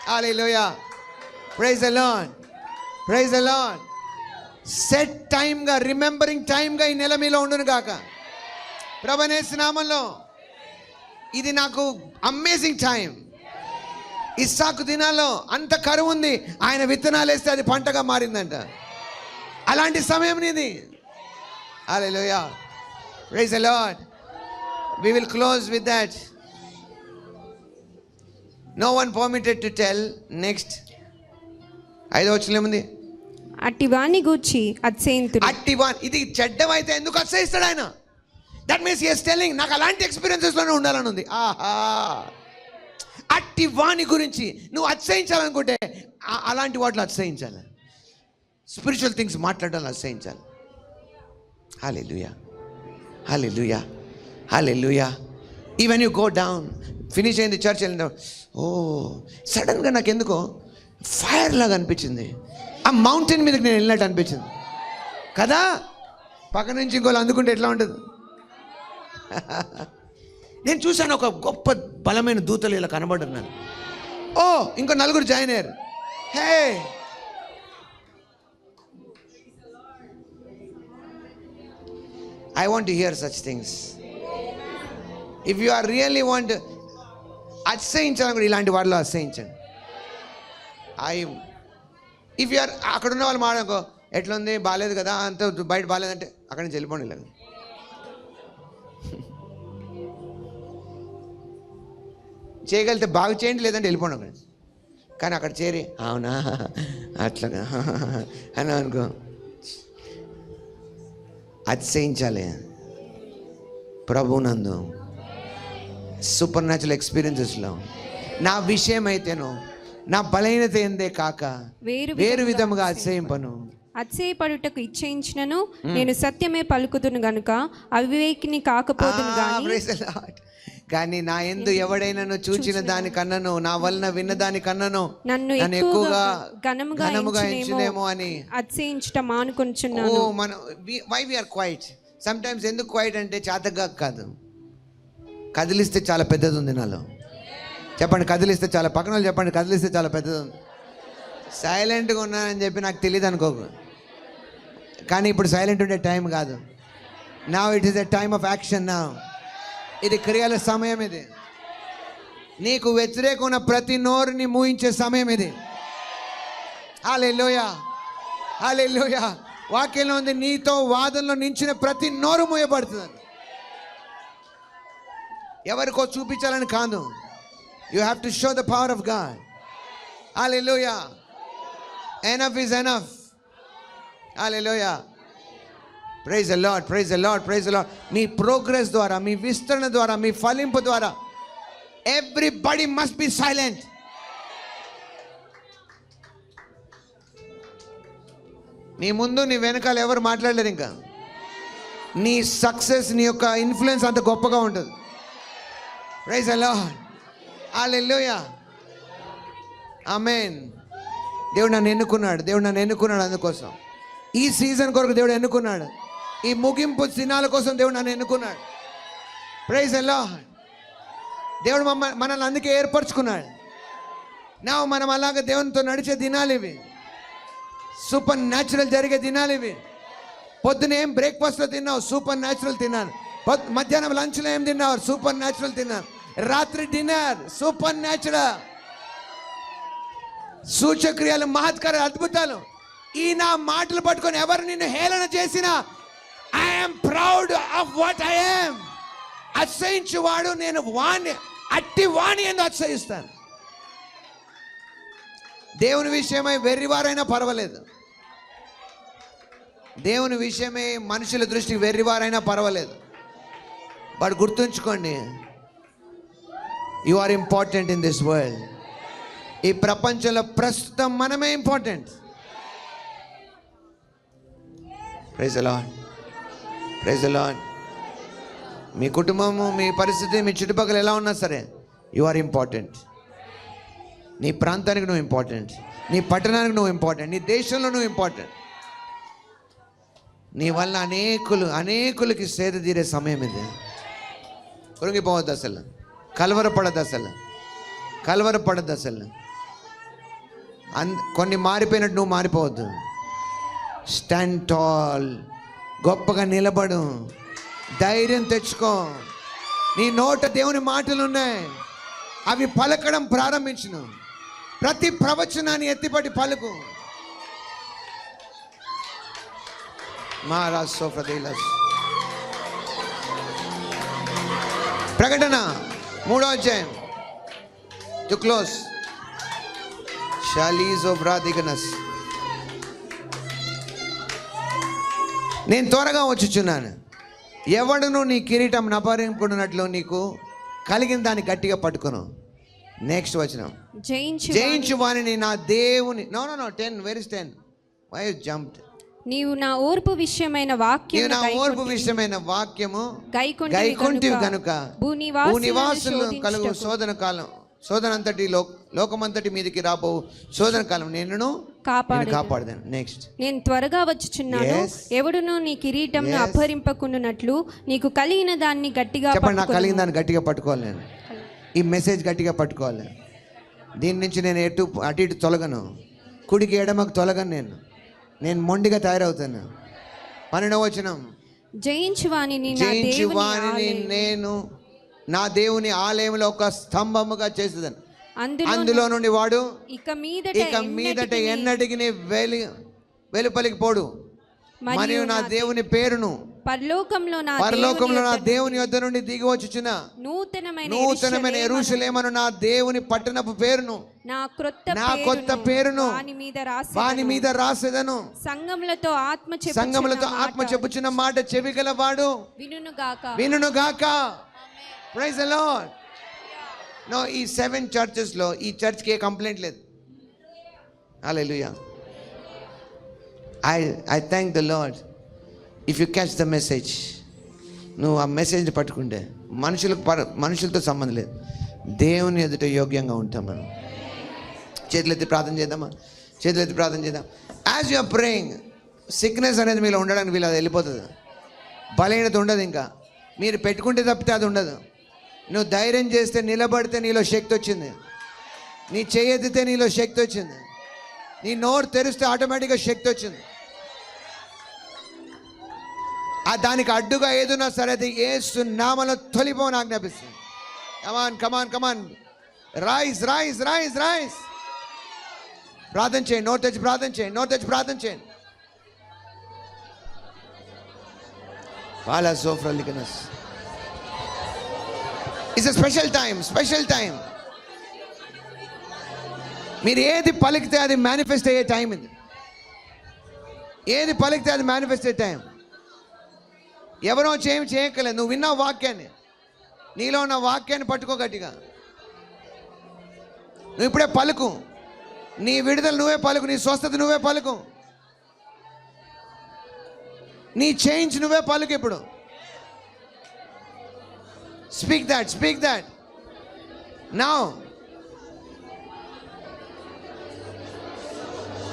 Hallelujah, praise the lord, praise the Lord. Set టైమ్గా, రిమెంబరింగ్ టైమ్గా ఈ నెల మీలో ఉండును గాక ప్రభునేసు నామములో. ఇది నాకు అమేజింగ్ టైం. ఇస్సాకు దినాల్లో అంత కరువు ఉంది, ఆయన విత్తనాలు వేస్తే అది పంటగా మారిందంట. అలాంటి సమయం నీది. Hallelujah, praise the Lord. We will close with that. No one permitted to tell. Next. 5వ వచనం ఏముంది? అట్టివాని గూర్చి అతిశయింతుడు. అట్టివాన్, ఇది చెడ్డమైతే ఎందుకు అతిశయిస్తాడు ఆయన? That means he is telling, నాకు అలాంటి ఎక్స్పీరియన్సెస్లోనే ఉండాలని ఉంది. ఆహా, అట్టి వాని గురించి నువ్వు అతిశయించాలనుకుంటే అలాంటి వాటిలో అతిశయించాలి. స్పిరిచువల్ థింగ్స్ మాట్లాడాలని అతిశయించాలి. Hallelujah, hallelujah, hallelujah. Even you go down, finish అయింది చర్చ్ వెళ్ళిన, ఓ సడన్గా నాకు ఎందుకో ఫైర్ లాగా అనిపించింది. ఆ మౌంటైన్ మీదకి నేను వెళ్ళినట్టు అనిపించింది కదా. పక్క నుంచి ఇంకోళ్ళు అందుకుంటే ఎట్లా ఉంటుంది? నేను చూశాను, ఒక గొప్ప బలమైన దూతలు ఇలా కనబడున్నాను. ఓ ఇంకో 4 జాయిన్ అయ్యారు. హే, I want to hear such things. If you are really want to అతిశయించాలని కూడా ఇలాంటి వాటిలో అతిశయించండి. ఇఫ్ యు ఆర్ అక్కడ ఉన్న వాళ్ళు మాట్లాడుకో, ఎట్లా ఉంది, బాగాలేదు కదా, అంత బయట బాగాలేదంటే అక్కడి నుంచి వెళ్ళిపోండి. ఇలా చేయగలిగితే బాగా చేయండి, లేదంటే వెళ్ళిపోండి అక్కడి నుంచి. కానీ అక్కడ చేరి అవునా అట్లాగా అని అనుకో, అతిశయించాలి. ప్రభునందు సూపర్ న్యాచురల్ ఎక్స్పీరియన్సెస్లో నా విషయం అయితేనో, నా బలహీనత ఏందే కాక వేరు విధముగా అతిశయింపను. అతిశయపడుటకు ఇచ్చేయించినను నేను సత్యమే పలుకుదును గనుక అవివేకిని కాకపోదును గాని. Praise the Lord. కానీ నా యందు ఎవడైనాను చూచిన దానికన్నను, నా వలన విన్న దానికన్నను నన్ను ఎక్కువగా ఘనముగా ఎంచునేమో అని అతిశయించుట మానుకొనుచున్నాను. Why we are quiet? Sometimes ఎందుకు క్వైట్ అంటే చేతగా కాదు, కదిలిస్తే చాలా పెద్దది ఉంది నాలో. చెప్పండి, కదిలిస్తే చాలా, పక్కన వాళ్ళు చెప్పండి, కదిలిస్తే చాలా పెద్దది ఉంది. సైలెంట్గా ఉన్నానని చెప్పి నాకు తెలియదు అనుకోకు, కానీ ఇప్పుడు సైలెంట్ ఉండే టైం కాదు. Now it is a time of action. Now ఇది క్రియల సమయం, ఇది నీకు వ్యతిరేకమైన ప్రతి నోరుని మూయించే సమయం ఇది. హల్లెలూయా, హల్లెలూయా. వాక్యంలో ఉంది, నీతో వాదనలో నించిన ప్రతి నోరు మూయబడుతుంది. ఎవరికో చూపించాలని కాదు, you have to show the power of God. Hallelujah. Enough is enough. Hallelujah. Praise the lord, praise the lord, praise the lord. మీ ప్రోగ్రెస్ ద్వారా, మీ విస్తరణ ద్వారా, మీ ఫలింపు ద్వారా ఎవ్రీబడి మస్ట్ బి సైలెంట్. నీ ముందు నీ వెనకాల ఎవరు మాట్లాడలేరు. ఇంకా నీ సక్సెస్, నీ యొక్క ఇన్ఫ్లుయెన్స్ అంత గొప్పగా ఉంటుంది. Praise the Lord. Hallelujah. Amen. దేవుడు నన్ను ఎన్నుకున్నాడు, దేవుడు నన్ను ఎన్నుకున్నాడు. అందుకోసం ఈ సీజన్ కొరకు దేవుడు ఎన్నుకున్నాడు. ఈ ముగింపు దినాల కోసం దేవుడు నన్ను ఎన్నుకున్నాడు. Praise the lord. దేవుడు మనల్ని అందుకే ఏర్పరచుకున్నాడు. నా మనం అలాగే దేవునితో నడిచే దినాలు ఇవి, సూపర్ న్యాచురల్ జరిగే దినాలు ఇవి. పొద్దున ఏం బ్రేక్ఫాస్ట్లో తిన్నావు? సూపర్ న్యాచురల్ తిన్నాను. మధ్యాహ్నం లంచ్లో ఏం తిన్నావు? సూపర్ న్యాచురల్ తిన్నాను. రాత్రి డిన్నర్ సూపర్ న్యాచురల్. సూచక్రియలు, మహత్కార్యాలు, అద్భుతాలు. ఈ నా మాటలు పట్టుకొని ఎవరు నిన్ను హేళన చేసినా, I'm proud of what I'm. అతిశయించువాడు నేను వాణ్ణి, అట్టి వాణి ఎందుకు అతిశయిస్తాను. దేవుని విషయమై వెర్రివారైనా పర్వాలేదు, దేవుని విషయమై మనుషుల దృష్టికి వెర్రివారైనా పర్వాలేదు. బట్ గుర్తుంచుకోండి, you are important in this world. ఈ ప్రపంచంలో ప్రస్తుతం మనమే important. Praise the lord, praise the Lord. మీ కుటుంబము, మీ పరిస్థితి, మీ చుట్టుపక్కల ఎలా ఉన్నా సరే, యు ఆర్ ఇంపార్టెంట్. నీ ప్రాంతానికి నువ్వు ఇంపార్టెంట్, నీ పట్టణానికి నువ్వు ఇంపార్టెంట్, నీ దేశంలో నువ్వు ఇంపార్టెంట్. నీ వల్ల అనేకులకి సేద తీరే సమయం ఇది. కృంగిపోవద్దు అసలు, కలవరపడద్దు అసలు. కొన్ని మారిపోయినట్టు నువ్వు మారిపోవద్దు. స్టాండ్ టాల్, గొప్పగా నిలబడు, ధైర్యం తెచ్చుకో. నీ నోట దేవుని మాటలు ఉన్నాయి, అవి పలకడం ప్రారంభించును. ప్రతి ప్రవచనాన్ని ఎత్తిపట్టి పలుకు. ప్రకటన 3వ అధ్యాయం టు క్లోజ్. షాలీస్ ఆఫ్ రాధికనస్. నేను త్వరగా వచ్చుచున్నాను. ఎవడును నీ కిరీటం అపహరించుకున్నట్లు నీకు కలిగిన దాన్ని గట్టిగా పట్టుకును. నెక్స్ట్ వచనం, జయించు వానిని నా దేవుని. No 10. Where is 10? Why you jumped? నీవు నా ఓర్పు విషయమైన వాక్యము గైకొంటివి కనుక భూనివాసులు కలుగు శోధనంతటి లోకమంతటి మీదకి రాబో శోధన కాలం నేను కాపాడదాను. నెక్స్ట్, నేను త్వరగా వచ్చుచున్నాను. ఎవడును నీ కిరీటంను అపహరింపకుండునట్లు నీకు కలిగిన దాన్ని గట్టిగా చెప్పండి. నాకు కలిగిన దాన్ని గట్టిగా పట్టుకోవాలి. నేను ఈ మెసేజ్ గట్టిగా పట్టుకోవాలి. దీని నుంచి నేను అటు ఇటు తొలగను, కుడికి ఎడమకు తొలగను. నేను మొండిగా తయారవుతాను. 12వ వచనం, జయించు వానిని నేను నా దేవుని ఆలయంలో ఒక స్తంభముగా చేసేదాను. అందులో నుండి వాడు ఇక మీదట ఎన్నటికి వెలుపలికి పోడు. మరియు నా దేవుని పేరును పరలోకంలో నా దేవుని యొద్ద నుండి దిగి వచ్చుచున్న నూతనమైన యెరూషలేమును, నా దేవుని పట్టణపు పేరును, నా కొత్త పేరును వాని మీద రాసేదను. సంఘములతో ఆత్మ చెప్పుచున్న మాట చెవిగల వాడు వినుగాక. Praise the Lord. నో, ఈ 7 చర్చెస్లో ఈ చర్చ్కి ఏ కంప్లైంట్ లేదు. Hallelujah. I thank the Lord if you catch the message. నువ్వు ఆ మెసేజ్ని పట్టుకుంటే మనుషులతో సంబంధం లేదు, దేవుని ఎదుట యోగ్యంగా ఉంటాం మనం. చేతులెత్తి ప్రార్థన చేద్దామా? చేతులెత్తి ప్రార్థన చేద్దాం. As you are praying, sickness అనేది మీలో ఉండడానికి వీళ్ళు అది వెళ్ళిపోతుంది. బలహీనత ఉండదు, ఇంకా మీరు పెట్టుకుంటే తప్పితే అది ఉండదు. నువ్వు ధైర్యం చేస్తే, నిలబడితే నీలో శక్తి వచ్చింది. నీ చేయెత్తితే నీలో శక్తి వచ్చింది. నీ నోరు తెరిస్తే ఆటోమేటిక్గా శక్తి వచ్చింది. దానికి అడ్డుగా ఏదున్నా సరే అది యేసు నామములో తొలిపోని ఆజ్ఞాపిస్తుంది. కమాన్ కమాన్ కమాన్, రైజ్ రైజ్ రైజ్ రైజ్. ప్రార్థన చేయండి, నోరు తెచ్చి ప్రార్థన చేయండి, నోరు తెచ్చి ప్రార్థన చేయండి. వాళ్ళ సోఫ్రలికనస్. It's a special time, special time. మీరు ఏది పలికితే అది మేనిఫెస్ట్ అయ్యే టైం ఇది. ఏది పలికితే అది మేనిఫెస్ట్ అయ్యే టైం. ఎవరో చేయక్కర్లేదు. నువ్వు విన్న వాక్యాన్ని, నీలో ఉన్న వాక్యాన్ని పట్టుకో గట్టిగా. నువ్వు ఇప్పుడే పలుకు. నీ విడుదల నువ్వే పలుకు, నీ స్వస్థత నువ్వే పలుకు, నీ చేంజ్ నువ్వే పలుకు. ఇప్పుడు speak that, speak that now.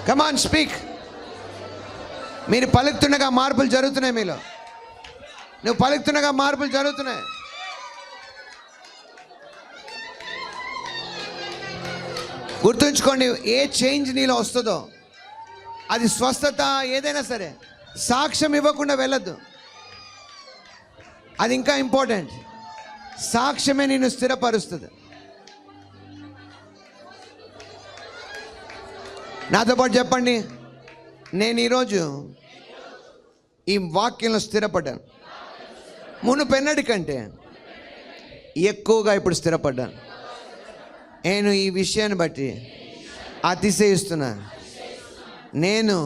Come on speak. మీరు పలుకుతుండగా మార్పులు జరుగుతున్నాయి మీలో. నువ్వు పలుకుతుండగా మార్పులు జరుగుతున్నాయి. గుర్తుంచుకోండి, ఏ చేంజ్ నీలో వస్తుందో అది స్వస్థత ఏదైనా సరే సాక్ష్యం ఇవ్వకుండా వెళ్ళద్దు. అది ఇంకా ఇంపార్టెంట్. సాక్ష్యమే నిన్ను స్థిరపరుస్తుంది. నాతో పాటు చెప్పండి, నేను ఈరోజు ఈ వాక్యంలో స్థిరపడ్డాను. మునుపెన్నటి కంటే ఎక్కువగా ఇప్పుడు స్థిరపడ్డాను. నేను ఈ విషయాన్ని బట్టి అతిశయిస్తున్నాను. నేను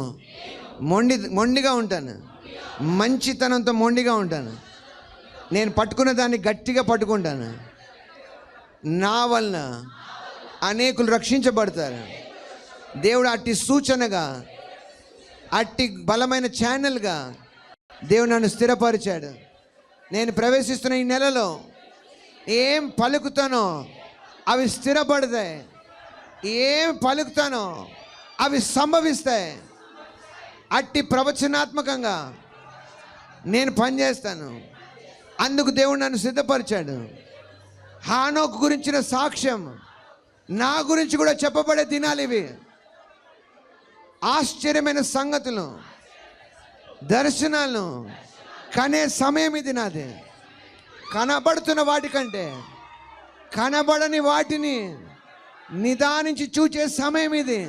మొండిగా ఉంటాను, మంచితనంతో మొండిగా ఉంటాను. నేను పట్టుకున్న దాన్ని గట్టిగా పట్టుకుంటాను. నా వలన అనేకులు రక్షించబడతారు. దేవుడు అట్టి సూచనగా, అట్టి బలమైన ఛానల్గా దేవుడు నన్ను స్థిరపరిచాడు. నేను ప్రవేశిస్తున్న ఈ నెలలో ఏం పలుకుతానో అవి స్థిరపడతాయి. ఏం పలుకుతానో అవి సంభవిస్తాయి. అట్టి ప్రవచనాత్మకంగా నేను పనిచేస్తాను. అందుకు దేవుడు నన్ను సిద్ధపరిచాడు. హానోకు గురించిన సాక్ష్యం నా గురించి కూడా చెప్పబడే దినాలు ఇవి. ఆశ్చర్యమైన సంగతులు, దర్శనాలను కనే సమయం ఇది నాది. కనబడుతున్న వాటికంటే కనబడని వాటిని నిదానించి చూచే సమయం ఇది.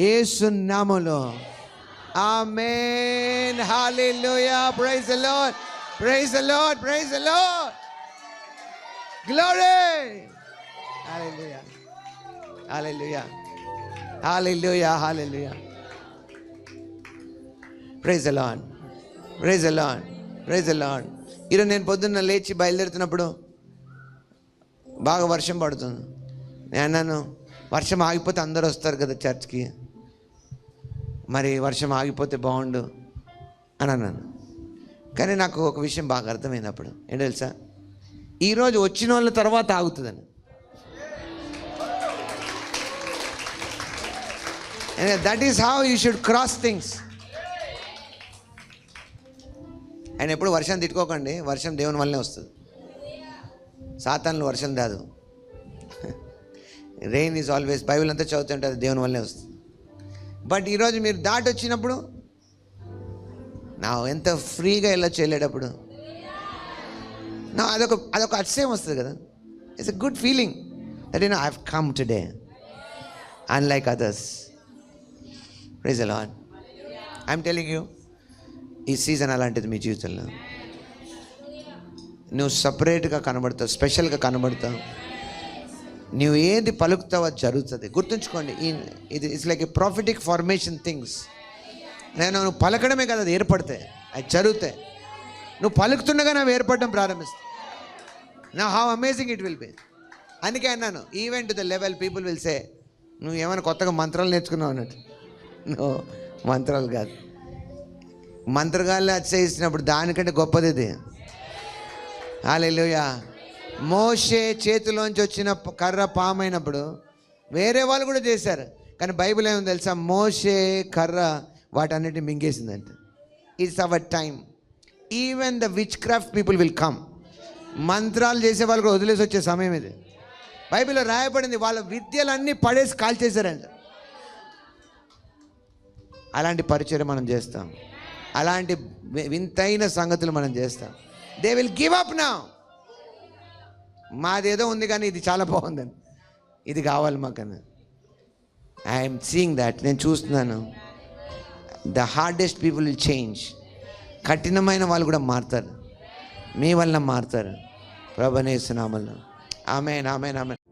యేసు నామములో amen. Hallelujah. Praise the lord, praise the lord, praise the Lord. Glory. Hallelujah, hallelujah, hallelujah, hallelujah. Praise the lord, praise the lord, praise the Lord. ఈరోజు నేను పొద్దున్న లేచి బయలుదేరుతున్నప్పుడు బాగా వర్షం పడుతుంది. నేను అన్నాను, వర్షం ఆగిపోతే అందరూ వస్తారు కదా చర్చ్కి, మరి వర్షం ఆగిపోతే బాగుండు అని అన్నాను. కానీ నాకు ఒక విషయం బాగా అర్థమైంది అప్పుడు. ఏంటో తెలుసా, ఈరోజు వచ్చిన వాళ్ళ తర్వాత ఆగుతుందని. That is how you should cross things. ఆయన ఎప్పుడు వర్షం తిట్టుకోకండి, వర్షం దేవుని వల్లనే వస్తుంది. సాతానులు వర్షం రాదు. రెయిన్ ఈజ్ ఆల్వేస్, బైబిల్ అంతా చదువుతుంటే అది దేవుని వల్లనే వస్తుంది. బట్ ఈరోజు మీరు దాటి వచ్చినప్పుడు, నా ఎంత ఫ్రీగా వెళ్ళొచ్చు వెళ్ళేటప్పుడు, నా అదొక అతిశయం వస్తుంది కదా. It's a good feeling that you know I have come today unlike others. Praise the lord. I'm telling you, ఈ సీజన్ అలాంటిది మీ జీవితంలో. నువ్వు సపరేట్గా కనబడతావు, స్పెషల్గా కనబడతావు. నువ్వు ఏది పలుకుతావో అది జరుగుతుంది. గుర్తుంచుకోండి, ఇది it's like A prophetic formation things. నువ్వు పలకడమే కదా, అది ఏర్పడతాయి, అది జరుగుతాయి. నువ్వు పలుకుతుండగా నువ్వు ఏర్పడడం ప్రారంభిస్తావు. నా how amazing it will be. అందుకే అన్నాను, even to the level people will say, నువ్వు ఏమైనా కొత్తగా మంత్రాలు నేర్చుకున్నావు అన్నట్టు. మంత్రాలు కాదు. మంత్రగాళ్ళు అతిశయిస్తున్నప్పుడు దానికంటే గొప్పది ఇది. హల్లెలూయా. మోషే చేతిలోంచి వచ్చిన కర్ర పామైనప్పుడు వేరే వాళ్ళు కూడా చేశారు, కానీ బైబిల్ ఏముంది తెలుసా? మోషే కర్ర వాటన్నిటిని మింగేసిందంట. It's our time. Even the witchcraft people will come. మంత్రాలు చేసే వాళ్ళు కూడా వదిలేసి వచ్చే సమయం ఇది. బైబిల్లో రాయబడింది, వాళ్ళ విద్యలన్నీ పడేసి కాల్చేశారంట. అలాంటి పరిచయం మనం చేస్తాం, అలాంటి వింతైన సంగతులు మనం చేస్తాం. They will give up now. మాదేదో ఉంది కానీ ఇది చాలా బాగుందని, ఇది కావాలి మాకన్నా. I'm seeing that. నేను చూస్తున్నాను. The hardest people will change. కఠినమైన వాళ్ళు కూడా మారుతారు, మీ వల్ల మారుతారు. ప్రభువే యేసు నామములో. ఆమేన్, ఆమేన్, ఆమేన్.